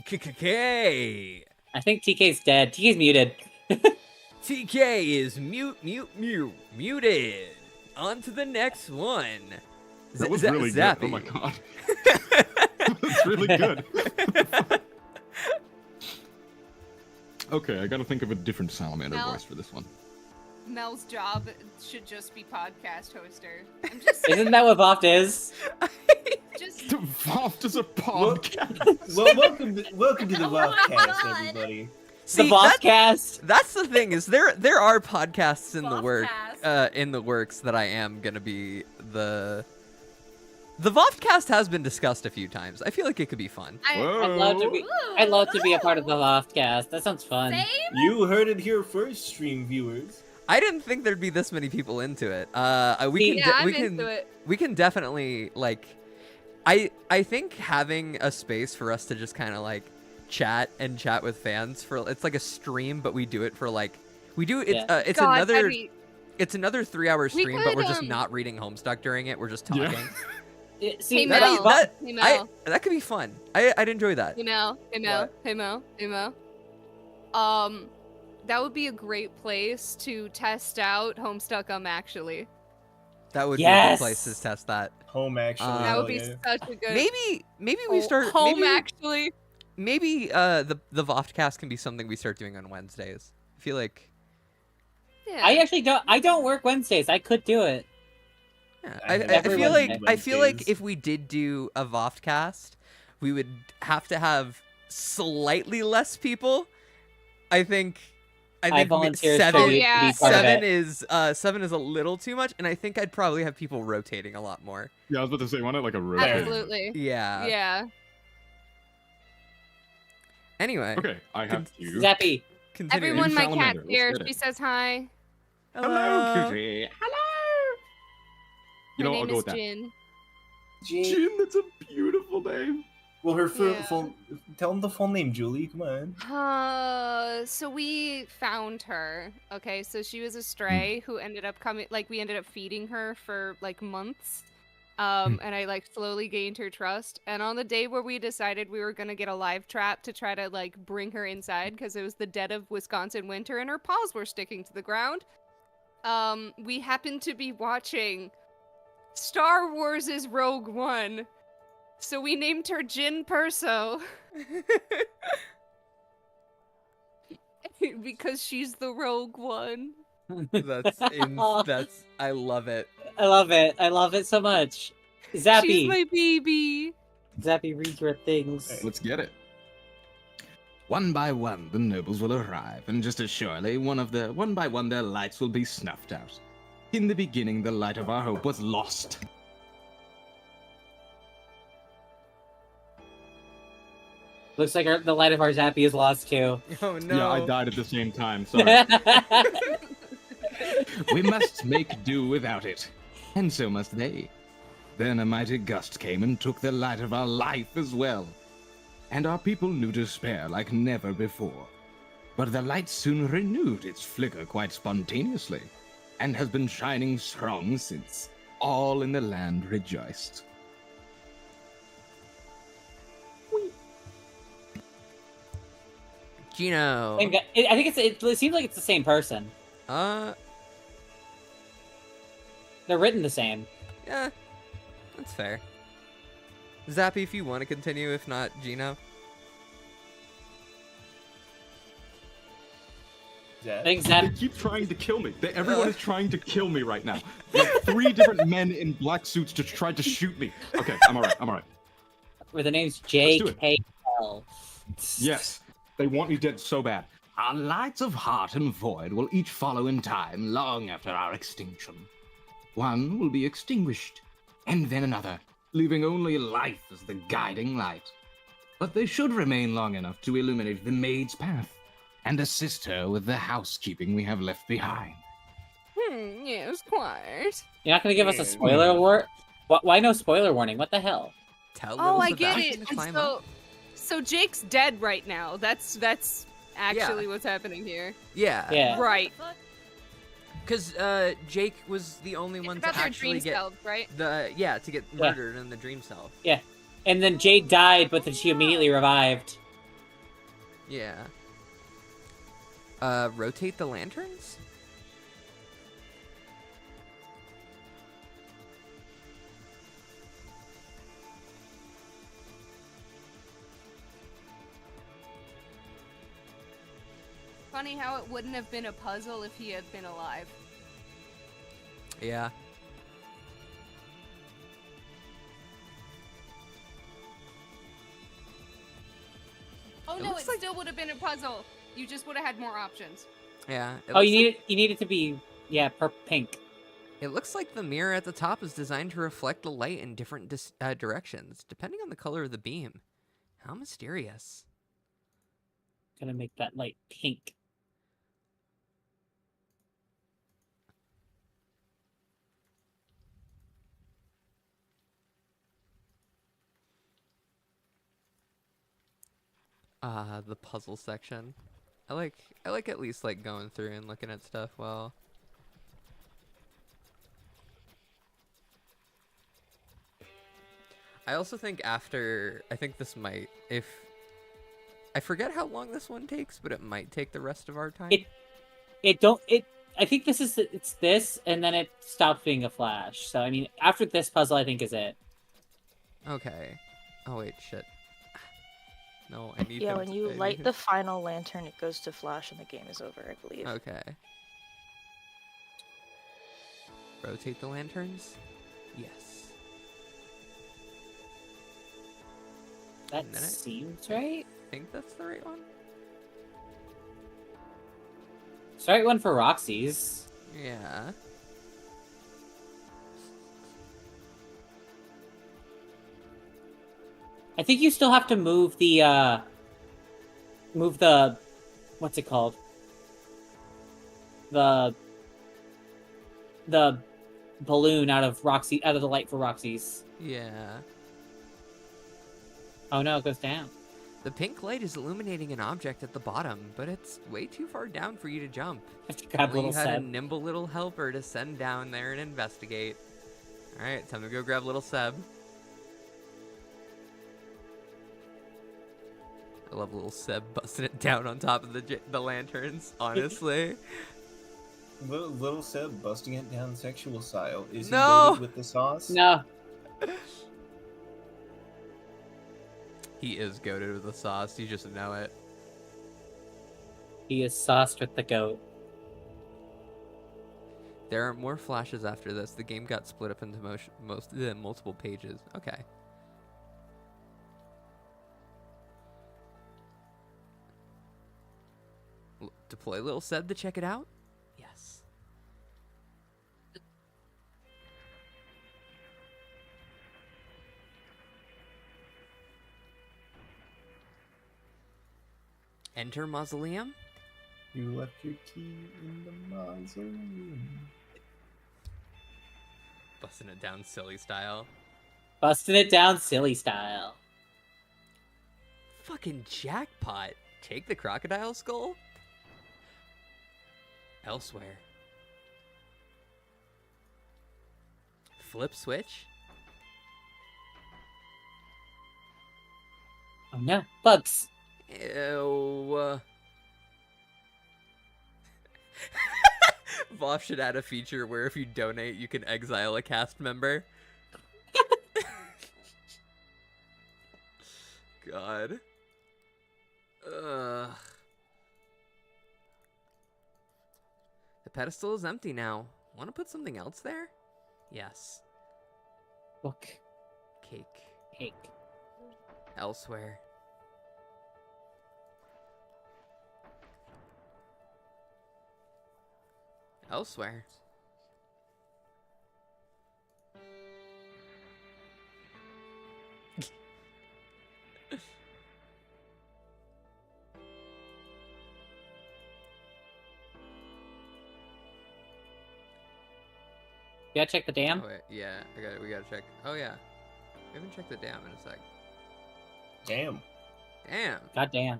TKK. I think TK's dead. TK's muted. TK is muted. On to the next one. That was really good. Zappy. Oh my god. That's really good. Okay, I gotta think of a different salamander Mel. voice for this one. Mel's job should just be podcast hoster. I'm just Isn't that what VOFT is? just VOFT is a podcast. Well, welcome to the Oh my VOFTcast, God. everybody. See, the VOFTcast. That's the thing is there are podcasts in the Voftcast. in the works that I am gonna be the VOFTcast has been discussed a few times. I feel like it could be fun. I'd love to be a part of the VOFTcast. That sounds fun. Same. You heard it here first, stream viewers. I didn't think there'd be this many people into it. We can definitely like. I think having a space for us to just kind of like chat with fans for it's like a stream, but we do it for like it's God, another Eddie. it's another 3-hour We stream, but we're just could, not reading Homestuck during it. We're just talking. See, Hey, That- Mel. that- Hey, Mel. that could be fun. I'd enjoy that. Hey Mel, hey Mel, What? hey Mel, hey Mel. That would be a great place to test out Homestuck actually. That would be a Yes! good place to test that. Home actually. That That hell would be yeah. such a good Maybe we start home maybe, actually. maybe the VOFTcast can be something we start doing on Wednesdays. I feel like Yeah. I don't work Wednesdays. I could do it. yeah, I I never feel went like to I feel like Wednesdays. if we did do a VOFTcast, we would have to have slightly less people. I think volunteer seven. to be part of Seven it. seven is a little too much, and I think I'd probably have people rotating a lot more. Yeah, I was about to say, why not like a rotating? Absolutely. Yeah. Yeah. Anyway. Okay, I have to. Zappy. Continue. Everyone, my Salamander, cat's let's here. get it. She says hi. Hello, Kitty. Hello. You Her know, I'll name go is with that. Jin. Jin, that's a beautiful name. Well, her Yeah. full. Tell him the full name, Julie. Come on. So we found her. Okay, so she was a stray who ended up coming. Like we ended up feeding her for like months. And I like slowly gained her trust. And on the day where we decided we were gonna get a live trap to try to like bring her inside because it was the dead of Wisconsin winter and her paws were sticking to the ground. We happened to be watching Star Wars' Rogue One. So we named her Jin Perso. Because she's the Rogue One. That's I love it. I love it. I love it so much. Zappy. She's my baby. Zappy, read your things. Let's get it. One by one, the nobles will arrive, and just as surely, one by one, their lights will be snuffed out. In the beginning, the light of our hope was lost. Looks like the light of our Zappy is lost too. Oh no. Yeah, I died at the same time. Sorry. We must make do without it, and so must they. Then a mighty gust came and took the light of our life as well, and our people knew despair like never before. But the light soon renewed its flicker quite spontaneously, and has been shining strong since. All in the land rejoiced. Gino. I think it seems like it's the same person. They're written the same. Yeah, that's fair. Zappy, if you want to continue, if not, Gino. dead. Thanks, They Zeb. keep trying to kill me. Everyone is trying to kill me right now. Like 3 different men in black suits just tried to shoot me. Okay, I'm alright. Where the name's Let's do it. JKL. Yes, they want me dead so bad. Our lights of heart and void will each follow in time long after our extinction. One will be extinguished, and then another, leaving only life as the guiding light. But they should remain long enough to illuminate the maid's path and assist her with the housekeeping we have left behind. Yes, quite. You're not gonna give us a spoiler warning? Why no spoiler warning? What the hell? Oh, I get it. And so Jake's dead right now. That's actually what's happening here. Yeah. Right. Because Jake was the only one to About their actually dream get self, right? to get murdered in the dream self. Yeah. And then Jade died, but then she immediately revived. Yeah. Rotate the lanterns? Funny how it wouldn't have been a puzzle if he had been alive. Yeah. Oh no, it still would have been a puzzle. You just would have had more options. Yeah. You need it to be pink. It looks like the mirror at the top is designed to reflect the light in different directions, depending on the color of the beam. How mysterious. Gonna make that light pink. The puzzle section. I like at least like going through and looking at stuff while I also think I think this might, if I forget how long this one takes, but it might take the rest of our time. I think it's this, and then it stops being a flash. So, I mean, after this puzzle, I think is it. Okay. Oh, wait, shit. No, I need when you light the final lantern, it goes to flash and the game is over, I believe. Okay. Rotate the lanterns? Yes. That seems right. I think that's the right one. It's the right one for Roxy's. Yeah. I think you still have to move the what's it called? The balloon out of the light for Roxy's. Yeah. Oh no, it goes down. The pink light is illuminating an object at the bottom, but it's way too far down for you to jump. Grab Only little you had a Seb. nimble little helper to send down there and investigate. Alright, time to go grab little Seb. I love little Seb busting it down on top of the lanterns, honestly. Little Seb busting it down sexual style. Is he No! loaded with the sauce? No. He is goated with the sauce, you just know it. He is sauced with the goat. There are more flashes after this. The game got split up into multiple pages. Okay. Deploy little Seb to check it out? Yes. Enter mausoleum? You left your key in the mausoleum. Busting it down silly style. Busting it down silly style. Fucking jackpot. Take the crocodile skull? Elsewhere. Flip switch? Oh no, bugs. Ew. VOFT should add a feature where if you donate, you can exile a cast member. God. Ugh. pedestal is empty now. Want to put something else there? Yes. Book. Cake. Cake. Elsewhere. Elsewhere. You gotta check the dam? Oh, wait, yeah, we gotta check. Oh yeah, we haven't checked the dam in a sec. Damn. Damn. God damn.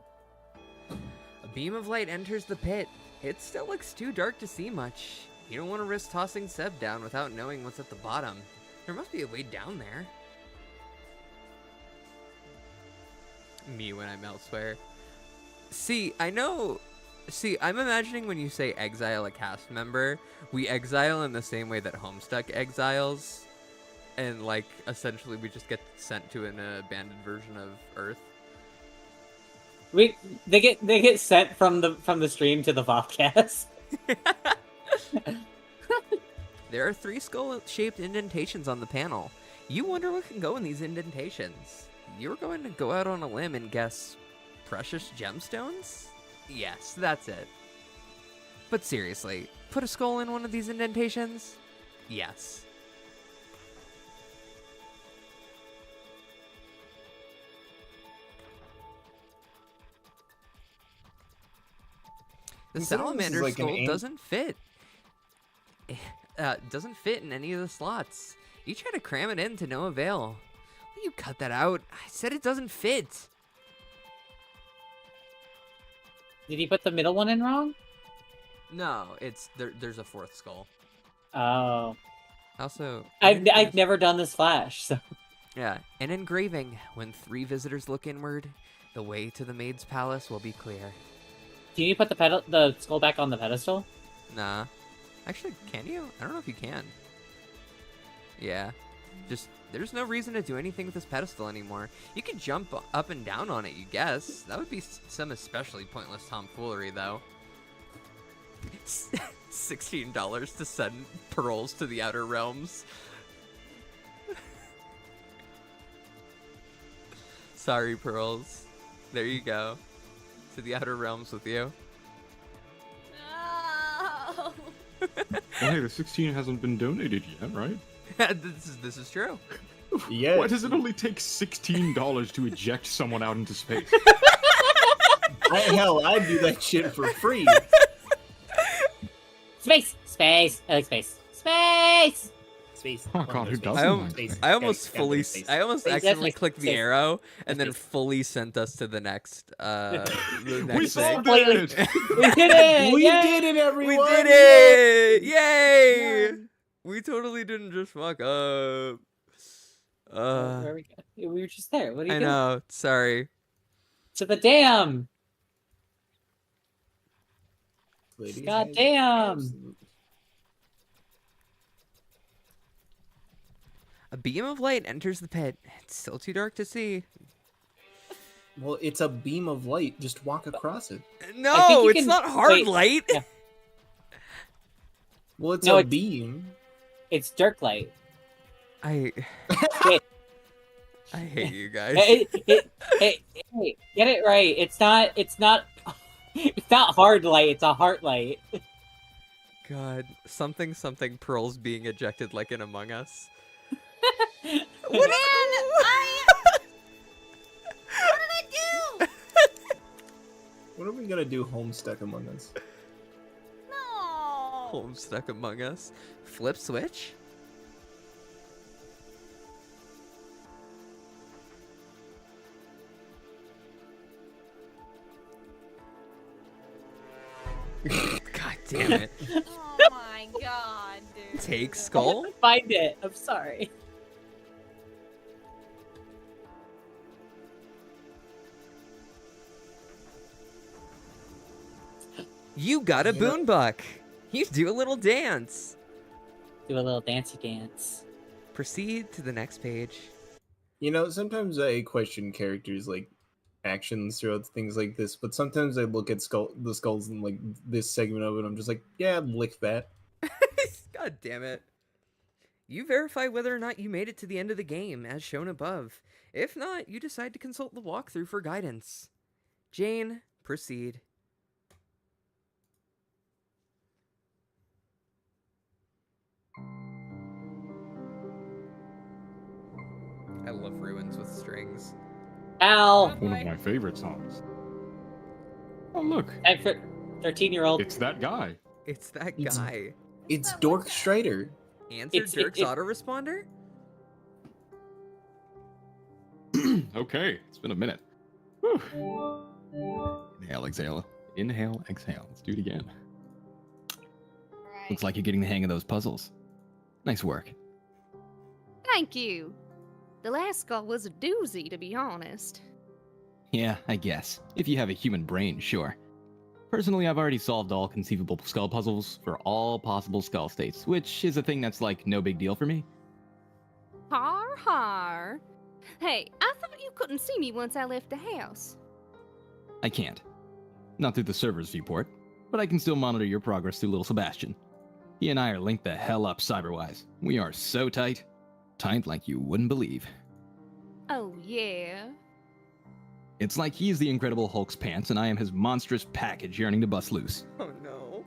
A beam of light enters the pit. It still looks too dark to see much. You don't want to risk tossing Seb down without knowing what's at the bottom. There must be a way down there. Me when I'm elsewhere. See, I'm imagining when you say exile a cast member, we exile in the same way that Homestuck exiles. And, like, essentially we just get sent to an abandoned version of Earth. They get sent from the stream to the VOFT. There are 3 skull-shaped indentations on the panel. You wonder what can go in these indentations. You're going to go out on a limb and guess precious gemstones? Yes, that's it. But seriously, put a skull in one of these indentations? Yes. The salamander like skull doesn't fit. Doesn't fit in any of the slots. You try to cram it in to no avail. Will you cut that out? I said it doesn't fit. Did he put the middle one in wrong? No, it's there's a 4th skull. Oh. Also, I've never done this Flash, so. Yeah, an engraving. When 3 visitors look inward, the way to the maid's palace will be clear. Can you put the skull back on the pedestal? Nah. Actually, can you? I don't know if you can. Yeah. Just, there's no reason to do anything with this pedestal anymore. You can jump up and down on it, you guess. That would be some especially pointless tomfoolery, though. $16 to send pearls to the Outer Realms. Sorry, pearls. There you go. To the Outer Realms with you. No. Well, hey, the 16 hasn't been donated yet, right? This is true. Yeah. Why does it only take $16 to eject someone out into space? Hell, I'd do that shit for free. Space! Space! I like space. Space! Space. Oh god, who doesn't? I almost accidentally clicked the arrow and then Space. fully sent us to the next We thing. solved it! We did it! We Yay! did it, everyone! We did it! Yay! We totally didn't just fuck up. Where we were just there. What are you I doing? know. Sorry. To the dam! Ladies God and damn! gentlemen. A beam of light enters the pit. It's still too dark to see. Well, it's a beam of light. Just walk across it. No, it's not hard light. Yeah. Well, it's No, a it's- beam. It's dark light. I Wait, hate you guys. hey, get it right. It's not it's not hard light, it's a heart light. God, something pearls being ejected like in Among Us. What did I do? What are we gonna do Homestuck Among Us? No. Homestuck Among Us. Flip switch? God damn it. Oh my god, dude. Take skull? Find it. I'm sorry. You got a boonbuck. You do a little dance. Do a little dancey dance. Proceed to the next page. You know, sometimes I question characters like actions throughout things like this, but sometimes I look at the skulls in like this segment of it, I'm just like, yeah, lick that. God damn it. You verify whether or not you made it to the end of the game, as shown above. If not, you decide to consult the walkthrough for guidance. Jane, proceed. I love ruins with strings. Al! One of my favorite songs. Oh, look. And for 13-year-old. It's that guy. It's that guy. It's Dork Strider. Answer Dirk's autoresponder? Okay, it's been a minute. Whew. Inhale, exhale. Inhale, exhale. Let's do it again. Right. Looks like you're getting the hang of those puzzles. Nice work. Thank you. The last skull was a doozy, to be honest. Yeah, I guess. If you have a human brain, sure. Personally, I've already solved all conceivable skull puzzles for all possible skull states, which is a thing that's like no big deal for me. Har har. Hey, I thought you couldn't see me once I left the house. I can't. Not through the server's viewport, but I can still monitor your progress through little Sebastian. He and I are linked the hell up cyberwise. We are so tight. Tight like you wouldn't believe. Oh, yeah? It's like he's the Incredible Hulk's pants and I am his monstrous package yearning to bust loose. Oh no.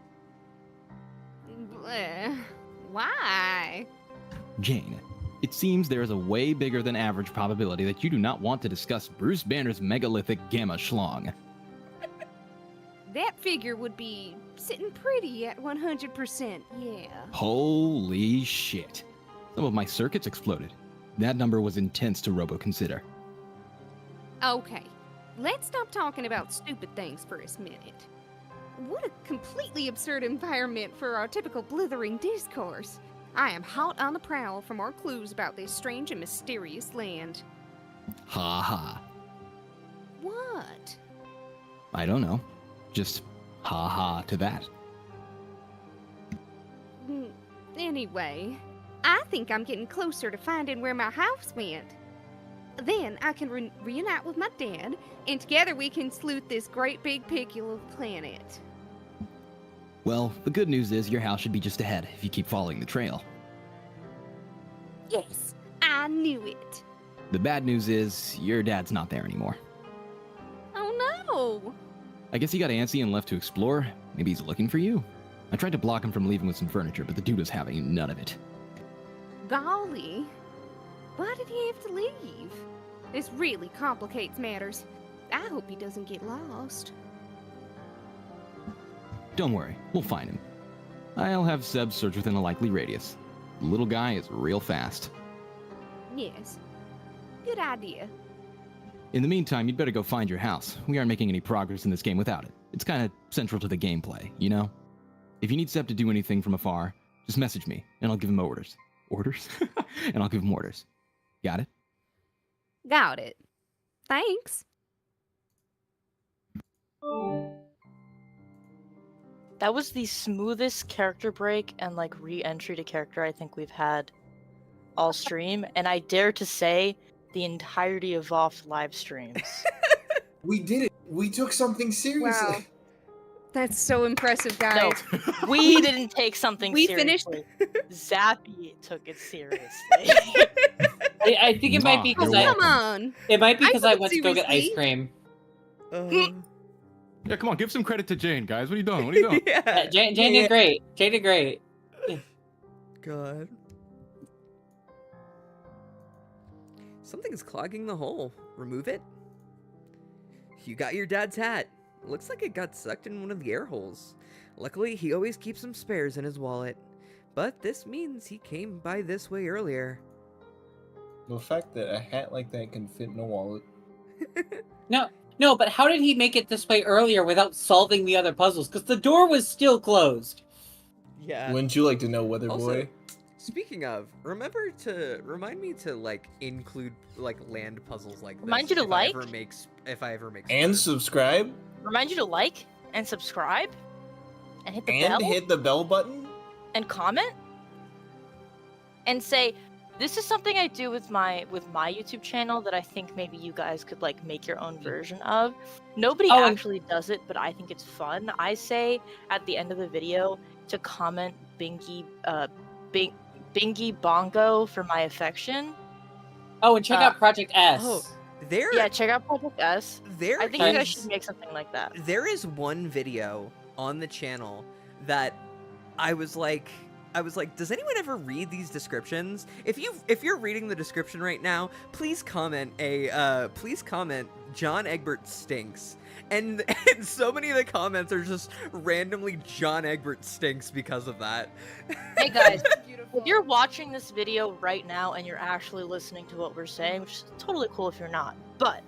Bleh. Why? Jane, it seems there is a way bigger than average probability that you do not want to discuss Bruce Banner's megalithic gamma schlong. That figure would be sitting pretty at 100%, yeah. Holy shit. Some of my circuits exploded. That number was intense to robo-consider. Okay, let's stop talking about stupid things for a minute. What a completely absurd environment for our typical blithering discourse. I am hot on the prowl for more clues about this strange and mysterious land. Ha ha. What? I don't know. Just ha ha to that. Anyway, I think I'm getting closer to finding where my house went. Then I can reunite with my dad, and together we can sleuth this great big pickle of planet. Well, the good news is your house should be just ahead if you keep following the trail. Yes, I knew it. The bad news is your dad's not there anymore. Oh no! I guess he got antsy and left to explore. Maybe he's looking for you. I tried to block him from leaving with some furniture, but the dude was having none of it. Golly. Why did he have to leave? This really complicates matters. I hope he doesn't get lost. Don't worry, we'll find him. I'll have Seb search within a likely radius. The little guy is real fast. Yes. Good idea. In the meantime, you'd better go find your house. We aren't making any progress in this game without it. It's kind of central to the gameplay, you know? If you need Seb to do anything from afar, just message me, and I'll give him orders. Orders? And I'll give him orders. Got it? Got it. Thanks. That was the smoothest character break and like re-entry to character I think we've had all stream, and I dare to say the entirety of VOFT live streams. We did it. We took something seriously. Wow. That's so impressive, guys. No, we didn't take something We seriously. Zappy took it seriously. I think it might be because Come on. It might be because I took it went to go get ice seriously. cream. Yeah, come on, give some credit to Jane, guys. What are you doing? What are you doing? Yeah. Jane did great. Jane did great. God. Something's clogging the hole. Remove it. You got your dad's hat. Looks like it got sucked in one of the air holes. Luckily, he always keeps some spares in his wallet. But this means he came by this way earlier. The fact that a hat like that can fit in a wallet. No, but how did he make it this way earlier without solving the other puzzles? Because the door was still closed. Yeah. Wouldn't you like to know, Weather Also, Boy? speaking of, remind me to like include like land puzzles like this. Remind you to like? If I ever make And spares. subscribe? Remind you to like and subscribe and hit the And bell hit the bell button? and comment and say, this is something I do with my YouTube channel that I think maybe you guys could like make your own version of. Nobody Oh, actually does it, but I think it's fun. I say at the end of the video to comment Bingy Bongo for my affection. Oh, and check out Project S. Oh, there. Yeah, check out Project S. There I think you guys is- should make something like that. There is one video on the channel that I was like, does anyone ever read these descriptions? If you're reading the description right now, please comment John Egbert stinks. And so many of the comments are just randomly John Egbert stinks because of that. Hey guys, if you're watching this video right now and you're actually listening to what we're saying, which is totally cool if you're not, but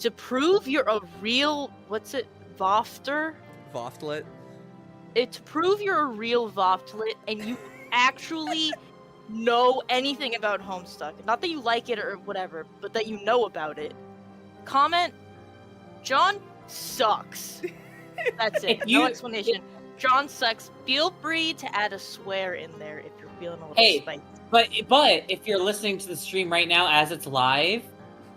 to prove you're a real, VOFTer? VOFTlet? To prove you're a real VOFTlet and you actually know anything about Homestuck, not that you like it or whatever, but that you know about it, comment, John sucks. That's it. No explanation. John sucks. Feel free to add a swear in there if you're feeling a little spicy. But if you're listening to the stream right now as it's live,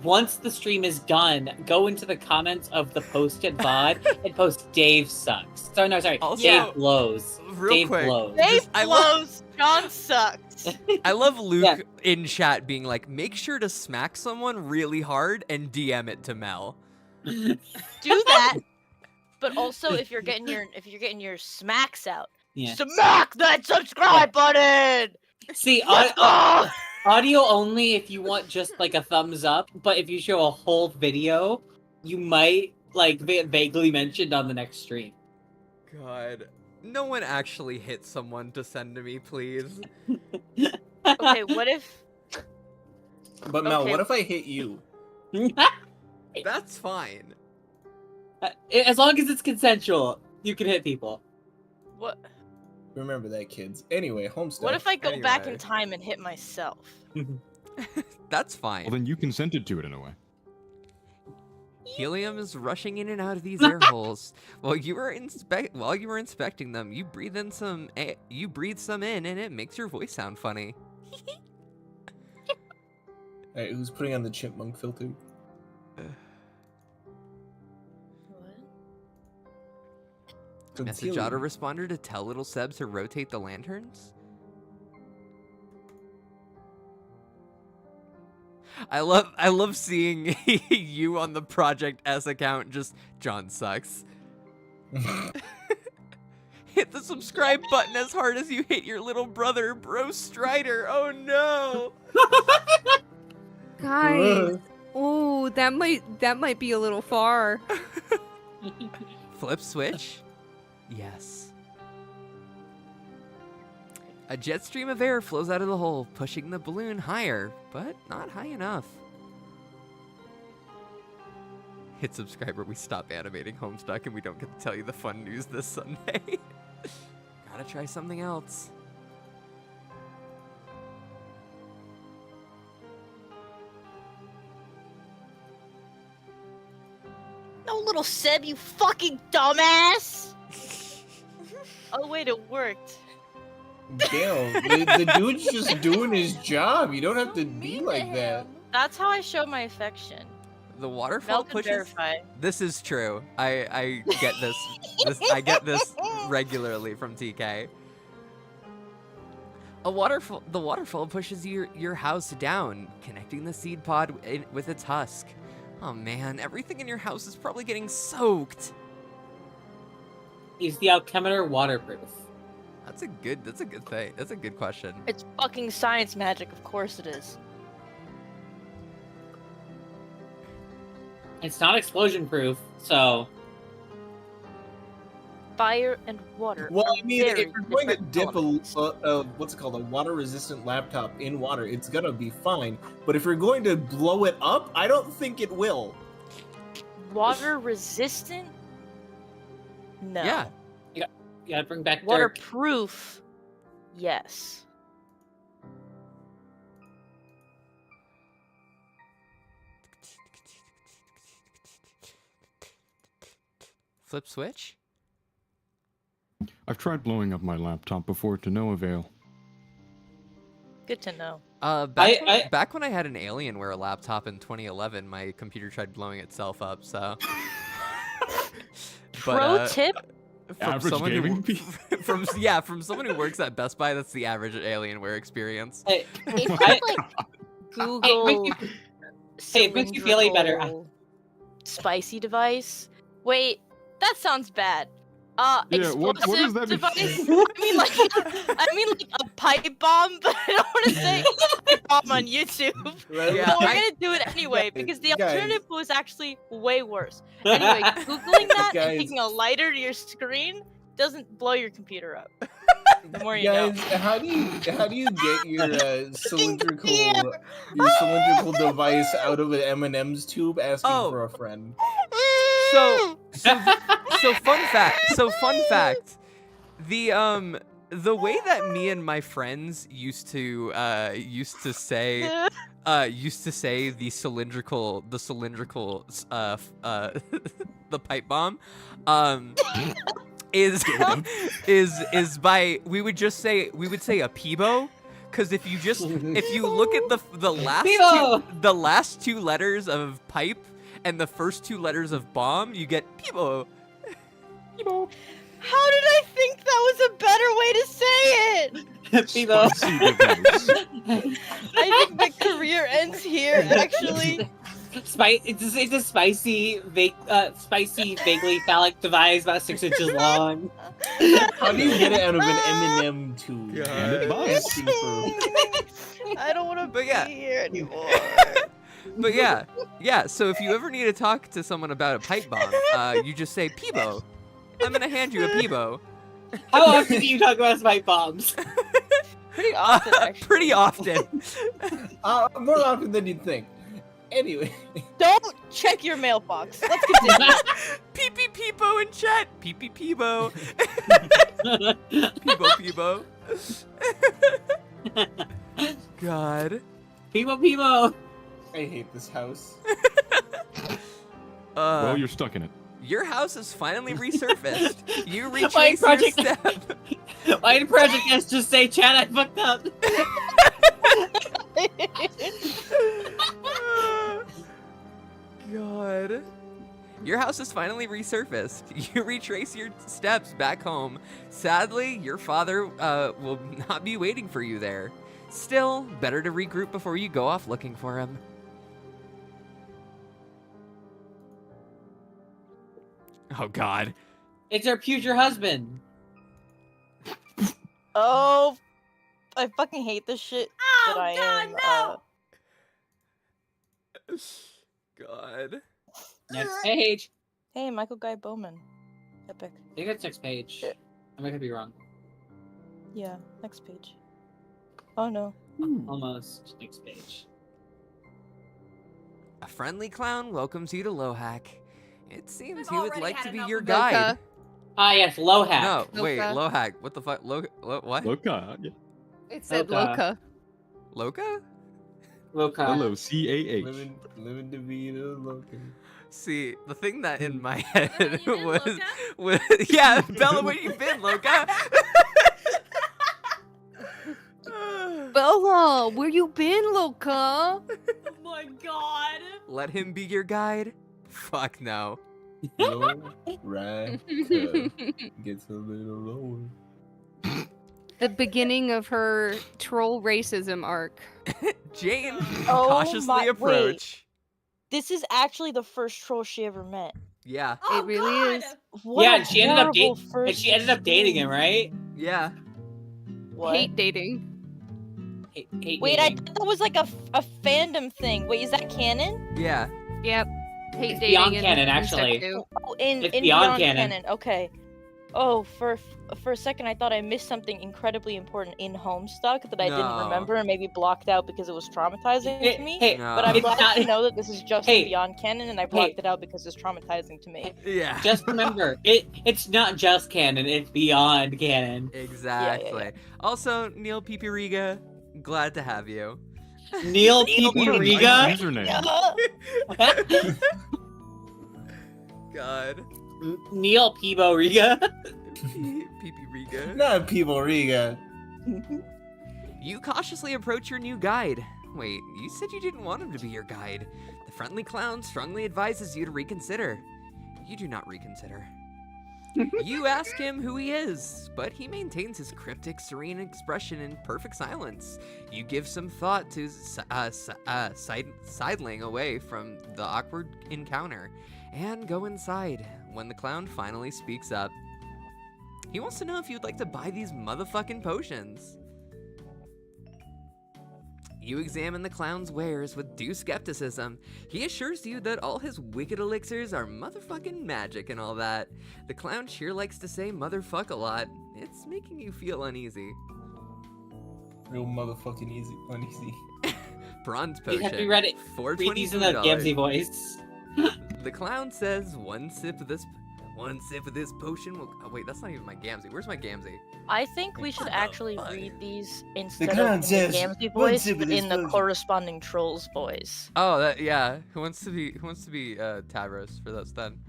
once the stream is done, go into the comments of the posted VOD and post Dave sucks. Sorry. Also, Dave blows. Real Dave quick, blows. Dave blows. John sucks. I love Luke in chat being like, make sure to smack someone really hard and DM it to Mel. Do that. But also if you're getting your smacks out, smack that subscribe button. See, Let's go! audio only if you want just like a thumbs up, but if you show a whole video, you might like vaguely mentioned on the next stream. God, no one actually hit someone to send to me, please. Okay, what if? But Mel, what if I hit you? That's fine. As long as it's consensual, you can hit people. What? Remember that, kids. Anyway, Homestuck. What if I go back in time and hit myself? That's fine. Well, then you consented to it in a way. Helium is rushing in and out of these air holes. While you were inspecting them, you breathe some in, and it makes your voice sound funny. Alright, who's putting on the chipmunk filter? Message autoresponder to tell little Seb to rotate the lanterns? I love seeing you on the Project S account, just John sucks. Hit the subscribe button as hard as you hit your little brother, Bro Strider. Oh no. Guys. Oh, that might be a little far. Flip switch? Yes. A jet stream of air flows out of the hole, pushing the balloon higher, but not high enough. Hit subscribe or we stop animating Homestuck and we don't get to tell you the fun news this Sunday. Gotta try something else. No, little Seb, you fucking dumbass! Oh wait, it worked. Damn, the dude's just doing his job. You don't have to be like that. That's how I show my affection. The waterfall Mel can pushes. verify. This is true. I get this. I get this regularly from TK. The waterfall pushes your house down, connecting the seed pod with its husk. Oh man, everything in your house is probably getting soaked. Is the alchemeter waterproof? That's a good thing. That's a good question. It's fucking science magic, of course it is. It's not explosion proof, so. Fire and water. Well, are I mean, if very you're going to different dip elements. a water-resistant laptop in water, it's gonna be fine. But if you're going to blow it up, I don't think it will. Water resistant? No. Yeah. You gotta bring back Dirk. Waterproof? Yes. Flip switch? I've tried blowing up my laptop before to no avail. Good to know. Back when I had an Alienware laptop in 2011, my computer tried blowing itself up. So. Pro tip. Average gaming from someone who works at Best Buy, that's the average Alienware experience. Hey, If you like Google. Hey, it makes you feel any better. Spicy device. Wait, that sounds bad. Yeah, what does that mean? device. I mean like a pipe bomb, but I don't want to say pipe bomb on YouTube. Right? Yeah, But we're gonna do it anyway because the Guys. alternative was actually way worse. Anyway, googling that Guys. and taking a lighter to your screen doesn't blow your computer up. The more you Guys, know. how do you get your cylindrical device out of an M&M's tube asking for a friend? So fun fact. The way that me and my friends used to say the cylindrical the pipe bomb is by we would say a peebo, because if you look at the last two letters of pipe and the first two letters of bomb, you get peebo. Peebo. How did I think that was a better way to say it? I think my career ends here, actually. It's a spicy, vaguely phallic device about 6 inches long. How do you get it out of an M&M tube? And it busts. I don't want to be here anymore. But yeah. So if you ever need to talk to someone about a pipe bomb, you just say peebo. I'm gonna hand you a peebo. How often do you talk about pipe bombs? Pretty often, actually. Pretty often. More often than you'd think. Anyway. Don't check your mailbox. Let's continue. Pee peebo in chat. Pee peebo. Peebo. God. Peebo. I hate this house. Well, you're stuck in it. Your house is finally resurfaced. You retrace your step. Why did Project S just say, Chad, I fucked up? God. Your house is finally resurfaced. You retrace your steps back home. Sadly, your father will not be waiting for you there. Still, better to regroup before you go off looking for him. Oh, God. It's her future husband. Oh, I fucking hate this shit that I am. God. Next page. Hey, Michael Guy Bowman. Epic. I think it's next page. I might be wrong. Yeah, next page. Oh no. Almost next page. A friendly clown welcomes you to Lohak. It seems he I've would already like had to be enough your of guide. Ah, yes, Lohak. No, wait, Loka. Lohak. What the fuck? What? Loka. Yeah. It said Loka. Loka. Loka? L-O-C-A-H. Living to be the Loki. See, the thing that in my head was yeah, Bella, where you been, Loka? Bella, where you been, Loka? Oh my god. Let him be your guide? Fuck no. Low, right, gets a little lower. The beginning of her troll racism arc. Jane Oh cautiously my- approach. This is actually the first troll she ever met. Yeah. It really is. What Yeah, a and she ended up horrible dating. And first she ended up dating him, right? Yeah. What? Hate dating. Hate Wait, I dating. thought that was like a fandom thing. Wait, is that canon? Yeah. Yep. Hate It's dating. beyond in canon, Homestuck actually. too. Oh, in It's in beyond beyond canon. Okay. Oh, for a second I thought I missed something incredibly important in Homestuck that I No. didn't remember and maybe blocked out because it was traumatizing Hey, to me. hey, No. But I'm It's glad not- to know that this is just Hey. beyond canon and I blocked it out because it's traumatizing to me. Yeah. Just remember, it's not just canon, it's beyond canon. Exactly. Also, Neil Pipiriga, glad to have you. Neil What a nice Pipiriga? username. God. Neil Pibo Riga? Pipiriga. Not people, Riga. You cautiously approach your new guide. Wait, you said you didn't want him to be your guide. The friendly clown strongly advises you to reconsider. You do not reconsider. You ask him who he is, but he maintains his cryptic, serene expression in perfect silence. You give some thought to sidling away from the awkward encounter and go inside when the clown finally speaks up. He wants to know if you'd like to buy these motherfucking potions. You examine the clown's wares with due skepticism. He assures you that all his wicked elixirs are motherfucking magic and all that. The clown sure likes to say motherfuck a lot. It's making you feel uneasy. Real motherfucking uneasy. Bronze potion. You have to read these in a Gamzee voice. The clown says one sip of this potion will... Oh, wait, that's not even my Gamzee. Where's my Gamzee? I think we should actually read these instead clown of in the says, Gamzee "One voice, sip of but this in the potion." corresponding Trolls voice. Oh, that yeah. Who wants to be Tavros for that then?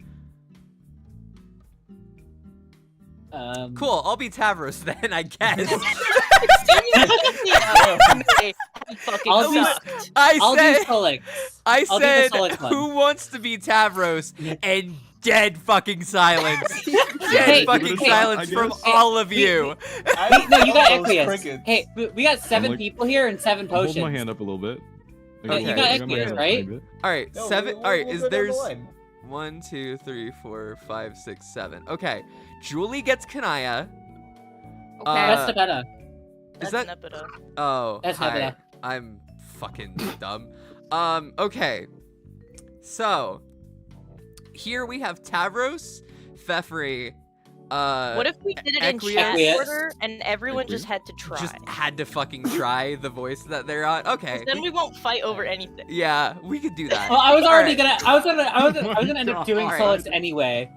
Cool, I'll be Tavros then, I guess. I said, who wants to be Tavros? And dead fucking silence. Dead fucking silence from all of you. No, you got Equius. Hey, we got 7 people here and 7 potions. Hold my hand up a little bit. Okay. You got Equius, right? Alright, No, 7. we'll Alright, go is down the there's line. 1, 2, 3, 4, 5, 6, 7. Okay. Julie gets Kanaya. That's the better. Is that? Oh, That's hi. Nebula. I'm fucking dumb. Okay. So, here we have Tavros, Fefri, What if we did it in Equius. chat order and everyone just had to try? Just had to fucking try the voice that they're on. Okay. Then we won't fight over anything. Yeah, we could do that. Well, I was already Alright. gonna. I was gonna end up doing Alright. Solix anyway.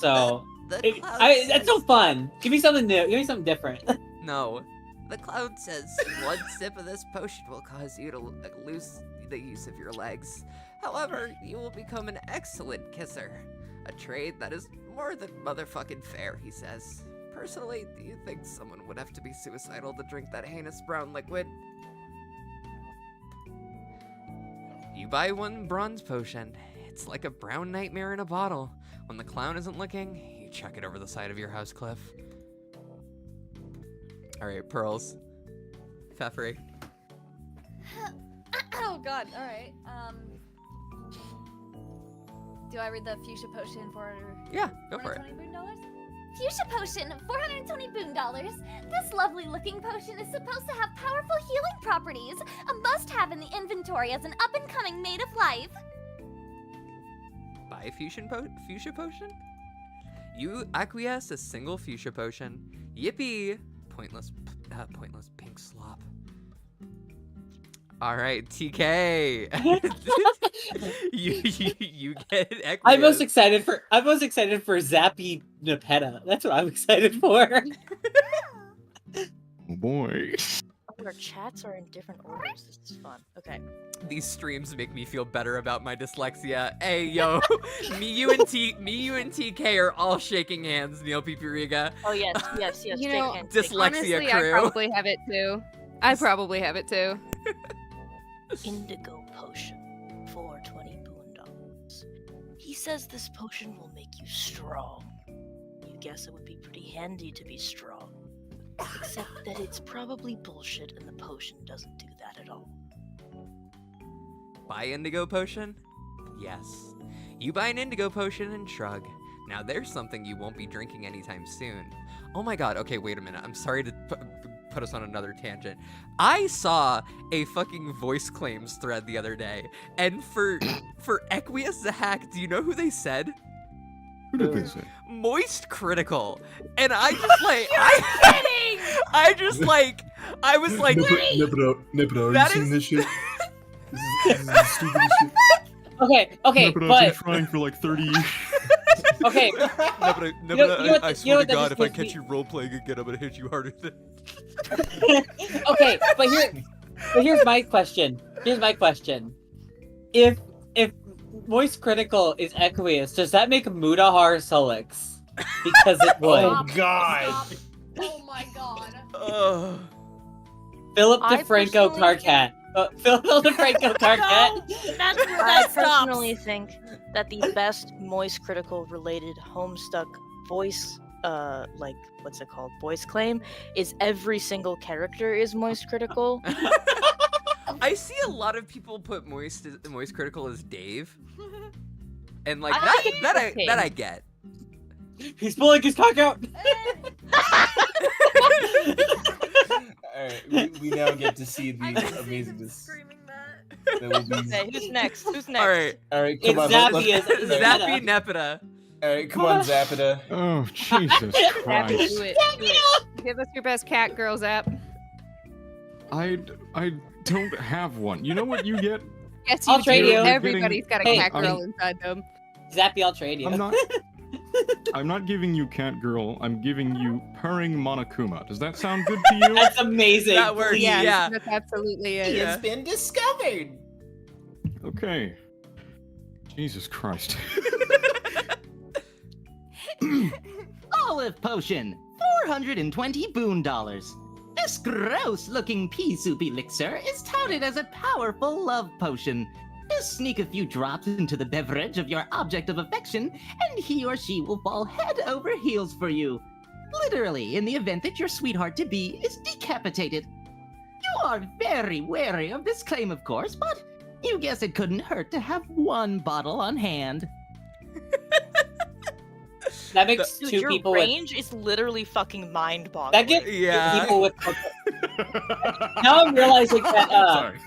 So The that's so fun. Give me something new. Give me something different. No. The clown says one sip of this potion will cause you to lose the use of your legs. However, you will become an excellent kisser. A trade that is more than motherfucking fair, he says. Personally, do you think someone would have to be suicidal to drink that heinous brown liquid? You buy one bronze potion. It's like a brown nightmare in a bottle. When the clown isn't looking, you chuck it over the side of your house cliff. Alright, Pearls. Fefri. Oh god, alright. Do I read the fuchsia potion for Yeah, go for it. $420 boon? Fuchsia potion, 420 boon dollars. This lovely looking potion is supposed to have powerful healing properties, a must-have in the inventory as an up-and-coming maid of life. Buy a fuchsia potion? You acquiesce a single fuchsia potion. Yippee! Pointless pink slop. All right, TK. you get Equius. I'm most excited for Zappy Nepeta. That's what I'm excited for. Oh boy. Our chats are in different orders. This is fun. Okay. These streams make me feel better about my dyslexia. Hey, yo, me, you, and TK are all shaking hands. Neil Pipiriga. Oh yes. You shake know, hands. Dyslexia honestly, crew. I probably have it too. Indigo potion, 420 boon dollars. He says this potion will make you strong. You guess it would be pretty handy to be strong. Except that it's probably bullshit and the potion doesn't do that at all. Buy indigo potion? Yes. You buy an indigo potion and shrug. Now there's something you won't be drinking anytime soon. Oh my god, okay, wait a minute. I'm sorry to put us on another tangent. I saw a fucking voice claims thread the other day, and for Equius the Hack, do you know who they said? Who did they say? Moist Critical. And I just like I was like Nebra, that are you seeing is- this shit? This is the stupidest shit. Okay, No, but I've been but trying for like 30 years. okay. I swear to that God, just if I makes catch me- you role playing again, I'm gonna hit you harder than. Okay, but here's my question. If Moist Critical is Equius, does that make Mudahar Solix? Because it would. Oh god. Oh my god. Philip I DeFranco personally Carcat. Philip DeFranco Carcat. That's where I that stops. personally think that the best moist critical related Homestuck voice, like what's it called, voice claim, is every single character is moist critical. I see a lot of people put moist critical as Dave, and like I think it's that I get. He's pulling his cock out. Alright, we now get to see the amazingness. That will be... Okay, who's next? Who's next? Alright, come on. Zappy Nepeta. Alright, come on, Zappita. Oh, Jesus Zappy, Christ. do it. Give us your best cat girl, Zap. I don't have one. You know what you get? Yes, I'll you trade do. you. Everybody's got a Hey, cat girl I'm- inside them. Zappy, I'll trade you. I'm not giving you cat girl. I'm giving you purring Monokuma. Does that sound good to you? That's amazing. That works. Please. Yeah. That's absolutely it. He has been discovered. Okay. Jesus Christ. Olive potion, 420 boon dollars. This gross-looking pea soup elixir is touted as a powerful love potion. Just sneak a few drops into the beverage of your object of affection, and he or she will fall head over heels for you. Literally, in the event that your sweetheart-to-be is decapitated. You are very wary of this claim, of course, but you guess it couldn't hurt to have one bottle on hand. That makes Dude, two your people with... range is literally fucking mind-boggling. That gets Yeah. people with... Now I'm realizing that, Sorry.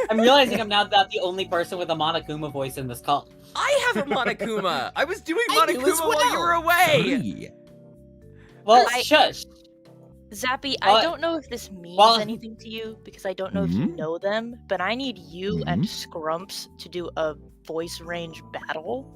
I'm realizing I'm now not the only person with a Monokuma voice in this call. I have a Monokuma. I was doing I do as Monokuma while you well. were away. 3. Well, I- shush. Zappy, Well, I don't know if this means well- anything to you because I don't know if you know them, but I need you and Scrumps to do a voice range battle.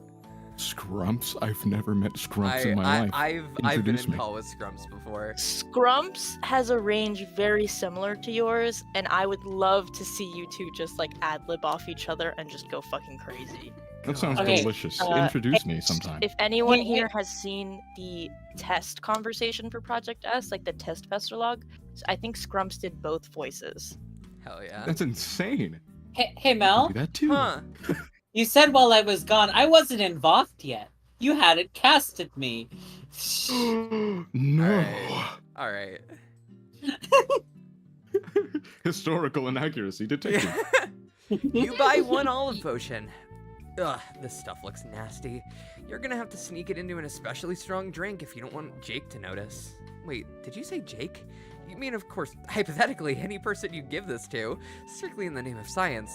Scrumps? I've never met Scrumps in my life. I've been Introduce in me. call with Scrumps before. Scrumps has a range very similar to yours, and I would love to see you two just like ad-lib off each other and just go fucking crazy. That sounds Okay. delicious. Uh, Introduce me sometime. If anyone Hey, here has seen the test conversation for Project S, like the test log, I think Scrumps did both voices. Hell yeah. That's insane. Hey Mel, Do that too. Huh. you said while I was gone, I wasn't in VOFT yet. You hadn't casted me. No. All right. Historical inaccuracy detected. You buy one olive potion. Ugh, this stuff looks nasty. You're gonna have to sneak it into an especially strong drink if you don't want Jake to notice. Wait, did you say Jake? You mean, of course, hypothetically, any person you give this to, strictly in the name of science.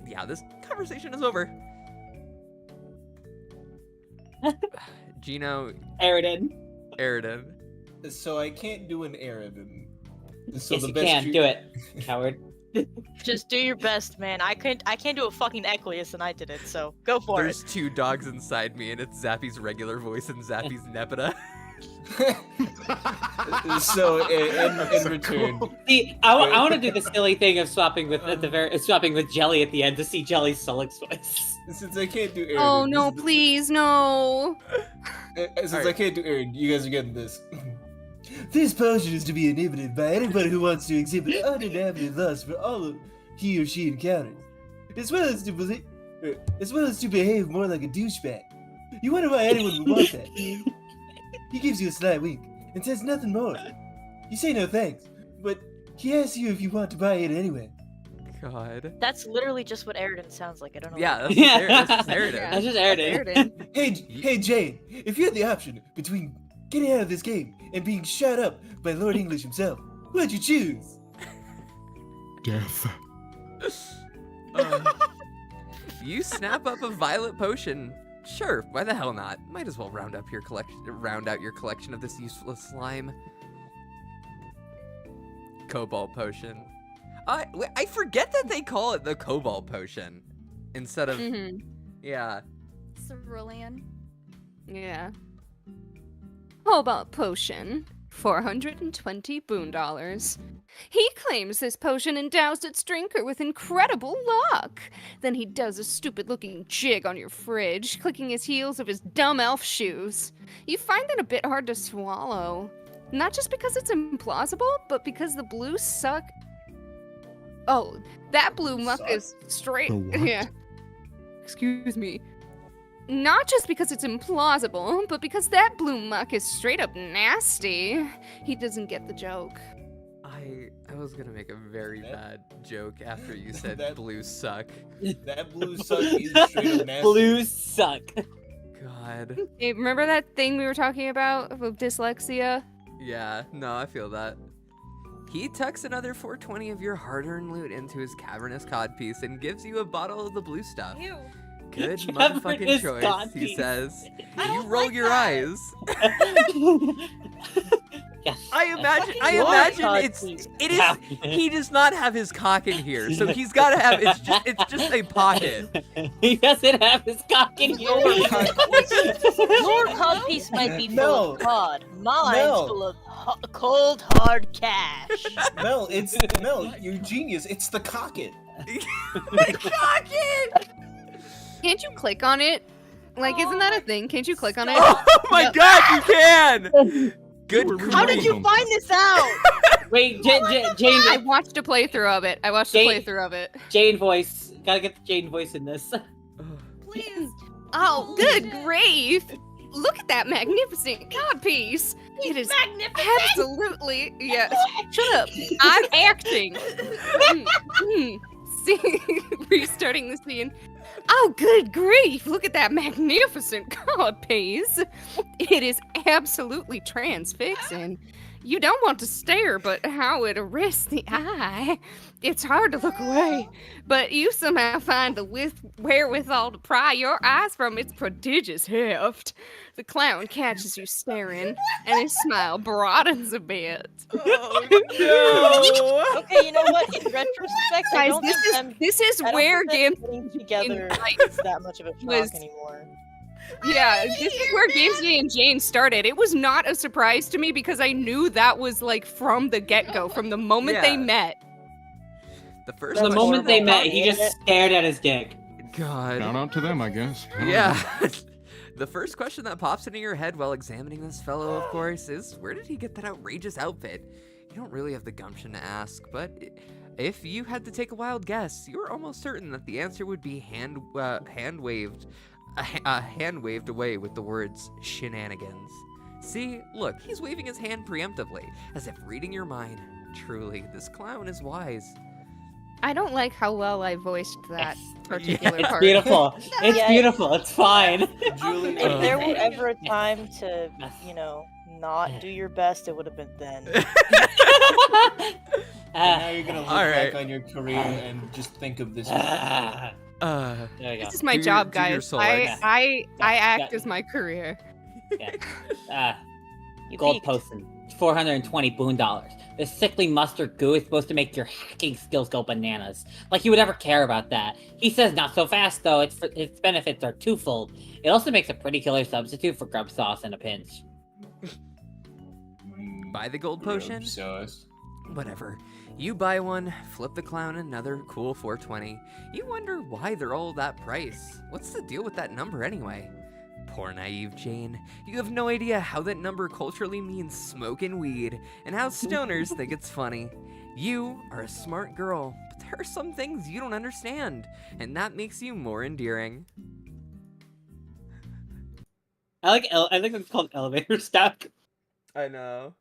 Yeah, this conversation is over. Gino. Aridin. So I can't do an Aridin. So Yes, the you best can. treat- Do it, coward. Just do your best, man. I can't do a fucking Equius, and I did it, so go for There's it. 2 dogs inside me, and it's Zappy's regular voice and Zappy's Nepeta. So in return, See, I want to do the silly thing of swapping with swapping with Jelly at the end to see Jelly's Sullick's voice. since I can't do Aridin, Oh no, please, no. since I can't do Aridin, you guys are getting this. This potion is to be inhibited by anybody who wants to exhibit uninhibited lust for all he or she encounters, as well as to behave more like a douchebag. You wonder why anyone would want that? He gives you a sly wink and says nothing more. You say no thanks, but he asks you if you want to buy it anyway. God. That's literally just what Aridin sounds like. I don't know. Yeah, what- that's just Aridin. That's just Aridin. Hey Jane, if you had the option between getting out of this game and being shot up by Lord English himself, what'd you choose? Death. You snap up a violet potion. Sure, why the hell not? Might as well round out your collection of this useless slime. Cobalt potion. I forget that they call it the cobalt potion instead of yeah. Cerulean. Yeah. Cobalt potion, 420 boon dollars. He claims this potion endows its drinker with incredible luck. Then he does a stupid-looking jig on your fridge, clicking his heels of his dumb elf shoes. You find that a bit hard to swallow. Not just because it's implausible, but because the blues suck. Oh, that blue muck is straight. The what? Yeah. Excuse me. Not just because it's implausible, but because that blue muck is straight up nasty. He doesn't get the joke. I was gonna make a very bad joke after you said That- blues suck. That blue suck is straight up nasty. Blues suck. God. Hey, remember that thing we were talking about of dyslexia? Yeah, no, I feel that. He tucks another 420 of your hard-earned loot into his cavernous codpiece and gives you a bottle of the blue stuff. Ew. Good Cavernous motherfucking choice, he codpiece. says. I You don't roll like your that. eyes. Yes. I imagine Your it is he does not have his cock in here, so he's gotta have it's just a pocket. He doesn't have his cock in here. Your codpiece might be full No. of cod. Mine's No. full of cold, hard cash. Mel, you're genius. It's the cocket. Pocket! Can't you click on it? Like, isn't that a thing? Can't you click on it? Oh my No. god, you can! Good You were How did you Awesome. find this out? Wait, I Jane, watched a playthrough of it. Jane voice. Gotta get the Jane voice in this. Please. Oh, good grief! Look at that magnificent codpiece. It is absolutely Shut up! I'm acting. See, restarting the scene. Oh, good grief! Look at that magnificent codpiece. It is absolutely transfixing. You don't want to stare, but how it arrests the eye. It's hard to look away, but you somehow find the wherewithal to pry your eyes from its prodigious heft. The clown catches you staring, and his smile broadens a bit. Oh no! Okay, you know what? In retrospect, I Guys, don't think this is I don't where think games them getting together like, is that much of a shock was- anymore. Yeah, this is where Gamesday and Jane started. It was not a surprise to me because I knew that was like from the get-go, from the moment they Yeah. met. The first The moment they met, he Yeah. just stared at his dick. God. Shout out to them, I guess. I don't know. Yeah. The first question that pops into your head while examining this fellow, of course, is where did he get that outrageous outfit? You don't really have the gumption to ask, but if you had to take a wild guess, you're almost certain that the answer would be hand waved away with the words shenanigans. See, look, he's waving his hand preemptively, as if reading your mind. Truly, this clown is wise. I don't like how well I voiced that particular It's part. beautiful. It's Yeah. beautiful. It's fine. Julie, If there were ever a time to, not do your best, it would have been then. now you're gonna look All right. back on your career and just think of this. There you go. This is my Do job, your guys. soul I X. act as my career. You Gold peaked. posting. 420 boon dollars. This sickly mustard goo is supposed to make your hacking skills go bananas. Like you would ever care about that. He says not so fast though. Its benefits are twofold. It also makes a pretty killer substitute for grub sauce in a pinch. Buy the gold potion? Sauce. Whatever. You buy one, flip the clown another cool 420. You wonder why they're all that price. What's the deal with that number anyway? Poor naive Jane. You have no idea how that number culturally means smoking weed, and how stoners think it's funny. You are a smart girl, but there are some things you don't understand, and that makes you more endearing. I think it's called elevator stack. I know.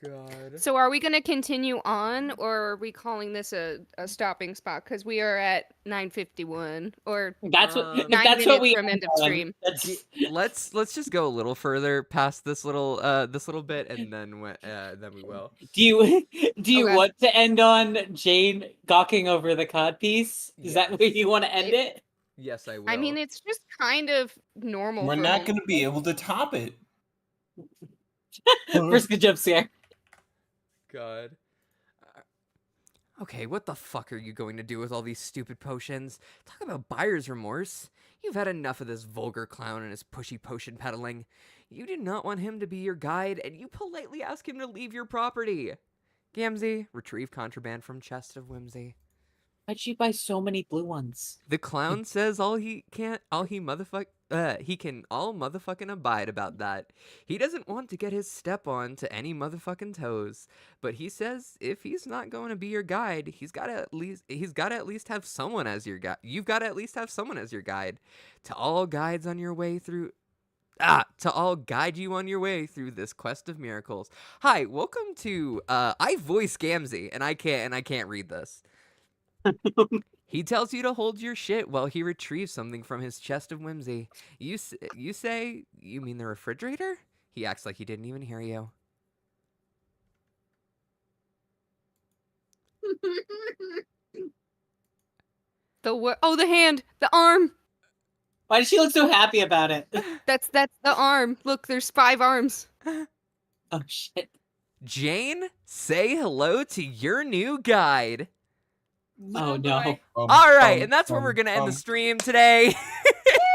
God. So are we going to continue on, or are we calling this a stopping spot? Because we are at 9:51, or That's what. Um, 9 that's minutes what we from end of stream. Let's just go a little further past this little bit, and then we will. Do you Okay. want to end on Jane gawking over the codpiece? Is that where you want to end it? Yes, I will. I mean, it's just kind of normal. We're for not me. gonna be able to top it. First the jump scare. God. Okay, what the fuck are you going to do with all these stupid potions? Talk about buyer's remorse. You've had enough of this vulgar clown and his pushy potion peddling. You do not want him to be your guide, and you politely ask him to leave your property. Gamzee, retrieve contraband from chest of whimsy. Why'd she buy so many blue ones? The clown says he can all motherfucking abide about that. He doesn't want to get his step on to any motherfucking toes, but he says if he's not going to be your guide, he's got to at least have someone as your guide. You've got to at least have someone as your guide. To all guides on your way through to all guide you on your way through this quest of miracles. Hi, welcome to I voice Gamzee and I can't read this. He tells you to hold your shit while he retrieves something from his chest of whimsy. You say, you mean the refrigerator? He acts like he didn't even hear you. The hand, the arm. Why does she look so happy about it? That's the arm. Look, there's 5 arms. Oh shit. Jane, say hello to your new guide. Oh no. All right, and that's where we're gonna end the stream today.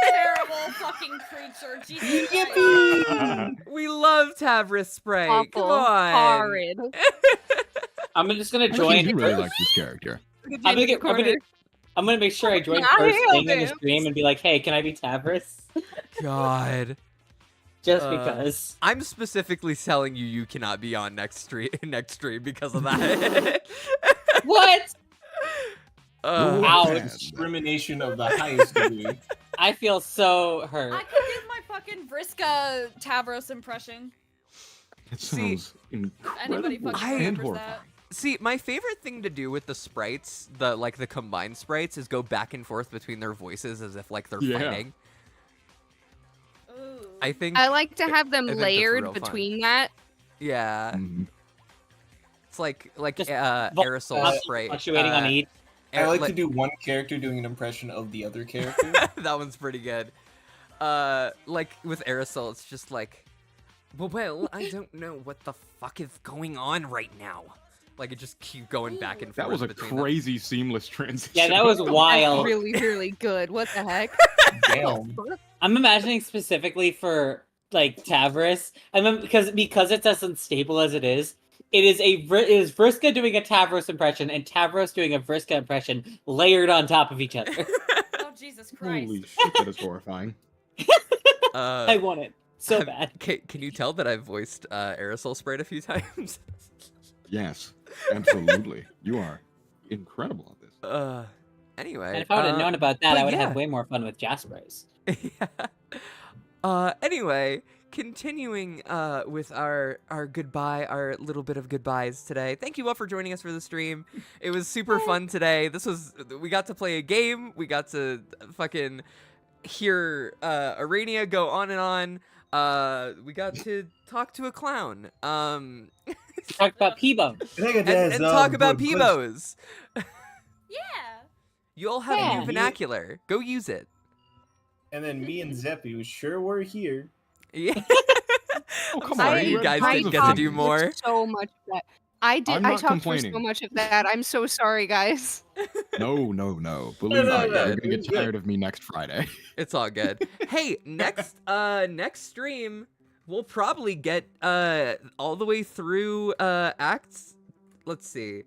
Terrible fucking creature. Jesus Christ. We love Tavris Spray. Awful. Come on. Horrid. I'm just gonna I join. you really like this character. I'm gonna make sure I join first thing in the stream and be like, hey, can I be Tavris? God. Just because. I'm specifically telling you cannot be on next stream because of that. What? Discrimination of the highest degree. I feel so hurt. I could give my fucking Vriska Tavros impression. It sounds Anybody incredible fucking and remembers horrifying. that? See, my favorite thing to do with the sprites, the combined sprites, is go back and forth between their voices as if like they're fighting. Ooh. I think I like to have them I think that's layered real fun. between that. Yeah. Mm-hmm. It's like Just aerosol spray. fluctuating on each. I like to do one character doing an impression of the other character. That one's pretty good. Like with aerosol, it's just like, well, I don't know what the fuck is going on right now. Like it just keep going back and forth. That was a between them. crazy seamless transition. Yeah, that was wild. Really, really good. What the heck? Damn. I'm imagining specifically for like Tavris, because it's as unstable as it is. It is Vriska doing a Tavros impression and Tavros doing a Vriska impression layered on top of each other. Oh Jesus Christ. Holy shit, that is horrifying. I want it so bad. Can you tell that I've voiced aerosol sprayed a few times? Yes, absolutely. You are incredible at this. Anyway. And if I would have known about that, but I would have yeah. had way more fun with Jaspers. Anyway, continuing with our goodbye, our little bit of goodbyes today. Thank you all for joining us for the stream. It was super fun today. We got to play a game. We got to fucking hear Arania go on and on. We got to talk to a clown. Talk about Peebo. and talk about Peebos. Yeah. You all have a new vernacular. Go use it. And then me and Zeppy, we sure were here. Yeah. Oh, come Sorry, on. you guys I didn't get to do talked more. So much of that. I did. I'm I not talked for so complaining. much of that. I'm so sorry, guys. No. Believe no, me, no, you're gonna it's get good. tired of me next Friday. It's all good. Hey, next stream we'll probably get all the way through acts. Let's see.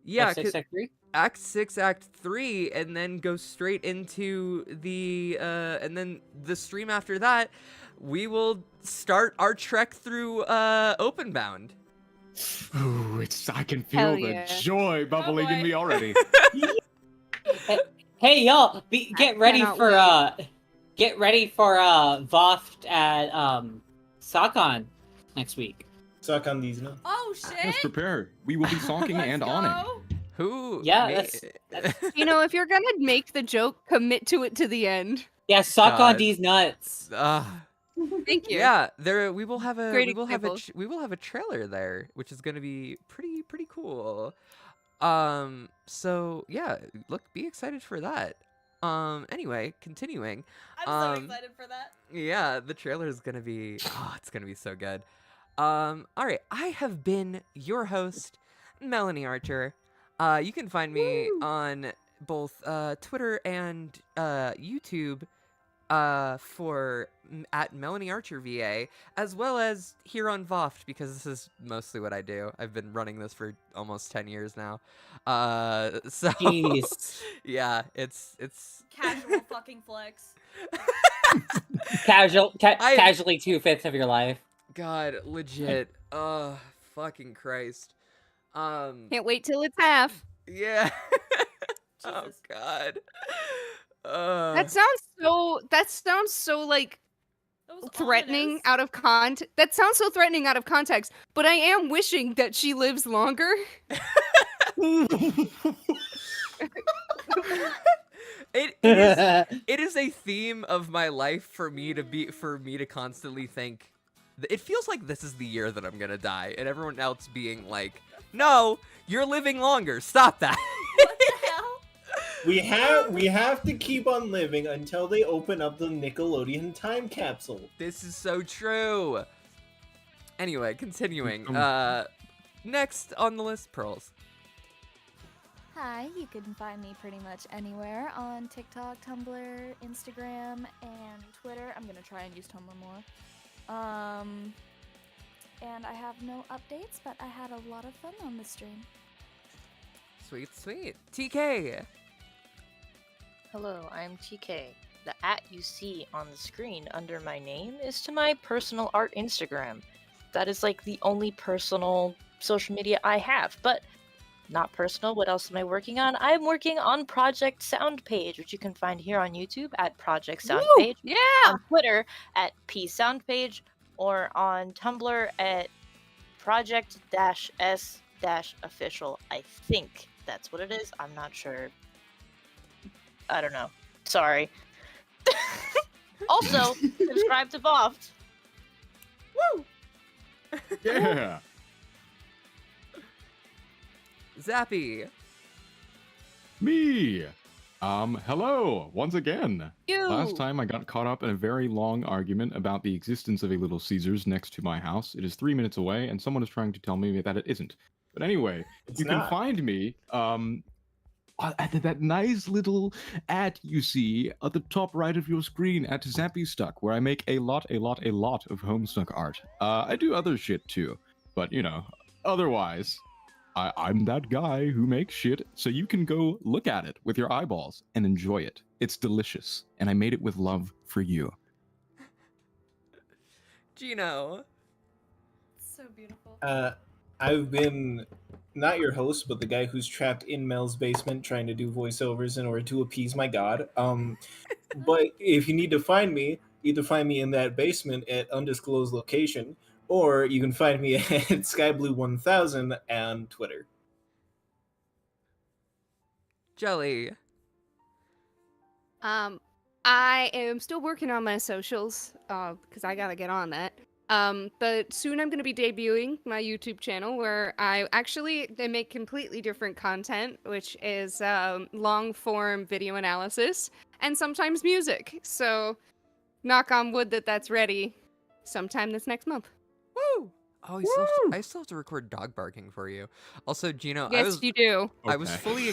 Yeah, Act 6, Act 3? Act 6, Act 3, and then go straight into the and then the stream after that, we will start our trek through Openbound. Ooh, I can feel Hell the yeah. joy bubbling in me already. Hey y'all, get ready cannot for wait. VOFT at SockOn next week. Suck on these nuts. Oh Let's shit. prepare. We will be stalking and awning. Who? Yeah, ma- You know, if you're gonna make the joke, commit to it to the end. Yeah, suck God. on these nuts. Thank you. Yeah, we will have a Great we will have examples. we will have a trailer there, which is going to be pretty cool. So yeah, be excited for that. Anyway, continuing. I'm so excited for that. Yeah, the trailer is going to be it's going to be so good. All right, I have been your host, Melanie Archer. You can find me on both Twitter and YouTube for at Melanie Archer VA, as well as here on VOFT, because this is mostly what I do. I've been running this for almost 10 years now. So Jeez. yeah, it's Casual fucking flex. Casually 2/5 of your life. God, legit. Fucking Christ. Can't wait till it's half. Yeah. Oh God. That sounds so like threatening out of context. That sounds so threatening out of context, but I am wishing that she lives longer. It is a theme of my life for me to constantly think. It feels like this is the year that I'm gonna die, and everyone else being like, "No, you're living longer. Stop that." What the hell? We have to keep on living until they open up the Nickelodeon time capsule. This is so true. Anyway, continuing. Next on the list, Pearls. Hi, you can find me pretty much anywhere on TikTok, Tumblr, Instagram, and Twitter. I'm gonna try and use Tumblr more. And I have no updates, but I had a lot of fun on the stream. Sweet, sweet. TK. Hello, I'm TK. The @ you see on the screen under my name is to my personal art Instagram. That is like the only personal social media I have, but not personal. What else am I working on? I'm working on Project Soundpage, which you can find here on YouTube at Project Soundpage. Yeah. On Twitter at PSoundpage, or on Tumblr at Project-S-Official. I think that's what it is. I'm not sure. I don't know. Sorry. Also, subscribe to VOFT. Woo! Yeah. Zappy. Me. Hello, once again. You. Last time I got caught up in a very long argument about the existence of a Little Caesars next to my house. It is 3 minutes away, and someone is trying to tell me that it isn't. But anyway, you can find me, at that nice little @ you see at the top right of your screen at Zappystuck, where I make a lot of Homestuck art. I do other shit too, but you know, otherwise, I'm that guy who makes shit, so you can go look at it with your eyeballs and enjoy it. It's delicious, and I made it with love for you. Gino. So beautiful. I've been not your host, but the guy who's trapped in Mel's basement trying to do voiceovers in order to appease my god. But if you need to find me, either find me in that basement at undisclosed location, or you can find me at SkyBlue1000 on Twitter. Jelly. I am still working on my socials, because I gotta get on that. But soon I'm gonna be debuting my YouTube channel where I make completely different content, which is long form video analysis and sometimes music. So, knock on wood that's ready sometime this next month. Woo! Oh, I still have to record dog barking for you. Also, Gino, Yes, you do. I was fully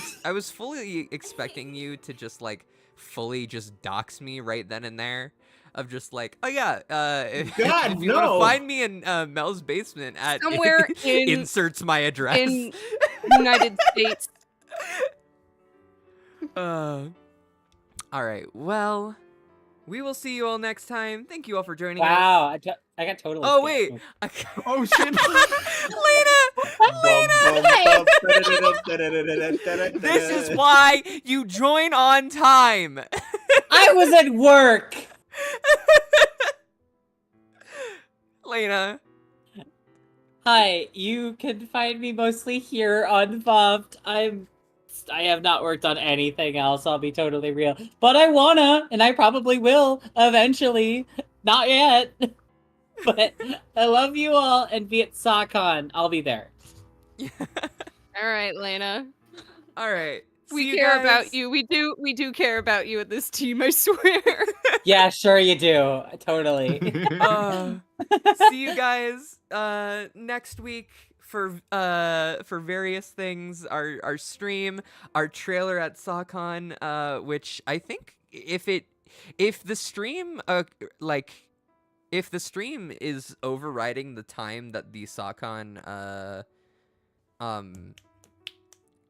expecting you to just like fully just dox me right then and there. Of just like, oh yeah, if you want to find me in Mel's basement at somewhere in inserts my address in United States. All right, well, we will see you all next time. Thank you all for joining us. Wow, I got totally. Oh wait. Oh shit. Lena. This is why you join on time. I was at work. Lena. Hi, you can find me mostly here on VOFT. I have not worked on anything else, I'll be totally real. But I wanna, and I probably will, eventually. Not yet. But I love you all, and be at SawCon. I'll be there. Alright, Lena. Alright. We care about you. We do care about you at this team, I swear. Yeah, sure you do. Totally. See you guys next week for various things. Our stream, our trailer at SawCon, which I think if it if the stream if the stream is overriding the time that the Sakon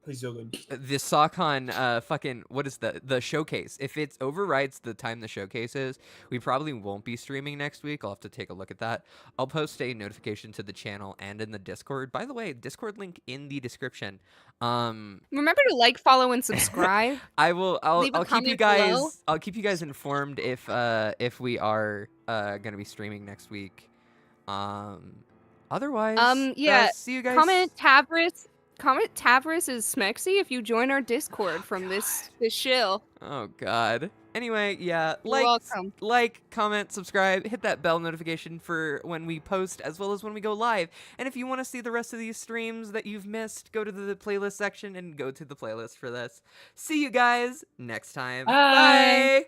the Sakon fucking what is the showcase, if it overrides the time the showcase is, we probably won't be streaming next week. I'll have to take a look at that. I'll post a notification to the channel and in the Discord. By the way, Discord link in the description. Remember to like, follow, and subscribe. I'll keep you guys below. I'll keep you guys informed if we are gonna be streaming next week. Otherwise, yeah. see you guys. Comment Tavris is Smexy if you join our Discord from this shill. Oh God. Anyway, yeah, You're welcome. like, comment, subscribe, hit that bell notification for when we post as well as when we go live. And if you want to see the rest of these streams that you've missed, go to the playlist section and go to the playlist for this. See you guys next time. Bye. Bye.